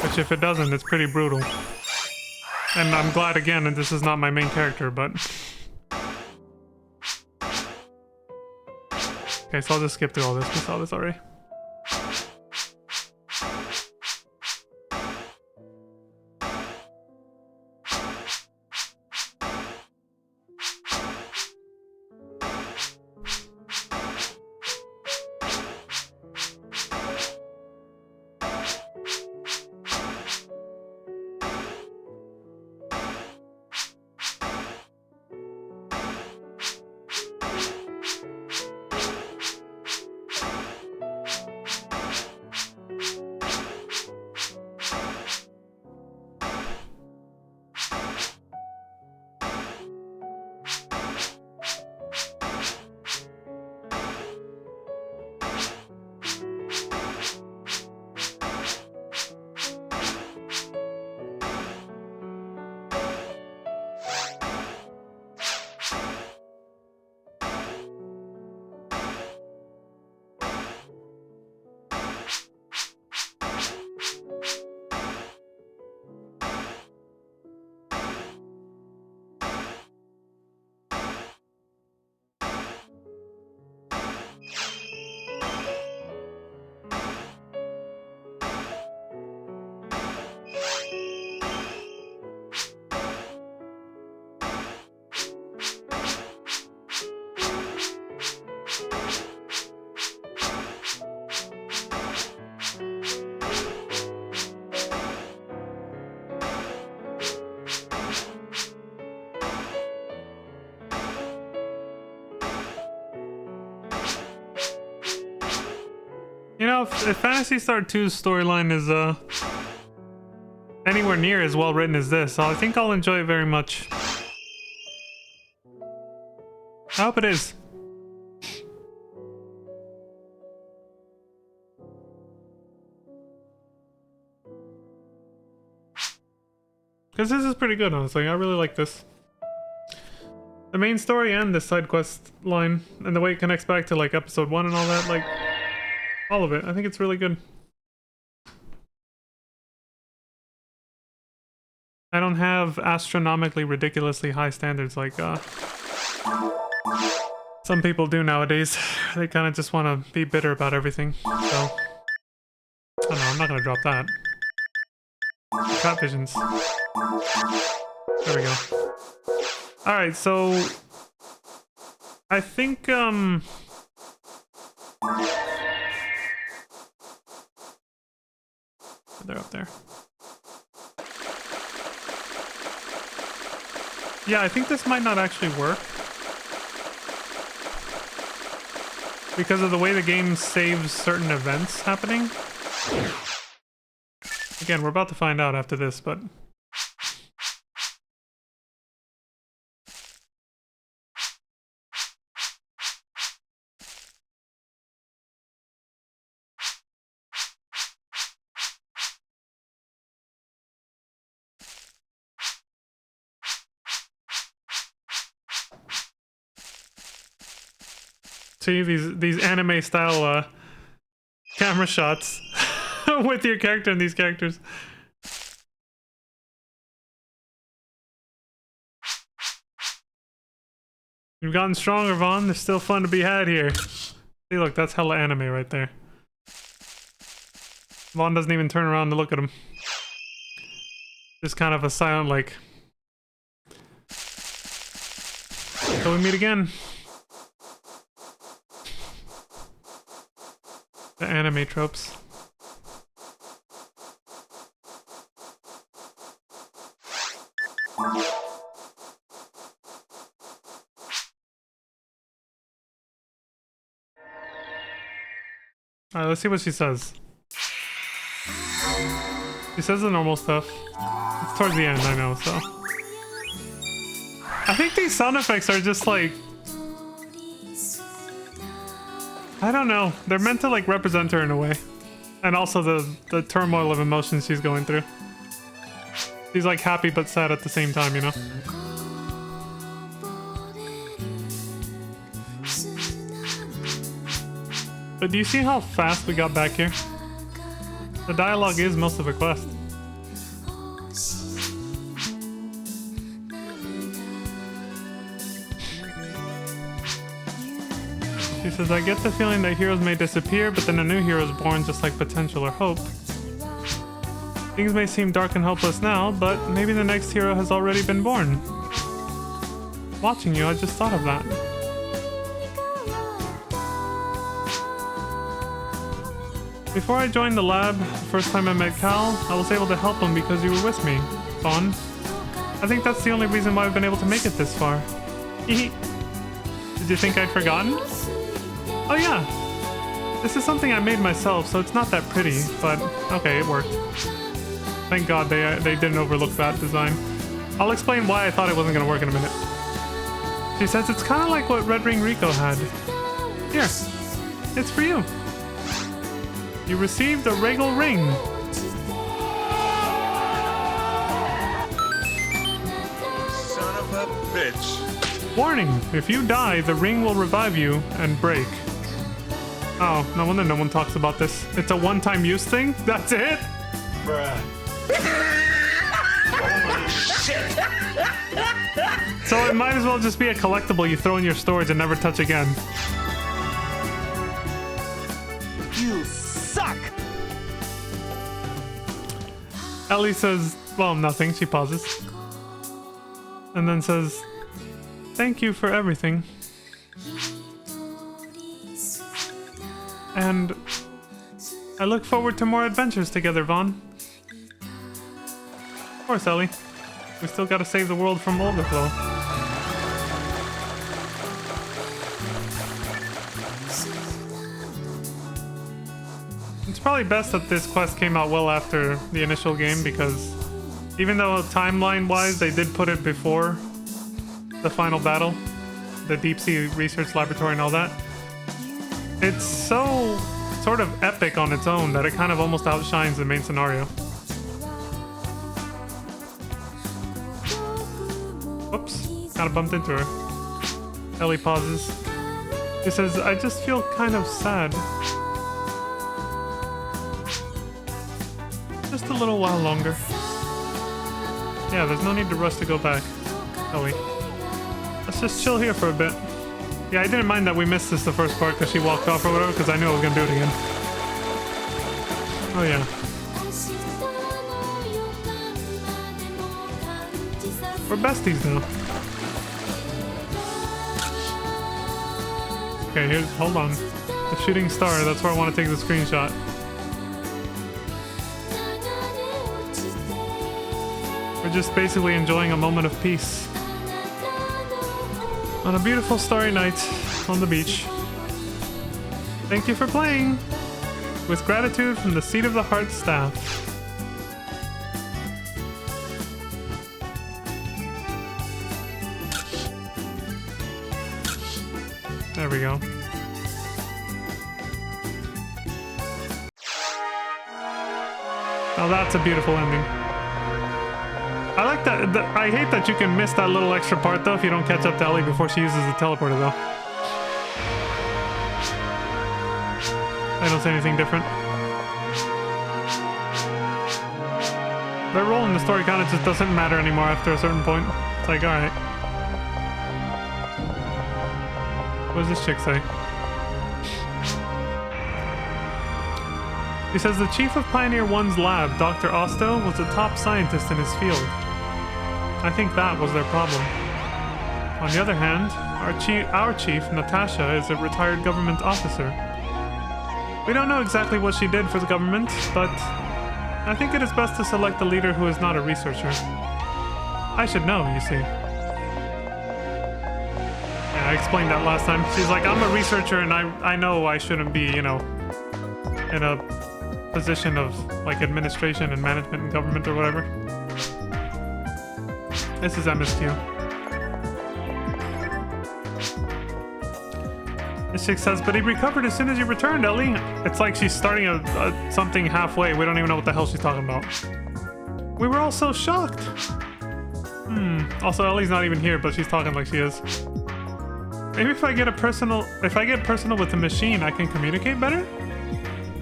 Which if it doesn't, it's pretty brutal. And I'm glad again that this is not my main character, but... Okay, so I'll just skip through all this. We saw this already. You know, if Phantasy Star 2's storyline is anywhere near as well written as this, I think I'll enjoy it very much. I hope it is. Because this is pretty good, honestly. I really like this. The main story and this side quest line, and the way it connects back to like episode 1 and all that, like all of it. I think it's really good. I don't have astronomically ridiculously high standards like some people do nowadays. They kind of just want to be bitter about everything. So I don't know, I'm not gonna drop that. Cat visions. There we go. Alright, so I think they're up there. Yeah, I think this might not actually work. Because of the way the game saves certain events happening. Again, we're about to find out after this, but... See these anime style camera shots with your character and these characters. You've gotten stronger, Vaughn. There's still fun to be had here. See, look, that's hella anime right there. Vaughn doesn't even turn around to look at him. Just kind of a silent like. So we meet again. The anime tropes. Alright, let's see what she says. She says the normal stuff. It's towards the end, I know, so. I think these sound effects are just like... I don't know. They're meant to like represent her in a way. And also the turmoil of emotions she's going through. She's like happy but sad at the same time, you know? But do you see how fast we got back here? The dialogue is most of a quest. She says, I get the feeling that heroes may disappear, but then a new hero is born, just like potential or hope. Things may seem dark and hopeless now, but maybe the next hero has already been born. Watching you, I just thought of that. Before I joined the lab, the first time I met Cal, I was able to help him because you were with me, Vaughn. I think that's the only reason why I've been able to make it this far. Did you think I'd forgotten? Oh yeah, this is something I made myself, so it's not that pretty, but okay, it worked. Thank God they didn't overlook that design. I'll explain why I thought it wasn't gonna work in a minute. She says it's kind of like what Red Ring Rico had. Here, it's for you. You received a regal ring. Son of a bitch. Warning, if you die, the ring will revive you and break. Oh, no wonder no one talks about this. It's a one-time use thing? That's it? Bruh. Holy shit. So it might as well just be a collectible you throw in your storage and never touch again. You suck! Ellie says, well, nothing. She pauses. And then says, thank you for everything. And I look forward to more adventures together, Vaughn. Of course, Ellie. We still gotta save the world from overflow. It's probably best that this quest came out well after the initial game, because even though timeline-wise they did put it before the final battle, the Deep Sea Research Laboratory and all that, it's so sort of epic on its own that it kind of almost outshines the main scenario. Whoops, kind of bumped into her. Ellie pauses. She says, I just feel kind of sad. Just a little while longer. Yeah, there's no need to rush to go back, Ellie. Let's just chill here for a bit. Yeah, I didn't mind that we missed this the first part because she walked off or whatever, because I knew I was gonna do it again. Oh yeah. We're besties now. Okay, here's, hold on. The shooting star, that's where I want to take the screenshot. We're just basically enjoying a moment of peace. On a beautiful starry night on the beach. Thank you for playing. With gratitude from the Seat of the Heart staff. There we go. Oh, that's a beautiful ending. I like that. I hate that you can miss that little extra part though if you don't catch up to Ellie before she uses the teleporter though. I don't say anything different. Their role in the story kind of just doesn't matter anymore after a certain point. It's like, alright. What does this chick say? He says the chief of Pioneer 1's lab, Dr. Osto, was a top scientist in his field. I think that was their problem. On the other hand, our chief, Natasha, is a retired government officer. We don't know exactly what she did for the government, but I think it is best to select a leader who is not a researcher. I should know, you see. Yeah, I explained that last time. She's like, I'm a researcher and I know I shouldn't be, you know, in a position of like administration and management and government or whatever. This is MSQ. This chick says, but he recovered as soon as you returned, Ellie. It's like she's starting something halfway. We don't even know what the hell she's talking about. We were all so shocked. Also, Ellie's not even here, but she's talking like she is. Maybe if I get personal with the machine, I can communicate better?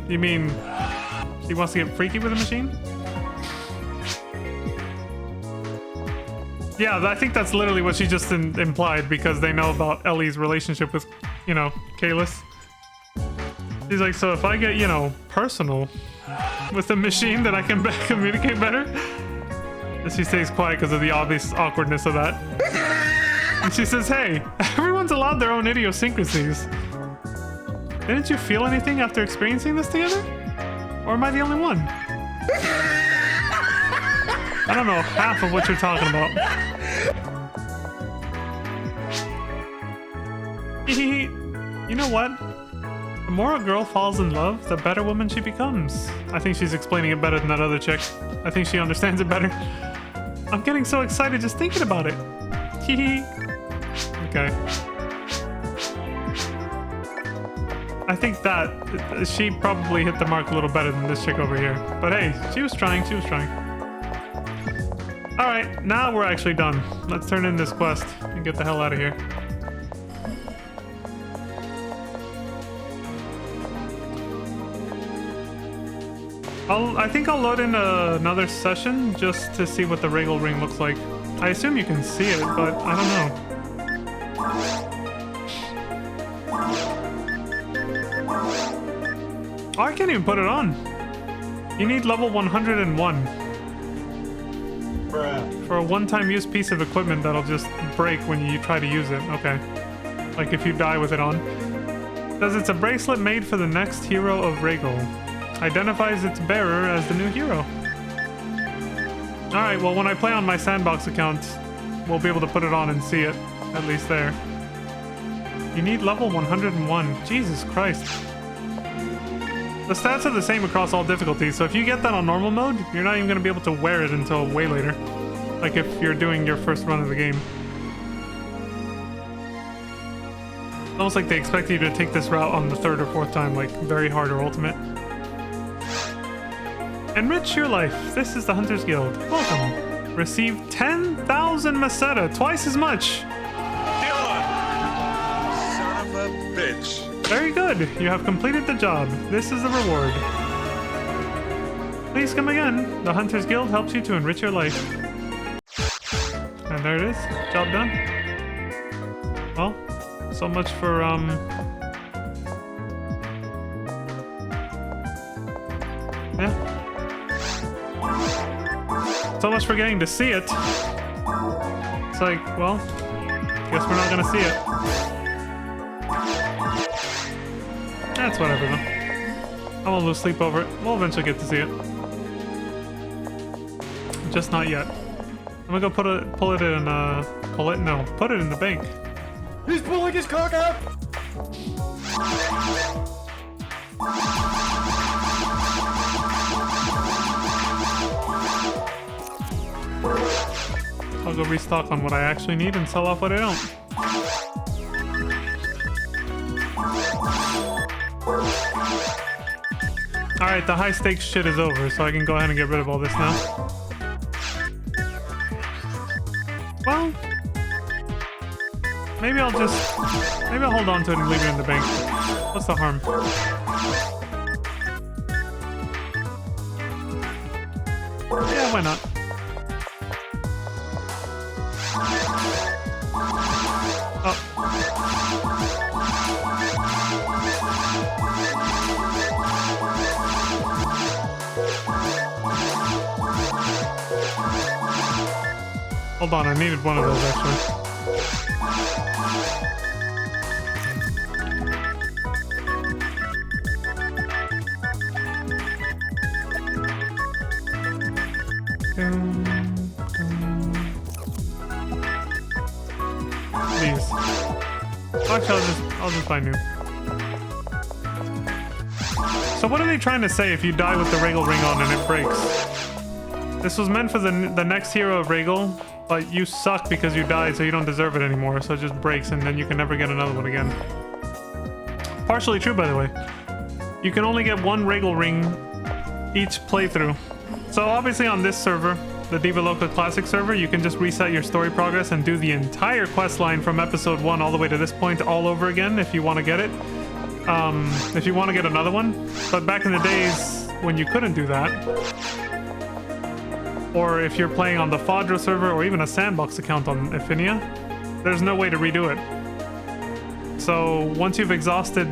You mean she wants to get freaky with the machine? Yeah, I think that's literally what she just implied because they know about Ellie's relationship with, you know, Kalis. She's like, so if I get, you know, personal with the machine, then I can communicate better? And she stays quiet because of the obvious awkwardness of that. And she says, hey, everyone's allowed their own idiosyncrasies. Didn't you feel anything after experiencing this together? Or am I the only one? I don't know half of what you're talking about. You know what? The more a girl falls in love, the better woman she becomes. I think she's explaining it better than that other chick. I think she understands it better. I'm getting so excited just thinking about it. Okay. I think that she probably hit the mark a little better than this chick over here. But hey, she was trying, she was trying. Alright, now we're actually done. Let's turn in this quest and get the hell out of here. I think I'll load in another session just to see what the Regal Ring looks like. I assume you can see it, but I don't know. Oh, I can't even put it on. You need level 101. Bruh. For a one-time use piece of equipment that'll just break when you try to use it. Okay. Like if you die with it on. It says it's a bracelet made for the next hero of Regal. Identifies its bearer as the new hero. Alright, well when I play on my sandbox account, we'll be able to put it on and see it. At least there. You need level 101. Jesus Christ. The stats are the same across all difficulties, so if you get that on normal mode, you're not even going to be able to wear it until way later. Like if you're doing your first run of the game. It's almost like they expect you to take this route on the third or fourth time, like very hard or ultimate. Enrich your life. This is the Hunter's Guild. Welcome. Receive 10,000 Meseta, twice as much. Dylan! Son of a bitch. Very good. You have completed the job. This is the reward. Please come again. The Hunter's Guild helps you to enrich your life. And there it is. Job done. Well, so much for yeah. So much for getting to see it. It's like, well, guess we're not gonna see it. That's whatever though. I won't lose sleep over it. We'll eventually get to see it. Just not yet. I'm gonna go put it in the bank. He's pulling his cock out! I'll go restock on what I actually need and sell off what I don't. Alright, the high stakes shit is over, so I can go ahead and get rid of all this now. Well, maybe I'll hold on to it and leave it in the bank. What's the harm? Yeah, why not? Oh. Hold on, I needed one of those actually. These. Actually, I'll just buy new. So what are they trying to say if you die with the Regal ring on and it breaks? This was meant for the next hero of Regal, but you suck because you died, so you don't deserve it anymore, so it just breaks and then you can never get another one again. Partially true, by the way. You can only get one Regal ring each playthrough. So obviously on this server, the Diva Loca Classic server, you can just reset your story progress and do the entire quest line from episode 1 all the way to this point all over again if you want to get it. If you want to get another one. But back in the days when you couldn't do that, or if you're playing on the Fadra server or even a sandbox account on Ephinia, there's no way to redo it. So once you've exhausted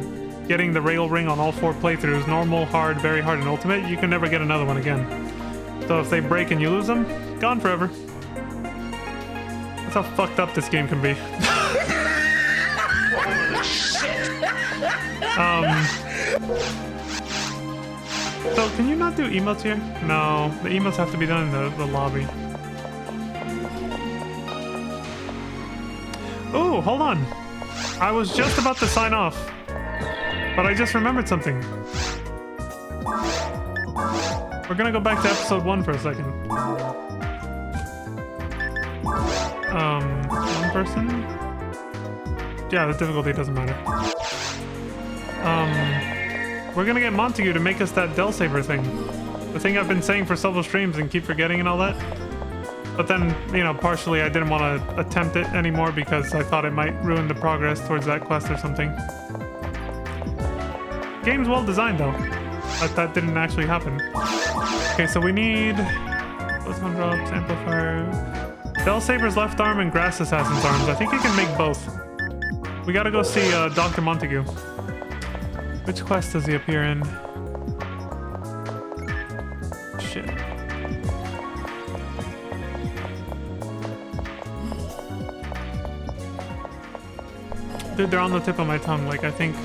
getting the Regal ring on all 4 playthroughs, normal, hard, very hard, and ultimate, you can never get another one again. So if they break and you lose them, gone forever. That's how fucked up this game can be. So can you not do emotes here? No, the emotes have to be done in the lobby. Oh, hold on. I was just about to sign off, but I just remembered something. We're gonna go back to episode 1 for a second. One person? Yeah, the difficulty doesn't matter. We're gonna get Montague to make us that Del Saber thing. The thing I've been saying for several streams and keep forgetting and all that. But then, you know, partially I didn't want to attempt it anymore because I thought it might ruin the progress towards that quest or something. Game's well designed though, but that didn't actually happen. Okay, so we need photon drops, amplifier, Del Saber's left arm and Grass Assassin's arms. I think you can make both. We gotta go see Dr. Montague. Which quest does he appear in? Shit. Dude, they're on the tip of my tongue, like I think...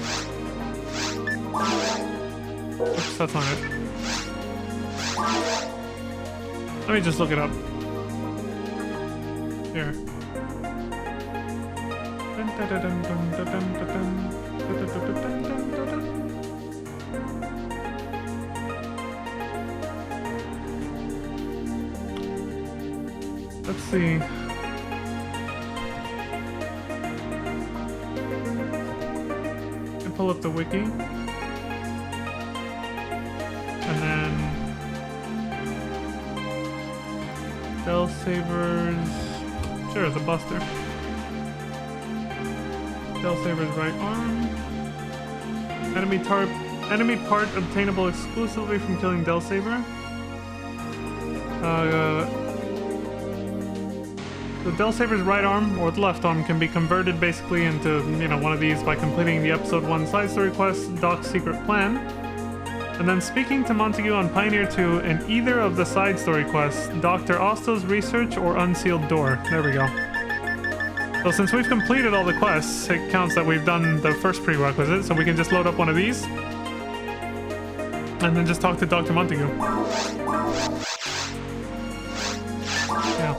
Oops, that's not it. Let me just look it up. Here. Let's see. I pull up the wiki. And then Bell Sabers. Sure, it's a buster. Bell Saber's right arm. Enemy part obtainable exclusively from killing Del Saber. The Del Saber's right arm or the left arm can be converted basically into, one of these by completing the episode 1 side story quest, Doc's Secret Plan. And then speaking to Montague on Pioneer 2 in either of the side story quests, Dr. Osto's Research or Unsealed Door. There we go. So since we've completed all the quests, it counts that we've done the first prerequisite, so we can just load up one of these. And then just talk to Dr. Montague. Yeah.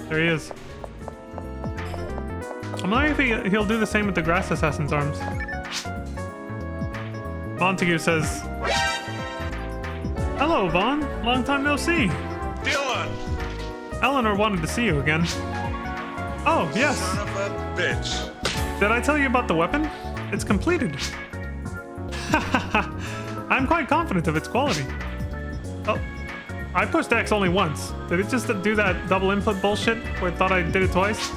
There he is. I'm wondering if he'll do the same with the Grass Assassin's arms. Montague says, "Hello, Vaughn. Long time no see. Dylan! Eleanor wanted to see you again." "Oh, yes. Son of a bitch. Did I tell you about the weapon? It's completed." "I'm quite confident of its quality." "Oh, I pushed X only once. Did it just do that double input bullshit where it thought I did it twice?"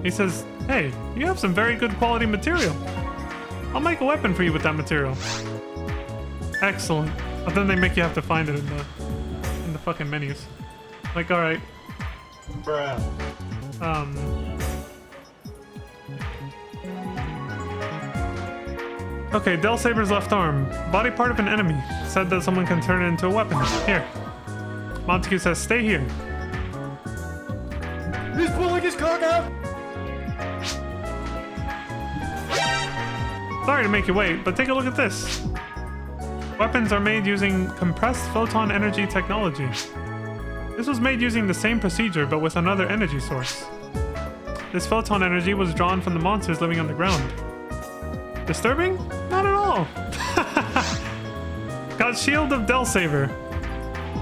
He says, "Hey, you have some very good quality material. I'll make a weapon for you with that material." Excellent. But then they make you have to find it in the fucking menus. Like, alright. Bruh. Okay, Del Saber's left arm. Body part of an enemy. Said that someone can turn it into a weapon. Here. Montague says, "Stay here." He's pulling his cock out! Sorry to make you wait, but take a look at this. Weapons are made using compressed photon energy technology. This was made using the same procedure, but with another energy source. This photon energy was drawn from the monsters living underground. Disturbing? Not at all. Got Shield of Del Saber.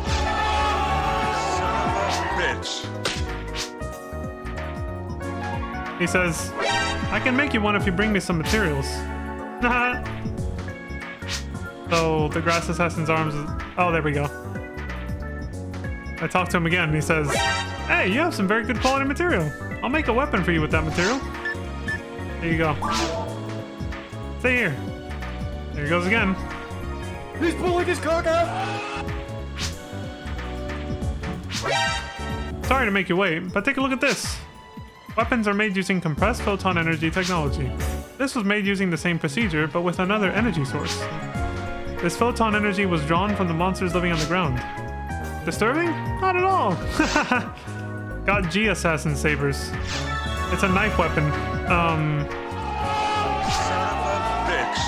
Son of a bitch. He says, "I can make you one if you bring me some materials." So the Grass Assassin's arms is... Oh, there we go. I talked to him again and he says, "Hey, you have some very good quality material. I'll make a weapon for you with that material." There you go. Stay here. There he goes again. He's pulling his cock out! Sorry to make you wait, but take a look at this. Weapons are made using compressed photon energy technology. This was made using the same procedure, but with another energy source. This photon energy was drawn from the monsters living on the ground. Disturbing? Not at all. Got G Assassin Sabers. It's a knife weapon. Son of a bitch.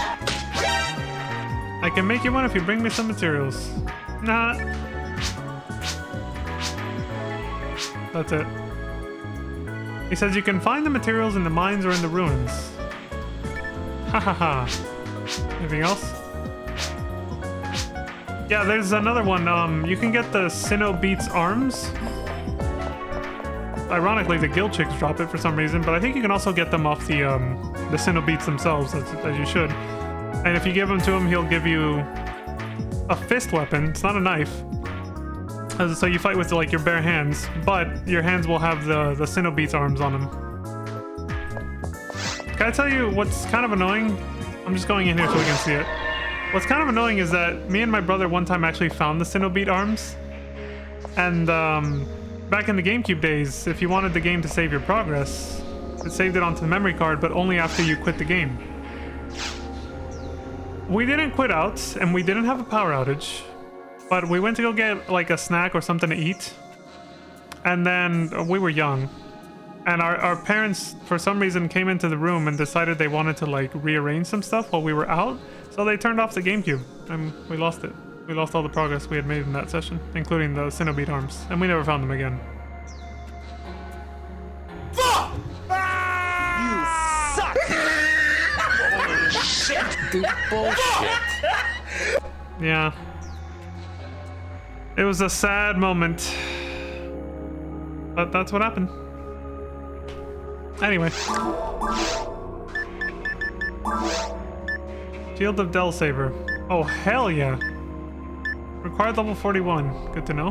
I can make you one if you bring me some materials. Nah. That's it. He says you can find the materials in the mines or in the ruins. Ha ha ha. Anything else? Yeah, there's another one. You can get the Sinnoh Beats arms. Ironically, the guild chicks drop it for some reason, but I think you can also get them off the Sinnoh Beats themselves, as you should. And if you give them to him, he'll give you a fist weapon. It's not a knife. So you fight with like your bare hands, but your hands will have the Sinnoh Beats arms on them. Can I tell you what's kind of annoying? I'm just going in here so we can see it. What's kind of annoying is that me and my brother one time actually found the Sinnoh Beat arms. And back in the GameCube days, if you wanted the game to save your progress, it saved it onto the memory card, but only after you quit the game. We didn't quit out, and we didn't have a power outage. But we went to go get like a snack or something to eat. And then we were young. And our parents, for some reason, came into the room and decided they wanted to like rearrange some stuff while we were out. So they turned off the GameCube and we lost it. We lost all the progress we had made in that session, including the Sinnoh Beat arms. And we never found them again. You suck! Bullshit. Yeah. It was a sad moment. But that's what happened. Anyway. Shield of Del Saber. Oh, hell yeah. Required level 41. Good to know.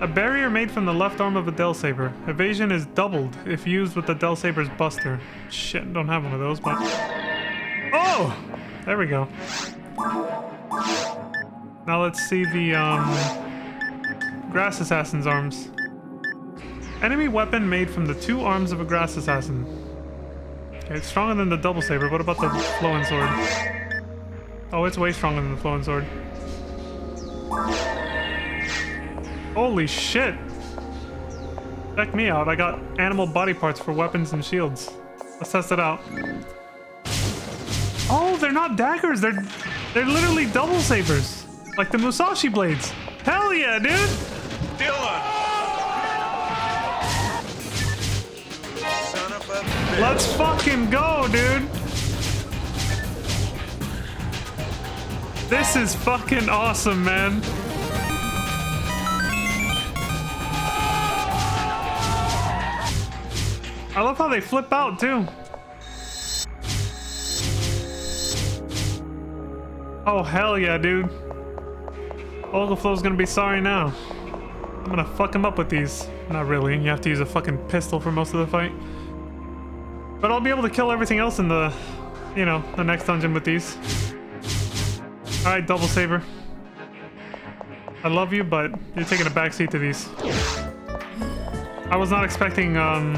A barrier made from the left arm of a Del Saber. Evasion is doubled if used with the Del Saber's buster. Shit, don't have one of those, but... Oh! There we go. Now let's see the, Grass Assassin's arms. Enemy weapon made from the two arms of a Grass Assassin. Okay, it's stronger than the Double Saber. What about the Flowing Sword? Oh, it's way stronger than the Flowing Sword. Holy shit! Check me out. I got animal body parts for weapons and shields. Let's test it out. Oh, they're not daggers. They're literally double sabers, like the Musashi blades. Hell yeah, dude! Dylan! Son of a bitch. Let's fucking go, dude! This is fucking awesome, man. I love how they flip out, too. Oh, hell yeah, dude. Ogaflow's gonna be sorry now. I'm gonna fuck him up with these. Not really. You have to use a fucking pistol for most of the fight. But I'll be able to kill everything else in the, you know, the next dungeon with these. Alright, Double Saber. I love you, but you're taking a backseat to these. I was not expecting, and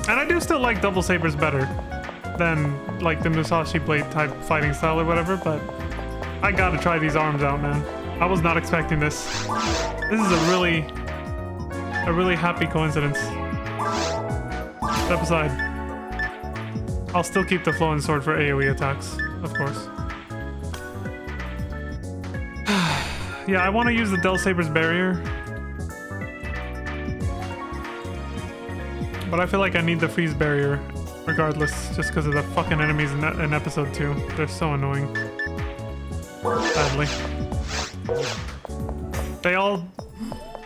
I do still like Double Sabers better than, like, the Musashi blade type fighting style or whatever, but I gotta try these arms out, man. I was not expecting this. This is a really happy coincidence. Step aside. I'll still keep the Flowing Sword for AoE attacks, of course. Yeah, I want to use the Del Saber's barrier. But I feel like I need the freeze barrier regardless, just because of the fucking enemies in episode 2. They're so annoying. Sadly.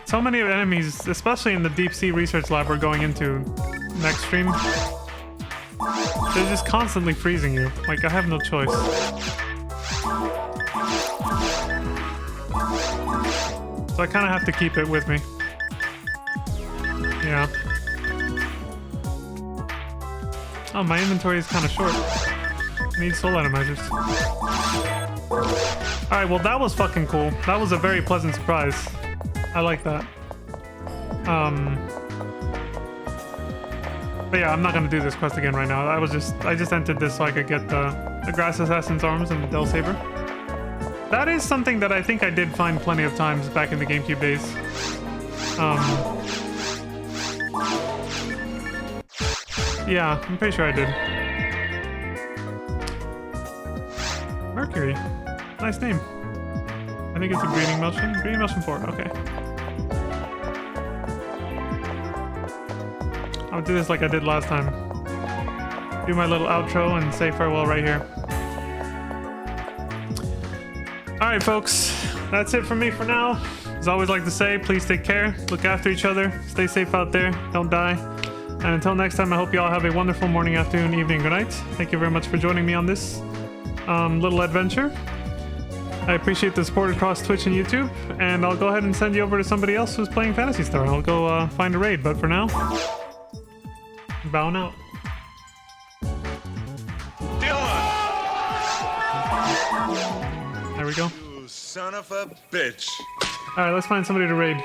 So many enemies, especially in the deep sea research lab we're going into next stream, they're just constantly freezing you. Like, I have no choice. So I kind of have to keep it with me. Yeah. Oh, my inventory is kind of short. I need soul atomizers. Alright, well that was fucking cool. That was a very pleasant surprise. I like that. But yeah, I'm not gonna do this quest again right now. I just entered this so I could get the Grass Assassin's arms and the Del Saber. That is something that I think I did find plenty of times back in the GameCube days. Yeah, I'm pretty sure I did. Mercury. Nice name. I think it's a Green Emulsion. Green Emulsion 4, okay. I'll do this like I did last time. Do my little outro and say farewell right here. Alright folks, that's it from me for now. As I always like to say, please take care, look after each other, stay safe out there, don't die. And until next time, I hope you all have a wonderful morning, afternoon, evening, good night. Thank you very much for joining me on this little adventure. I appreciate the support across Twitch and YouTube, and I'll go ahead and send you over to somebody else who's playing Phantasy Star. I'll go find a raid, but for now, bowing out. Dylan! There we go. You son of a bitch. Alright, let's find somebody to raid.